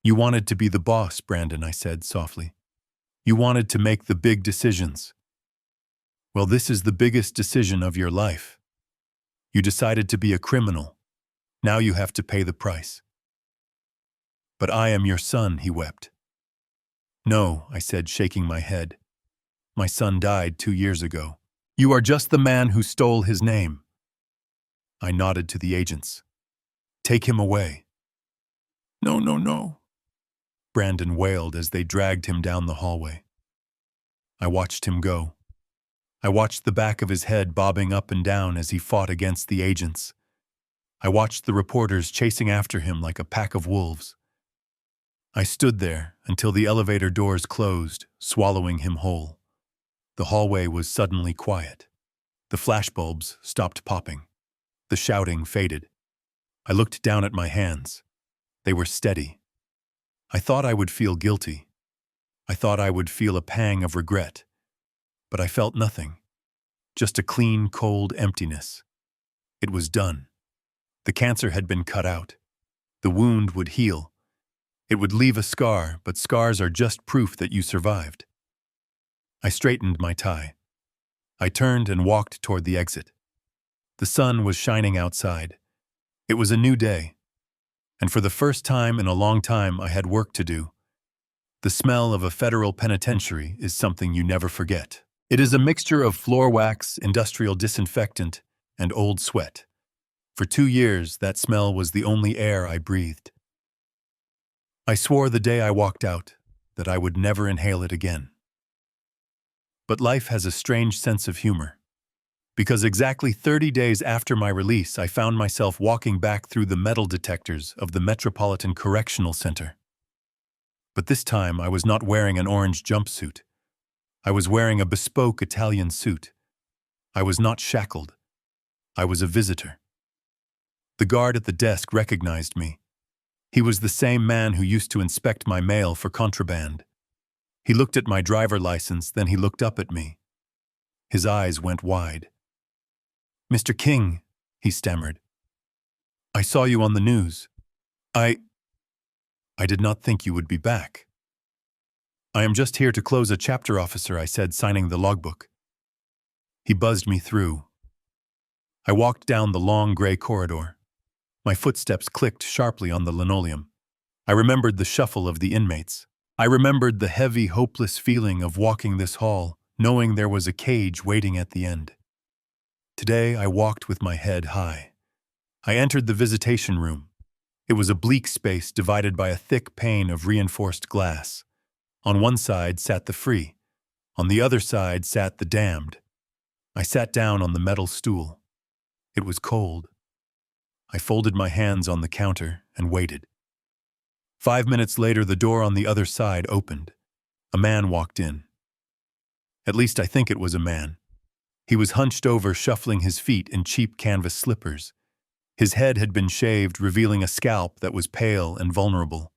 "You wanted to be the boss, Brandon," I said softly. "You wanted to make the big decisions. Well, this is the biggest decision of your life. You decided to be a criminal. Now you have to pay the price." "But I am your son," he wept. "No," I said, shaking my head. "My son died 2 years ago. You are just the man who stole his name." I nodded to the agents. "Take him away." "No, no, no," Brandon wailed as they dragged him down the hallway. I watched him go. I watched the back of his head bobbing up and down as he fought against the agents. I watched the reporters chasing after him like a pack of wolves. I stood there until the elevator doors closed, swallowing him whole. The hallway was suddenly quiet. The flashbulbs stopped popping. The shouting faded. I looked down at my hands. They were steady. I thought I would feel guilty. I thought I would feel a pang of regret. But I felt nothing. Just a clean, cold emptiness. It was done. The cancer had been cut out. The wound would heal. It would leave a scar, but scars are just proof that you survived. I straightened my tie. I turned and walked toward the exit. The sun was shining outside. It was a new day. And for the first time in a long time, I had work to do. The smell of a federal penitentiary is something you never forget. It is a mixture of floor wax, industrial disinfectant, and old sweat. For 2 years, that smell was the only air I breathed. I swore the day I walked out that I would never inhale it again. But life has a strange sense of humor. Because exactly 30 days after my release, I found myself walking back through the metal detectors of the Metropolitan Correctional Center. But this time, I was not wearing an orange jumpsuit. I was wearing a bespoke Italian suit. I was not shackled. I was a visitor. The guard at the desk recognized me. He was the same man who used to inspect my mail for contraband. He looked at my driver license, then he looked up at me. His eyes went wide. "Mr. King," he stammered. "I saw you on the news. I did not think you would be back." "I am just here to close a chapter, officer," I said, signing the logbook. He buzzed me through. I walked down the long gray corridor. My footsteps clicked sharply on the linoleum. I remembered the shuffle of the inmates. I remembered the heavy, hopeless feeling of walking this hall, knowing there was a cage waiting at the end. Today, I walked with my head high. I entered the visitation room. It was a bleak space divided by a thick pane of reinforced glass. On one side sat the free. On the other side sat the damned. I sat down on the metal stool. It was cold. I folded my hands on the counter and waited. 5 minutes later, the door on the other side opened. A man walked in. At least I think it was a man. He was hunched over, shuffling his feet in cheap canvas slippers. His head had been shaved, revealing a scalp that was pale and vulnerable.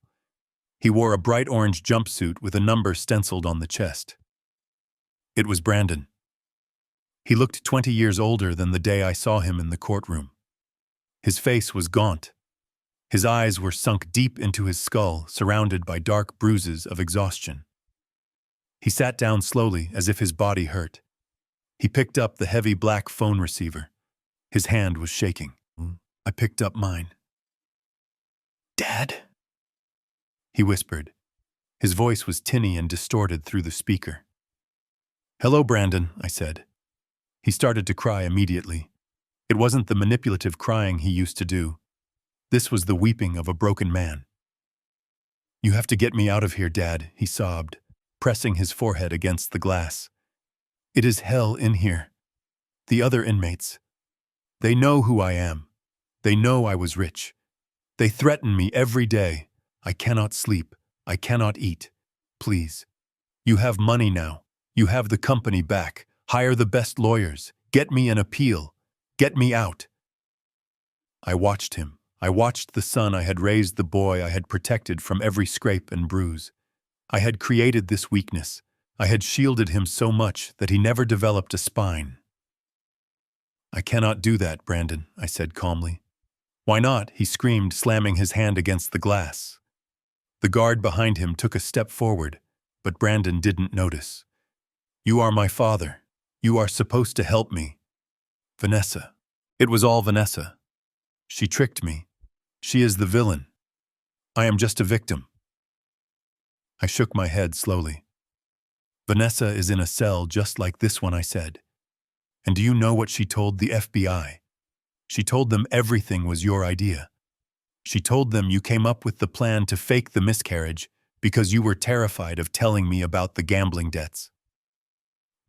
He wore a bright orange jumpsuit with a number stenciled on the chest. It was Brandon. He looked 20 years older than the day I saw him in the courtroom. His face was gaunt. His eyes were sunk deep into his skull, surrounded by dark bruises of exhaustion. He sat down slowly, as if his body hurt. He picked up the heavy black phone receiver. His hand was shaking. I picked up mine. "Dad?" he whispered. His voice was tinny and distorted through the speaker. "Hello, Brandon," I said. He started to cry immediately. It wasn't the manipulative crying he used to do. This was the weeping of a broken man. "You have to get me out of here, Dad," he sobbed, pressing his forehead against the glass. "It is hell in here. The other inmates. They know who I am. They know I was rich. They threaten me every day. I cannot sleep. I cannot eat. Please. You have money now. You have the company back. Hire the best lawyers. Get me an appeal. Get me out." I watched him. I watched the son I had raised, the boy I had protected from every scrape and bruise. I had created this weakness. I had shielded him so much that he never developed a spine. "I cannot do that, Brandon," I said calmly. "Why not?" he screamed, slamming his hand against the glass. The guard behind him took a step forward, but Brandon didn't notice. "You are my father. You are supposed to help me. Vanessa." It was all Vanessa. She tricked me. She is the villain. I am just a victim. I shook my head slowly. "Vanessa is in a cell just like this one," I said. "And do you know what she told the FBI? She told them everything was your idea. She told them you came up with the plan to fake the miscarriage because you were terrified of telling me about the gambling debts."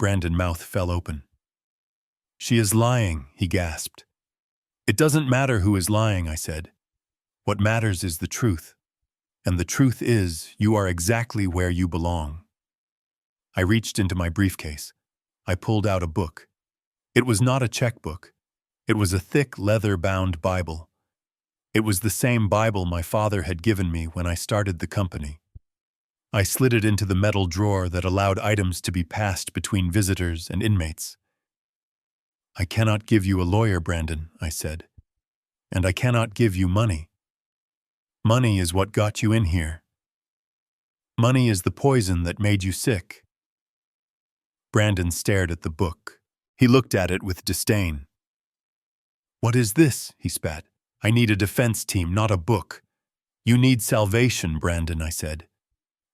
Brandon's mouth fell open. "She is lying," he gasped. "It doesn't matter who is lying," I said. "What matters is the truth. And the truth is, you are exactly where you belong." I reached into my briefcase. I pulled out a book. It was not a checkbook. It was a thick, leather-bound Bible. It was the same Bible my father had given me when I started the company. I slid it into the metal drawer that allowed items to be passed between visitors and inmates. "I cannot give you a lawyer, Brandon," I said. "And I cannot give you money. Money is what got you in here. Money is the poison that made you sick." Brandon stared at the book. He looked at it with disdain. "What is this?" he spat. "I need a defense team, not a book." "You need salvation, Brandon," I said.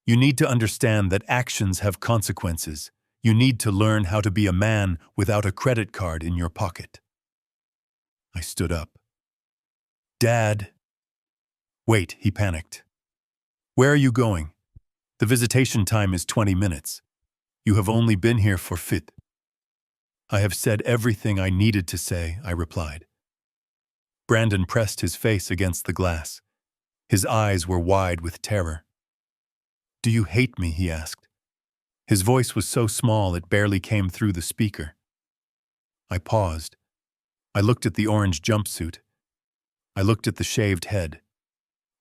"You need to understand that actions have consequences. You need to learn how to be a man without a credit card in your pocket." I stood up. "Dad." "Wait," he panicked. "Where are you going? The visitation time is 20 minutes. You have only been here for fit." "I have said everything I needed to say," I replied. Brandon pressed his face against the glass. His eyes were wide with terror. "Do you hate me?" he asked. His voice was so small it barely came through the speaker. I paused. I looked at the orange jumpsuit. I looked at the shaved head.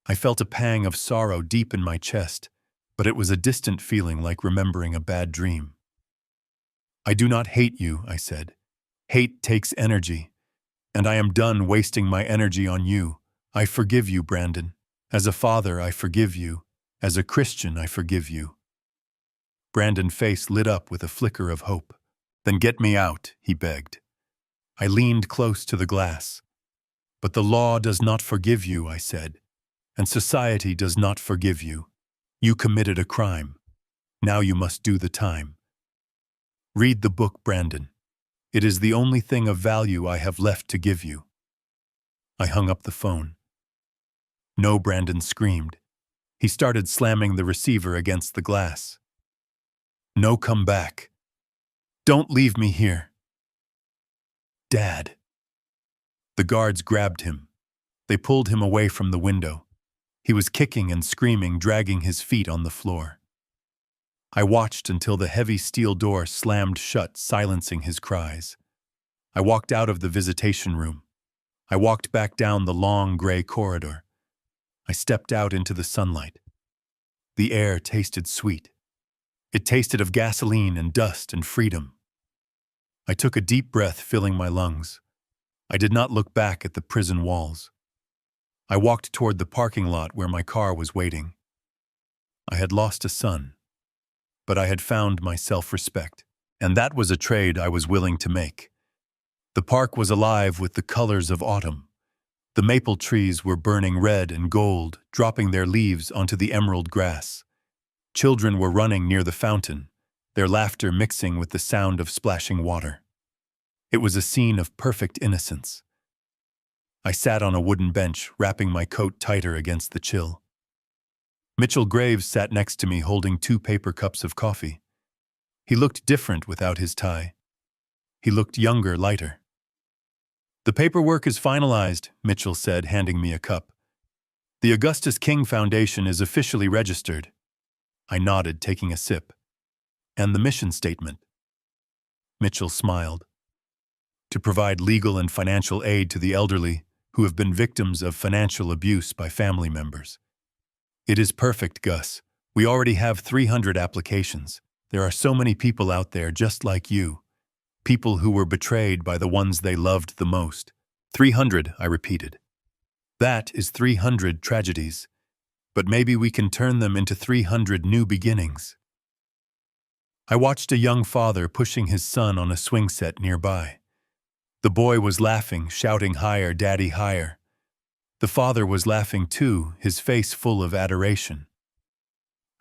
I felt a pang of sorrow deep in my chest, but it was a distant feeling like remembering a bad dream. "I do not hate you," I said. "Hate takes energy, and I am done wasting my energy on you. I forgive you, Brandon. As a father, I forgive you. As a Christian, I forgive you." Brandon's face lit up with a flicker of hope. "Then get me out," he begged. I leaned close to the glass. "But the law does not forgive you," I said, "and society does not forgive you. You committed a crime. Now you must do the time. Read the book, Brandon. It is the only thing of value I have left to give you." I hung up the phone. "No," Brandon screamed. He started slamming the receiver against the glass. "No, come back. Don't leave me here." "Dad." The guards grabbed him. They pulled him away from the window. He was kicking and screaming, dragging his feet on the floor. I watched until the heavy steel door slammed shut, silencing his cries. I walked out of the visitation room. I walked back down the long gray corridor. I stepped out into the sunlight. The air tasted sweet. It tasted of gasoline and dust and freedom. I took a deep breath, filling my lungs. I did not look back at the prison walls. I walked toward the parking lot where my car was waiting. I had lost a son, but I had found my self-respect, and that was a trade I was willing to make. The park was alive with the colors of autumn. The maple trees were burning red and gold, dropping their leaves onto the emerald grass. Children were running near the fountain, their laughter mixing with the sound of splashing water. It was a scene of perfect innocence. I sat on a wooden bench, wrapping my coat tighter against the chill. Mitchell Graves sat next to me holding 2 paper cups of coffee. He looked different without his tie. He looked younger, lighter. "The paperwork is finalized," Mitchell said, handing me a cup. "The Augustus King Foundation is officially registered." I nodded, taking a sip. "And the mission statement?" Mitchell smiled. "To provide legal and financial aid to the elderly who have been victims of financial abuse by family members." "It is perfect, Gus. We already have 300 applications. There are so many people out there just like you. People who were betrayed by the ones they loved the most." 300, I repeated. "That is 300 tragedies. But maybe we can turn them into 300 new beginnings." I watched a young father pushing his son on a swing set nearby. The boy was laughing, shouting, "Higher, Daddy, higher." The father was laughing too, his face full of adoration.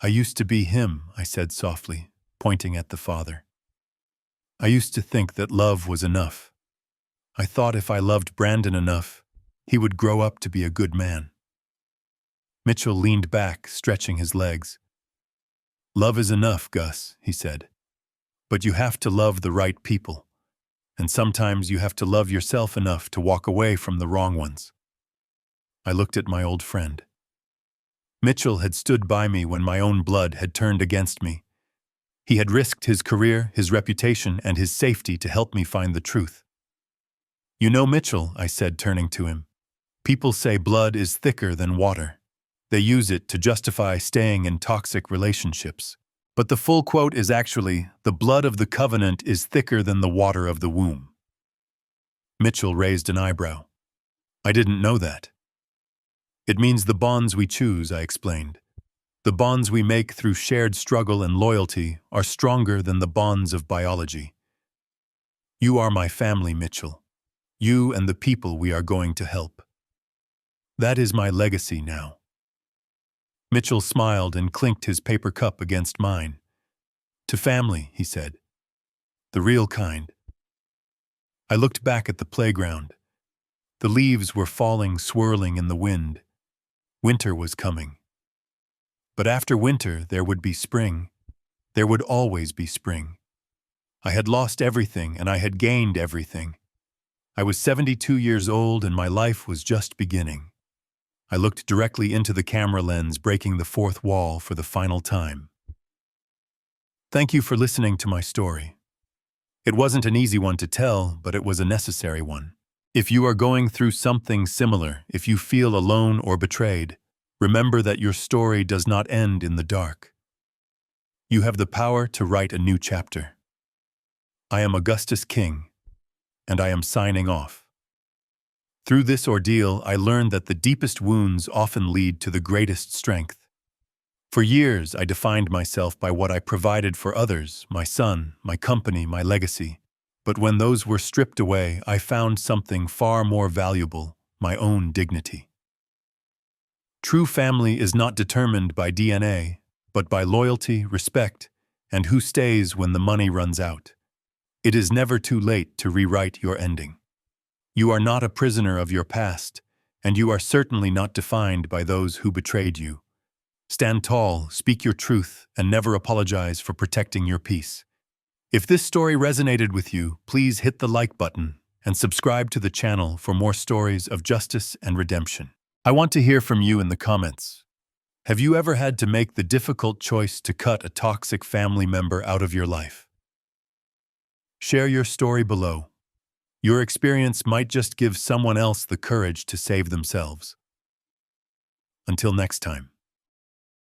"I used to be him," I said softly, pointing at the father. "I used to think that love was enough. I thought if I loved Brandon enough, he would grow up to be a good man." Mitchell leaned back, stretching his legs. "Love is enough, Gus," he said. But you have to love the right people. And sometimes you have to love yourself enough to walk away from the wrong ones. I looked at my old friend. Mitchell had stood by me when my own blood had turned against me. He had risked his career, his reputation, and his safety to help me find the truth. You know, Mitchell, I said, turning to him, people say blood is thicker than water. They use it to justify staying in toxic relationships. But the full quote is actually, the blood of the covenant is thicker than the water of the womb. Mitchell raised an eyebrow. I didn't know that. It means the bonds we choose, I explained. The bonds we make through shared struggle and loyalty are stronger than the bonds of biology. You are my family, Mitchell. You and the people we are going to help. That is my legacy now. Mitchell smiled and clinked his paper cup against mine. To family, he said. The real kind. I looked back at the playground. The leaves were falling, swirling in the wind. Winter was coming. But after winter, there would be spring. There would always be spring. I had lost everything and I had gained everything. I was 72 years old and my life was just beginning. I looked directly into the camera lens, breaking the fourth wall for the final time. Thank you for listening to my story. It wasn't an easy one to tell, but it was a necessary one. If you are going through something similar, if you feel alone or betrayed, remember that your story does not end in the dark. You have the power to write a new chapter. I am Augustus King, and I am signing off. Through this ordeal, I learned that the deepest wounds often lead to the greatest strength. For years, I defined myself by what I provided for others, my son, my company, my legacy. But when those were stripped away, I found something far more valuable, my own dignity. True family is not determined by DNA, but by loyalty, respect, and who stays when the money runs out. It is never too late to rewrite your ending. You are not a prisoner of your past, and you are certainly not defined by those who betrayed you. Stand tall, speak your truth, and never apologize for protecting your peace. If this story resonated with you, please hit the like button and subscribe to the channel for more stories of justice and redemption. I want to hear from you in the comments. Have you ever had to make the difficult choice to cut a toxic family member out of your life? Share your story below. Your experience might just give someone else the courage to save themselves. Until next time.